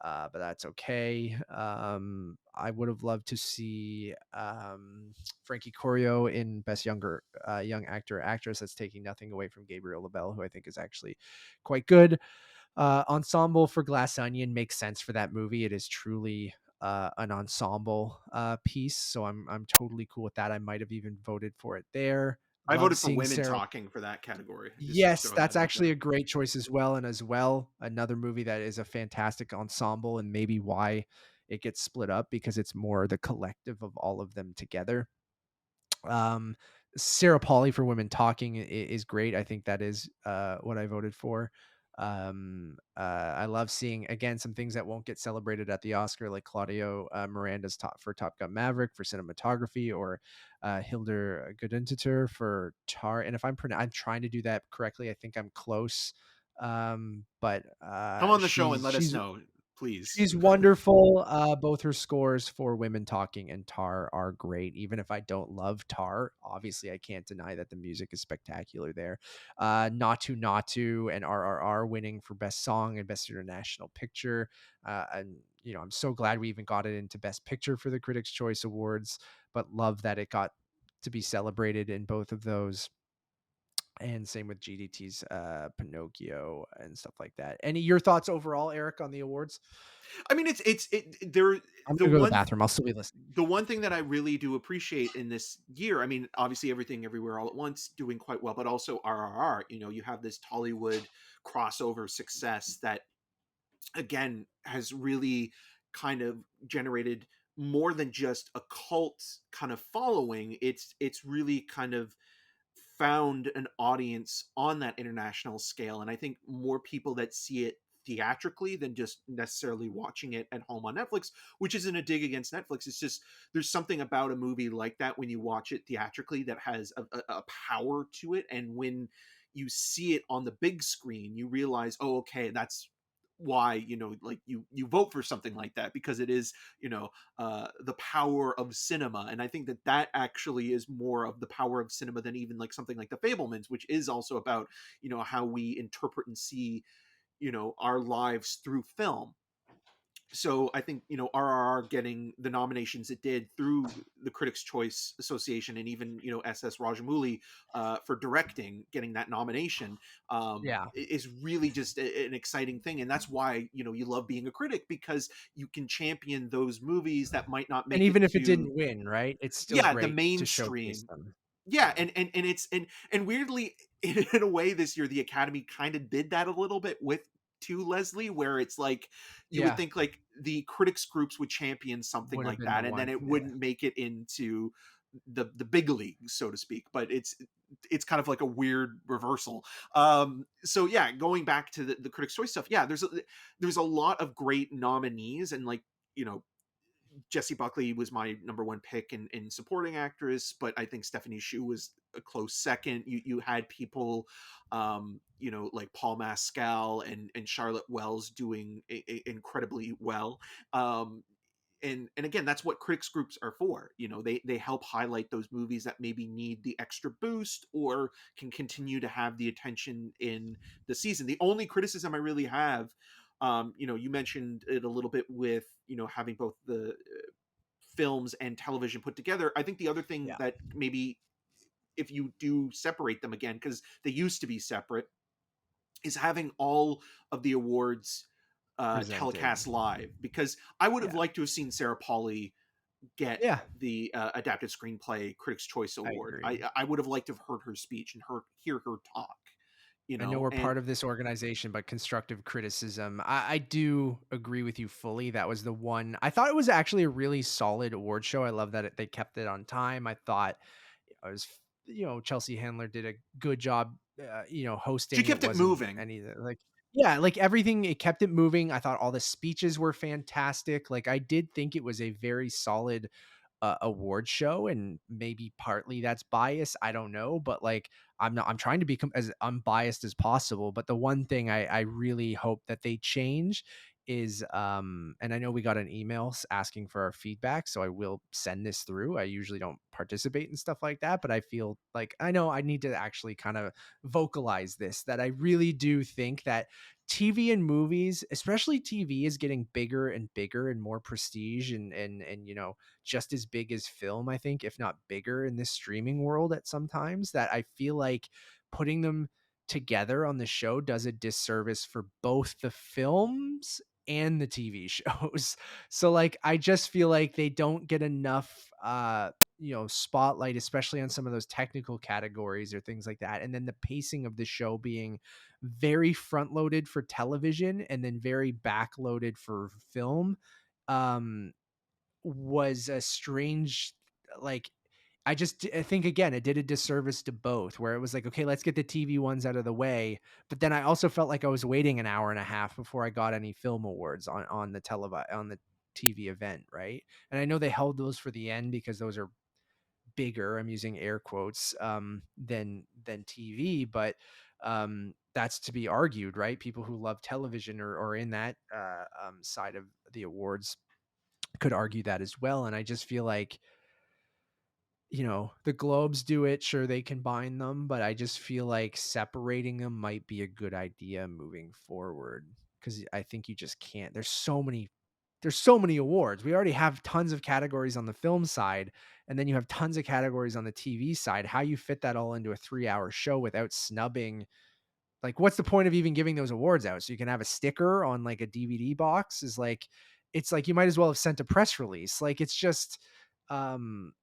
but that's okay. I would have loved to see Frankie Corio in Best Young Actor or Actress. That's taking nothing away from Gabriel LaBelle, who I think is actually quite good. Ensemble for Glass Onion makes sense for that movie. It is truly an ensemble piece, so I'm totally cool with that. I might have even voted for it there. I Love voted for seeing Women Sarah. Talking for that category. Just Yes, throwing that's that out actually there. a great choice as well. And as well, another movie that is a fantastic ensemble, and maybe why it gets split up because it's more the collective of all of them together. Sarah Polley for Women Talking is great. I think that is what I voted for. I love seeing again some things that won't get celebrated at the Oscar, like Claudio Miranda's top for Top Gun Maverick for cinematography, or Hildur Gudmundsdóttir for Tar. And if I'm trying to do that correctly, I think I'm close. But Come on the show and she's let us she's know, please. She's wonderful. Both her scores for Women Talking and Tar are great. Even if I don't love Tar, obviously I can't deny that the music is spectacular there. Natu Natu and RRR winning for Best Song and Best International Picture. And I'm so glad we even got it into Best Picture for the Critics' Choice Awards, but love that it got to be celebrated in both of those. And same with GDT's Pinocchio and stuff like that. Any your thoughts overall, Eric, on the awards? I mean, there I'm the gonna go to the one bathroom. I'll still be listening. the one thing that I really do appreciate in this year, I mean, obviously Everything Everywhere All at Once doing quite well, but also RRR. You have this Tollywood crossover success that again has really kind of generated more than just a cult kind of following. It's really kind of found an audience on that international scale, and I think more people that see it theatrically than just necessarily watching it at home on Netflix, which isn't a dig against Netflix. It's just there's something about a movie like that when you watch it theatrically that has a power to it, and when you see it on the big screen you realize, oh, okay, that's why like you vote for something like that, because it is the power of cinema. And I think that that actually is more of the power of cinema than even like something like The Fablemans, which is also about how we interpret and see our lives through film. So I think RRR getting the nominations it did through the Critics' Choice Association, and even SS Rajamouli for directing, getting that nomination, Yeah. is really just an exciting thing. And that's why you love being a critic, because you can champion those movies that might not And make it even if it to, didn't win, right? It's still yeah, the great to showcase mainstream. them. Yeah, and it's and weirdly, in a way, this year the Academy kind of did that a little bit with to Leslie, where it's like you would Yeah. think like the critics groups would champion something Would have like been the that, and then one. it Yeah. wouldn't make it into the big leagues, so to speak. But it's kind of like a weird reversal. So yeah, going back to the critics choice stuff, yeah, there's a lot of great nominees, and like you know Jessie Buckley was my number one pick in supporting actress, but I think Stephanie Shu was a close second. You had people, like Paul Mescal and Charlotte Wells doing incredibly well. Um, and again, that's what critics groups are for. They help highlight those movies that maybe need the extra boost or can continue to have the attention in the season. The only criticism I really have, you mentioned it a little bit with having both the films and television put together. I think the other thing Yeah. that maybe, if you do separate them again, because they used to be separate, is having all of the awards Presented. telecast live, because I would have Yeah. liked to have seen Sarah Polley get Yeah. the adapted screenplay Critics' Choice I Award. agree. I would have liked to have heard her speech and hear her talk. I know we're And part of this organization, but constructive criticism. I do agree with you fully. That was the one. I thought it was actually a really solid award show. I love that they kept it on time. I thought I was, Chelsea Handler did a good job, she hosting. It kept it wasn't moving. any like, yeah, like everything, it kept it moving. I thought all the speeches were fantastic. Like, I did think it was a very solid award show, and maybe partly that's bias, I don't know, but like I'm trying to become as unbiased as possible. But the one thing I really hope that they change is and I know we got an email asking for our feedback, so I will send this through. I usually don't participate in stuff like that, but I feel like I know I need to actually kind of vocalize this, that I really do think that TV and movies, especially TV, is getting bigger and bigger and more prestige, and just as big as film, I think, if not bigger in this streaming world at sometimes, that I feel like putting them together on the show does a disservice for both the films and the TV shows. So like I just feel like they don't get enough spotlight, especially on some of those technical categories or things like that. And then the pacing of the show being very front loaded for television and then very back loaded for film um was a strange, like, I think again, it did a disservice to both where it was like, okay, let's get the TV ones out of the way. But then I also felt like I was waiting an hour and a half before I got any film awards on the TV event. Right. And I know they held those for the end because those are bigger. I'm using air quotes, than TV, but, that's to be argued, right? People who love television or in that, side of the awards could argue that as well. And I just feel like, the Globes do it, sure they combine them, but I just feel like separating them might be a good idea moving forward because I think you just can't. There's so many awards. We already have tons of categories on the film side, and then you have tons of categories on the TV side. How you fit that all into a 3-hour show without snubbing, like, what's the point of even giving those awards out? So you can have a sticker on like a DVD box is like, it's like you might as well have sent a press release. Like it's just, um,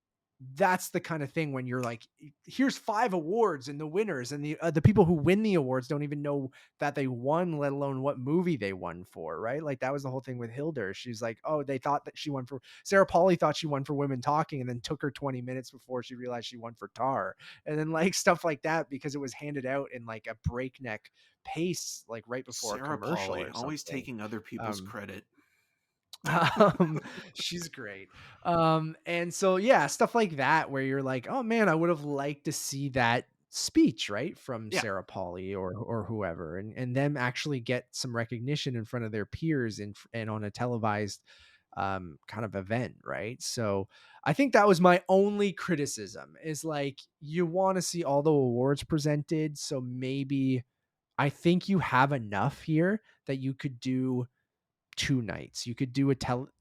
that's the kind of thing when you're like, here's 5 awards and the winners and the people who win the awards don't even know that they won, let alone what movie they won for. Right. Like that was the whole thing with Hilder. She's like, oh, they thought that she won for Sarah Pauly thought she won for Women Talking and then took her 20 minutes before she realized she won for Tar, and then like stuff like that because it was handed out in like a breakneck pace, like right before a Sarah commercial Pauly, or always something. taking other people's Um, credit. um, she's great. And so yeah, stuff like that where you're like, oh man, I would have liked to see that speech, right, from Yeah. Sarah Pauly or whoever, and them actually get some recognition in front of their peers and on a televised kind of event, right? So I think that was my only criticism is like you want to see all the awards presented, so maybe I think you have enough here that you could do 2 nights. You could do a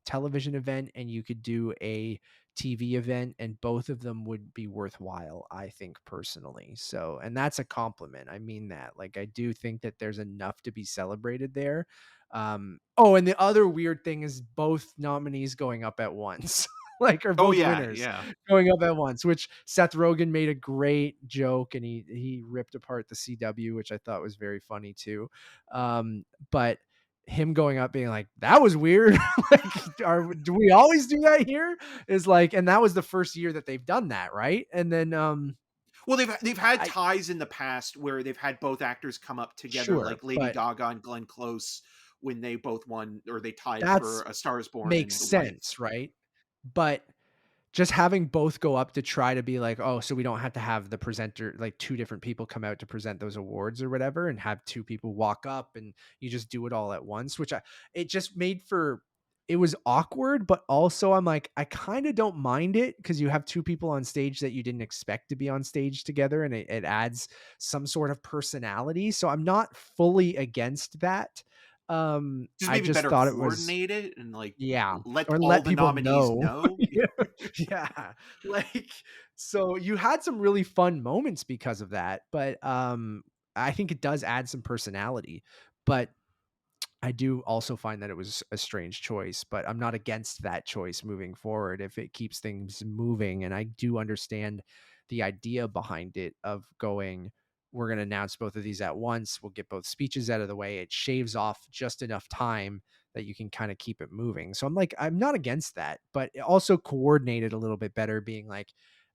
television event and you could do a TV event, and both of them would be worthwhile, I think personally. So, and that's a compliment. I mean that. Like, I do think that there's enough to be celebrated there. Oh, and the other weird thing is both nominees going up at once. Like, or Oh both yeah, winners yeah. going up at once, which Seth Rogen made a great joke and he ripped apart the CW, which I thought was very funny too. But him going up being like, that was weird. Like, do we always do that here? Is like, and that was the first year that they've done that, right? And then Well, they've had I ties in the past where they've had both actors come up together, sure, like Lady but Gaga and Glenn Close, when they both won or they tied for that's A Star Is Born makes and The Wife. sense, right? But just having both go up to try to be like, oh, so we don't have to have the presenter, like 2 different people come out to present those awards or whatever, and have 2 people walk up and you just do it all at once, which it just made for, it was awkward, but also I'm like, I kind of don't mind it because you have 2 people on stage that you didn't expect to be on stage together and it adds some sort of personality. So I'm not fully against that. Just I maybe just better thought it was, coordinate it and like yeah, let or all let the people nominees know. know. Yeah, yeah, like, so you had some really fun moments because of that, but, I think it does add some personality, but I do also find that it was a strange choice, but I'm not against that choice moving forward if it keeps things moving. And I do understand the idea behind it of going, we're going to announce both of these at once. We'll get both speeches out of the way. It shaves off just enough time that you can kind of keep it moving. So I'm like, I'm not against that, but also coordinate it a little bit better, being like,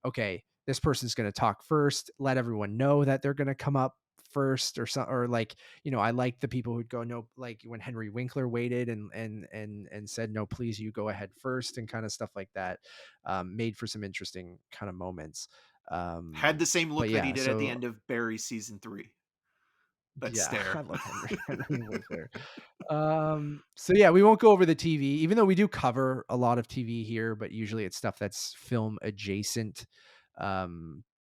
okay, this person's going to talk first, let everyone know that they're going to come up first or something, or like, I like the people who'd go, no, like when Henry Winkler waited and said, no, please, you go ahead first, and kind of stuff like that, made for some interesting kind of moments. Had the same But look that he yeah, did at the so end of Barry season 3. That yeah, I stare. love Henry Winkler. So yeah, we won't go over the TV, even though we do cover a lot of TV here, but usually it's stuff that's film adjacent.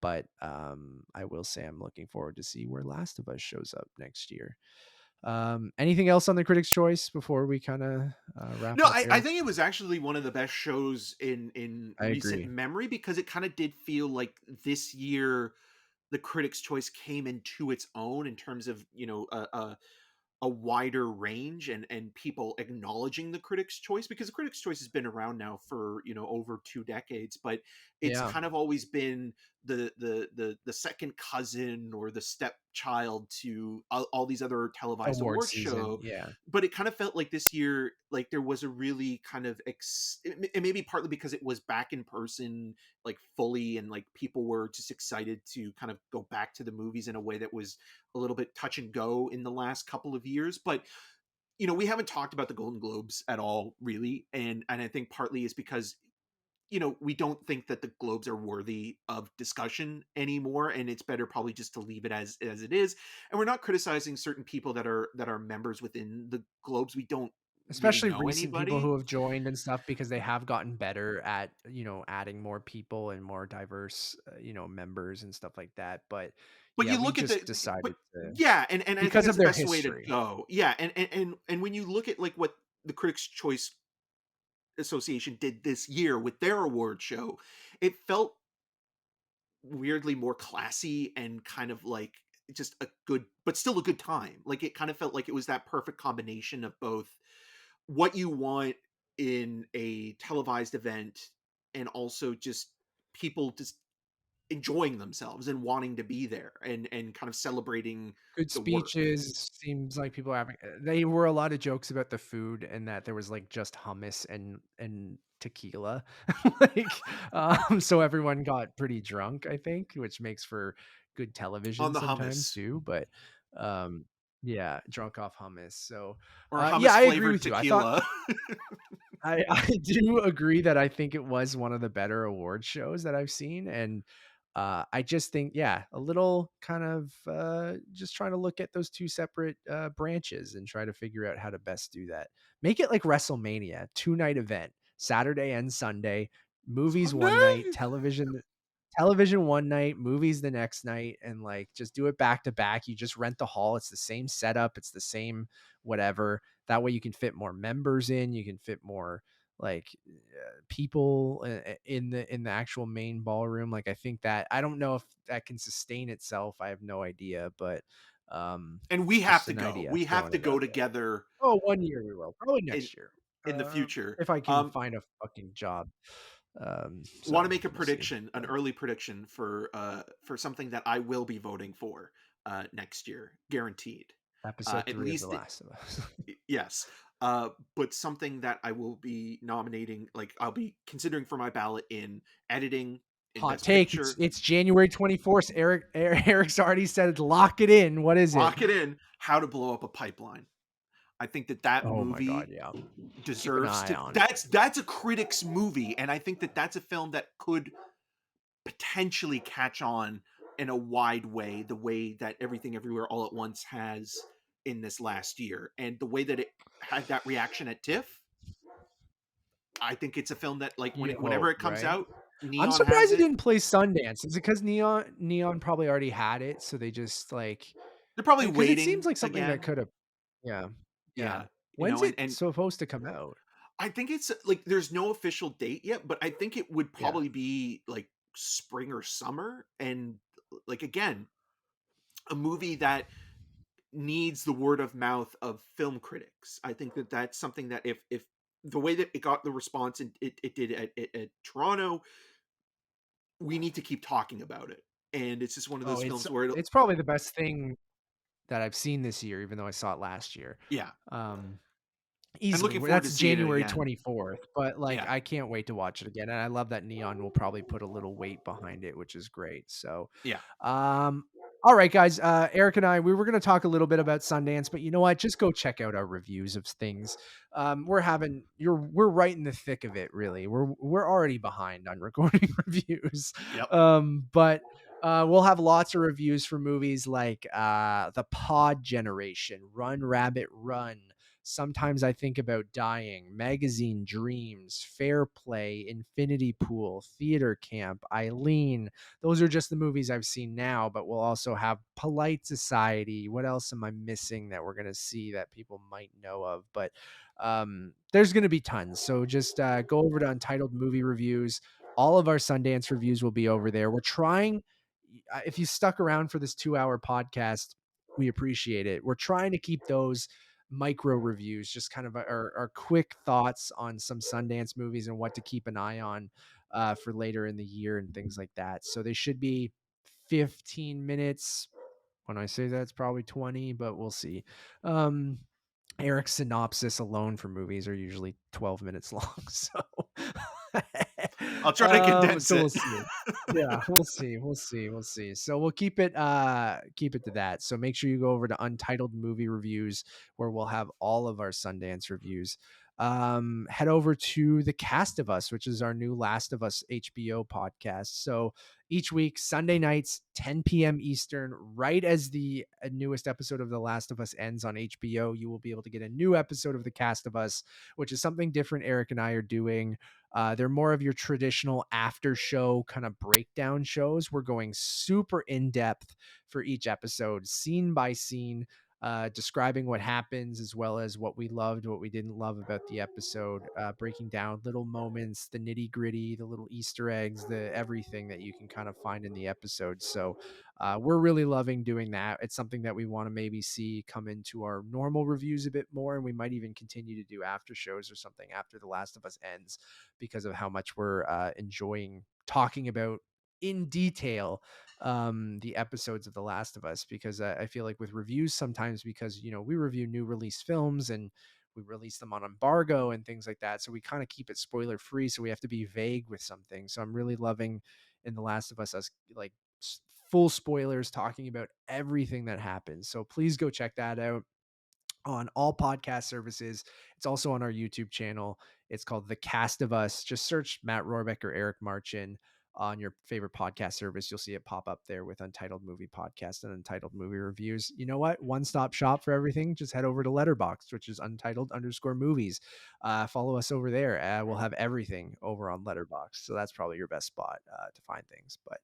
But I will say I'm looking forward to see where Last of Us shows up next year. Anything else on the Critics' Choice before we kind of wrap No, up I here? think it was actually one of the best shows in I recent agree. memory because it kind of did feel like this year the Critics' Choice came into its own in terms of a wider range and people acknowledging the Critics' Choice, because the Critics' Choice has been around now for over 2 decades, but it's Yeah. kind of always been the second cousin or the stepchild to all these other televised Award award season, show. yeah. But it kind of felt like this year, like there was a really kind of it may be partly because it was back in person, like fully, and like people were just excited to kind of go back to the movies in a way that was a little bit touch and go in the last couple of years. But we haven't talked about the Golden Globes at all, really, and I think partly is because we don't think that the Globes are worthy of discussion anymore, and it's better probably just to leave it as it is. And we're not criticizing certain people that are members within the Globes. We don't really Especially know recent people who anybody. have joined and stuff because they have gotten better at, adding more people and more diverse, members and stuff like that. But But yeah, you we look at just but decided to, yeah, and I think because that's of the their best way to history. go. Yeah, and when you look at like what the Critics' Choice Association did this year with their award show, it felt weirdly more classy and kind of like just a good, but still a good time. Like it kind of felt like it was that perfect combination of both what you want in a televised event and also just people just enjoying themselves and wanting to be there and kind of celebrating Good the work. speeches, seems like people are having they were a lot of jokes about the food and that there was, like, just hummus and tequila. Like, so everyone got pretty drunk, I think, which makes for good On television the sometimes hummus, too, but, um, yeah, drunk off hummus, so, or yeah, hummus I agree flavored with you. I thought tequila. I do agree that I think it was one of the better award shows that I've seen, and, I just think, yeah, a little kind of, just trying to look at those 2 separate, branches and try to figure out how to best do that. Make it like WrestleMania, two-night event, Saturday and Sunday, movies one night, Sunday. television one night, movies the next night, and like just do it back to back. You just rent the hall. It's the same setup. It's the same whatever. That way you can fit more members in. You can fit more like people in the actual main ballroom. Like I think that I don't know if that can sustain itself. I have no idea, but And we have just to an go. idea We have throwing to it go out there. together Oh, 1 year we will. Probably in next year. in the future. If I can find a fucking job. Want to So make a we'll see. prediction, an early prediction for something that I will be voting for next year, guaranteed. Episode At 3 of The least Last of Us. yes. But something that I will be nominating, like I'll be considering for my ballot in editing, in Hot best take. picture. It's January 24th. Eric's already said lock it in. What is it? Lock it in. How to Blow Up a Pipeline. I think that Oh my god, movie yeah. Keep an deserves eye to. on it. That's a critic's movie, and I think that's a film that could potentially catch on in a wide way, the way that Everything Everywhere All at Once has in this last year, and the way that it had that reaction at TIFF. I think it's a film that, like, You whenever hope, it comes right? out, I'm Neon has surprised it it. didn't play Sundance. Is it because Neon probably already had it, so they just like They're probably because it seems waiting like something that again. could have. Yeah, yeah. Yeah, When's and it supposed to come out? I think it's like there's no official date yet, but I think it would Yeah. probably be like spring or summer. And like again, a movie that needs the word of mouth of film critics. I think that that's something that if the way that it got the response it did at Toronto, we need to keep talking about it. And it's just one of Oh, those it's films where it'll, it's probably the best thing that I've seen this year, even though I saw it last year. yeah. Um, I'm Easily. looking forward to That's seeing it January again. 24th, but, like, Yeah, I can't wait to watch it again, and I love that Neon will probably put a little weight behind it, which is great, so, yeah. um, alright, guys, Eric and I, we were gonna talk a little bit about Sundance, but you know what? Just go check out our reviews of things. We're right in the thick of it, really. We're already behind on recording reviews, Yep. but, we'll have lots of reviews for movies like, The Pod Generation, Run, Rabbit, Run, Sometimes I Think About Dying, Magazine Dreams, Fair Play, Infinity Pool, Theater Camp, Eileen. Those are just the movies I've seen now, but we'll also have Polite Society. What else am I missing that we're going to see that people might know of? But there's going to be tons. So just go over to Untitled Movie Reviews. All of our Sundance reviews will be over there. We're trying, if you stuck around for this 2-hour podcast, we appreciate it. We're trying to keep those micro reviews, just kind of our quick thoughts on some Sundance movies and what to keep an eye on for later in the year and things like that. So they should be 15 minutes. When I say that, it's probably 20, but we'll see. Eric's synopsis alone for movies are usually 12 minutes long. So, I'll try to condense so it. we'll see. Yeah, we'll see. We'll see. We'll see. So we'll keep it to that. So make sure you go over to Untitled Movie Reviews, where we'll have all of our Sundance reviews. Head over to The Cast of Us, which is our new Last of Us HBO podcast. So each week, Sunday nights, 10 p.m. Eastern, right as the newest episode of The Last of Us ends on HBO, you will be able to get a new episode of The Cast of Us, which is something different Eric and I are doing. They're more of your traditional after show kind of breakdown shows. We're going super in depth for each episode, scene by scene, describing what happens as well as what we loved, what we didn't love about the episode, breaking down little moments, the nitty gritty, the little Easter eggs, the everything that you can kind of find in the episode. So we're really loving doing that. It's something that we want to maybe see come into our normal reviews a bit more, and we might even continue to do after shows or something after The Last of Us ends because of how much we're enjoying talking about in detail the episodes of The Last of Us, because I feel like with reviews sometimes, because we review new release films and we release them on embargo and things like that, so we kind of keep it spoiler free, so we have to be vague with some things. So I'm really loving in The Last of Us us like full spoilers, talking about everything that happens. So please go check that out on all podcast services. It's also on our YouTube channel. It's called The Cast of Us. Just search Matt Rohrbeck or Eric Marchin on your favorite podcast service. You'll see it pop up there with Untitled Movie Podcast and Untitled Movie Reviews. You know what? One-stop shop for everything. Just head over to Letterboxd, which is Untitled_movies. Follow us over there. We'll have everything over on Letterboxd. So that's probably your best spot to find things. But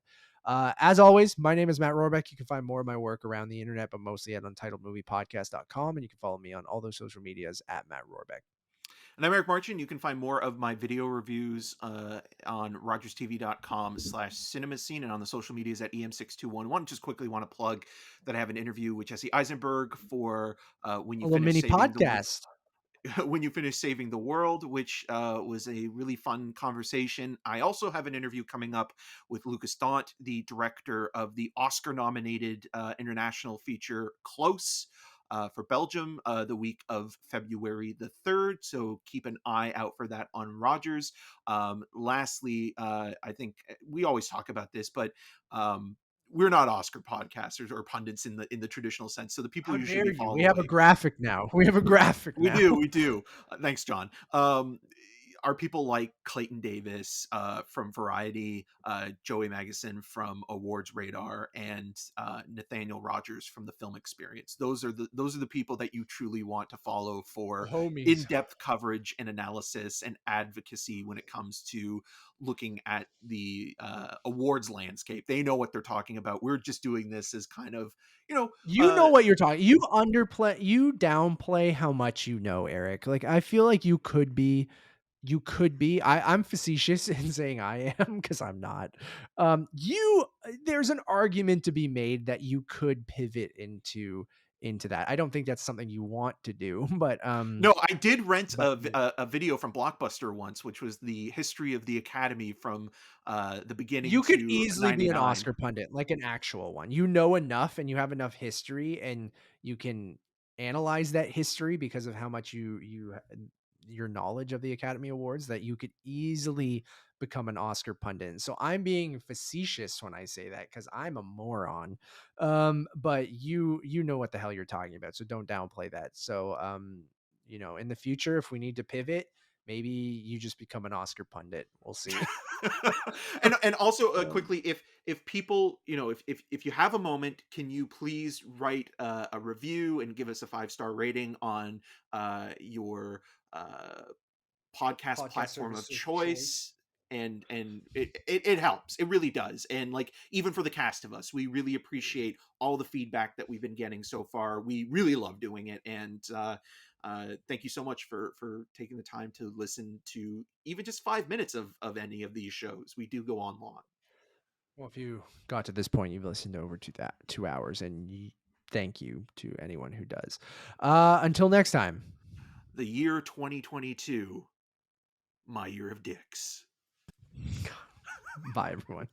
as always, my name is Matt Rohrbeck. You can find more of my work around the internet, but mostly at untitledmoviepodcast.com. And you can follow me on all those social medias at Matt Rohrbeck. And I'm Eric Marchin. You can find more of my video reviews on rogerstv.com/cinemascene and on the social medias at EM6211. Just quickly want to plug that I have an interview with Jesse Eisenberg for When You A little Finish mini Saving the podcast. When You Finish Saving the World, which was a really fun conversation. I also have an interview coming up with Lucas Daunt, the director of the Oscar-nominated international feature Close for Belgium, the week of February the 3rd. So keep an eye out for that on Rogers. Lastly, I think we always talk about this, but we're not Oscar podcasters or pundits in the traditional sense. So the people How you should dare be you? We have a following. graphic now. We have a graphic We now. do, we do. Thanks, John. Are people like Clayton Davis from Variety, Joey Magnuson from Awards Radar, and Nathaniel Rogers from the Film Experience. Those are the people that you truly want to follow for Homies. in-depth coverage and analysis and advocacy when it comes to looking at the awards landscape. They know what they're talking about. We're just doing this as kind of, You know what you're talking. You downplay how much you know, Eric. Like I feel like you could be. I'm facetious in saying I am because I'm not. There's an argument to be made that you could pivot into that. I don't think that's something you want to do, but No, I did rent but a video from Blockbuster once, which was the history of the Academy from the beginning you could to easily be an 99. Oscar pundit, like an actual one. You know enough and you have enough history and you can analyze that history because of how much your knowledge of the Academy Awards that you could easily become an Oscar pundit. So I'm being facetious when I say that because I'm a moron. But you know what the hell you're talking about. So don't downplay that. So in the future, if we need to pivot, maybe you just become an Oscar pundit. We'll see. And also Um, quickly, if people, if you have a moment, can you please write a review and give us a 5-star rating on your podcast Podcast platform service of of choice. choice? And it helps. It really does. And like, even for the cast of us, we really appreciate all the feedback that we've been getting so far. We really love doing it. And thank you so much for taking the time to listen to even just 5 minutes of any of these shows. We do go on long. Well, if you got to this point, you've listened to over 2 hours, and thank you to anyone who does. Until next time. The year 2022, my year of dicks. Bye, everyone.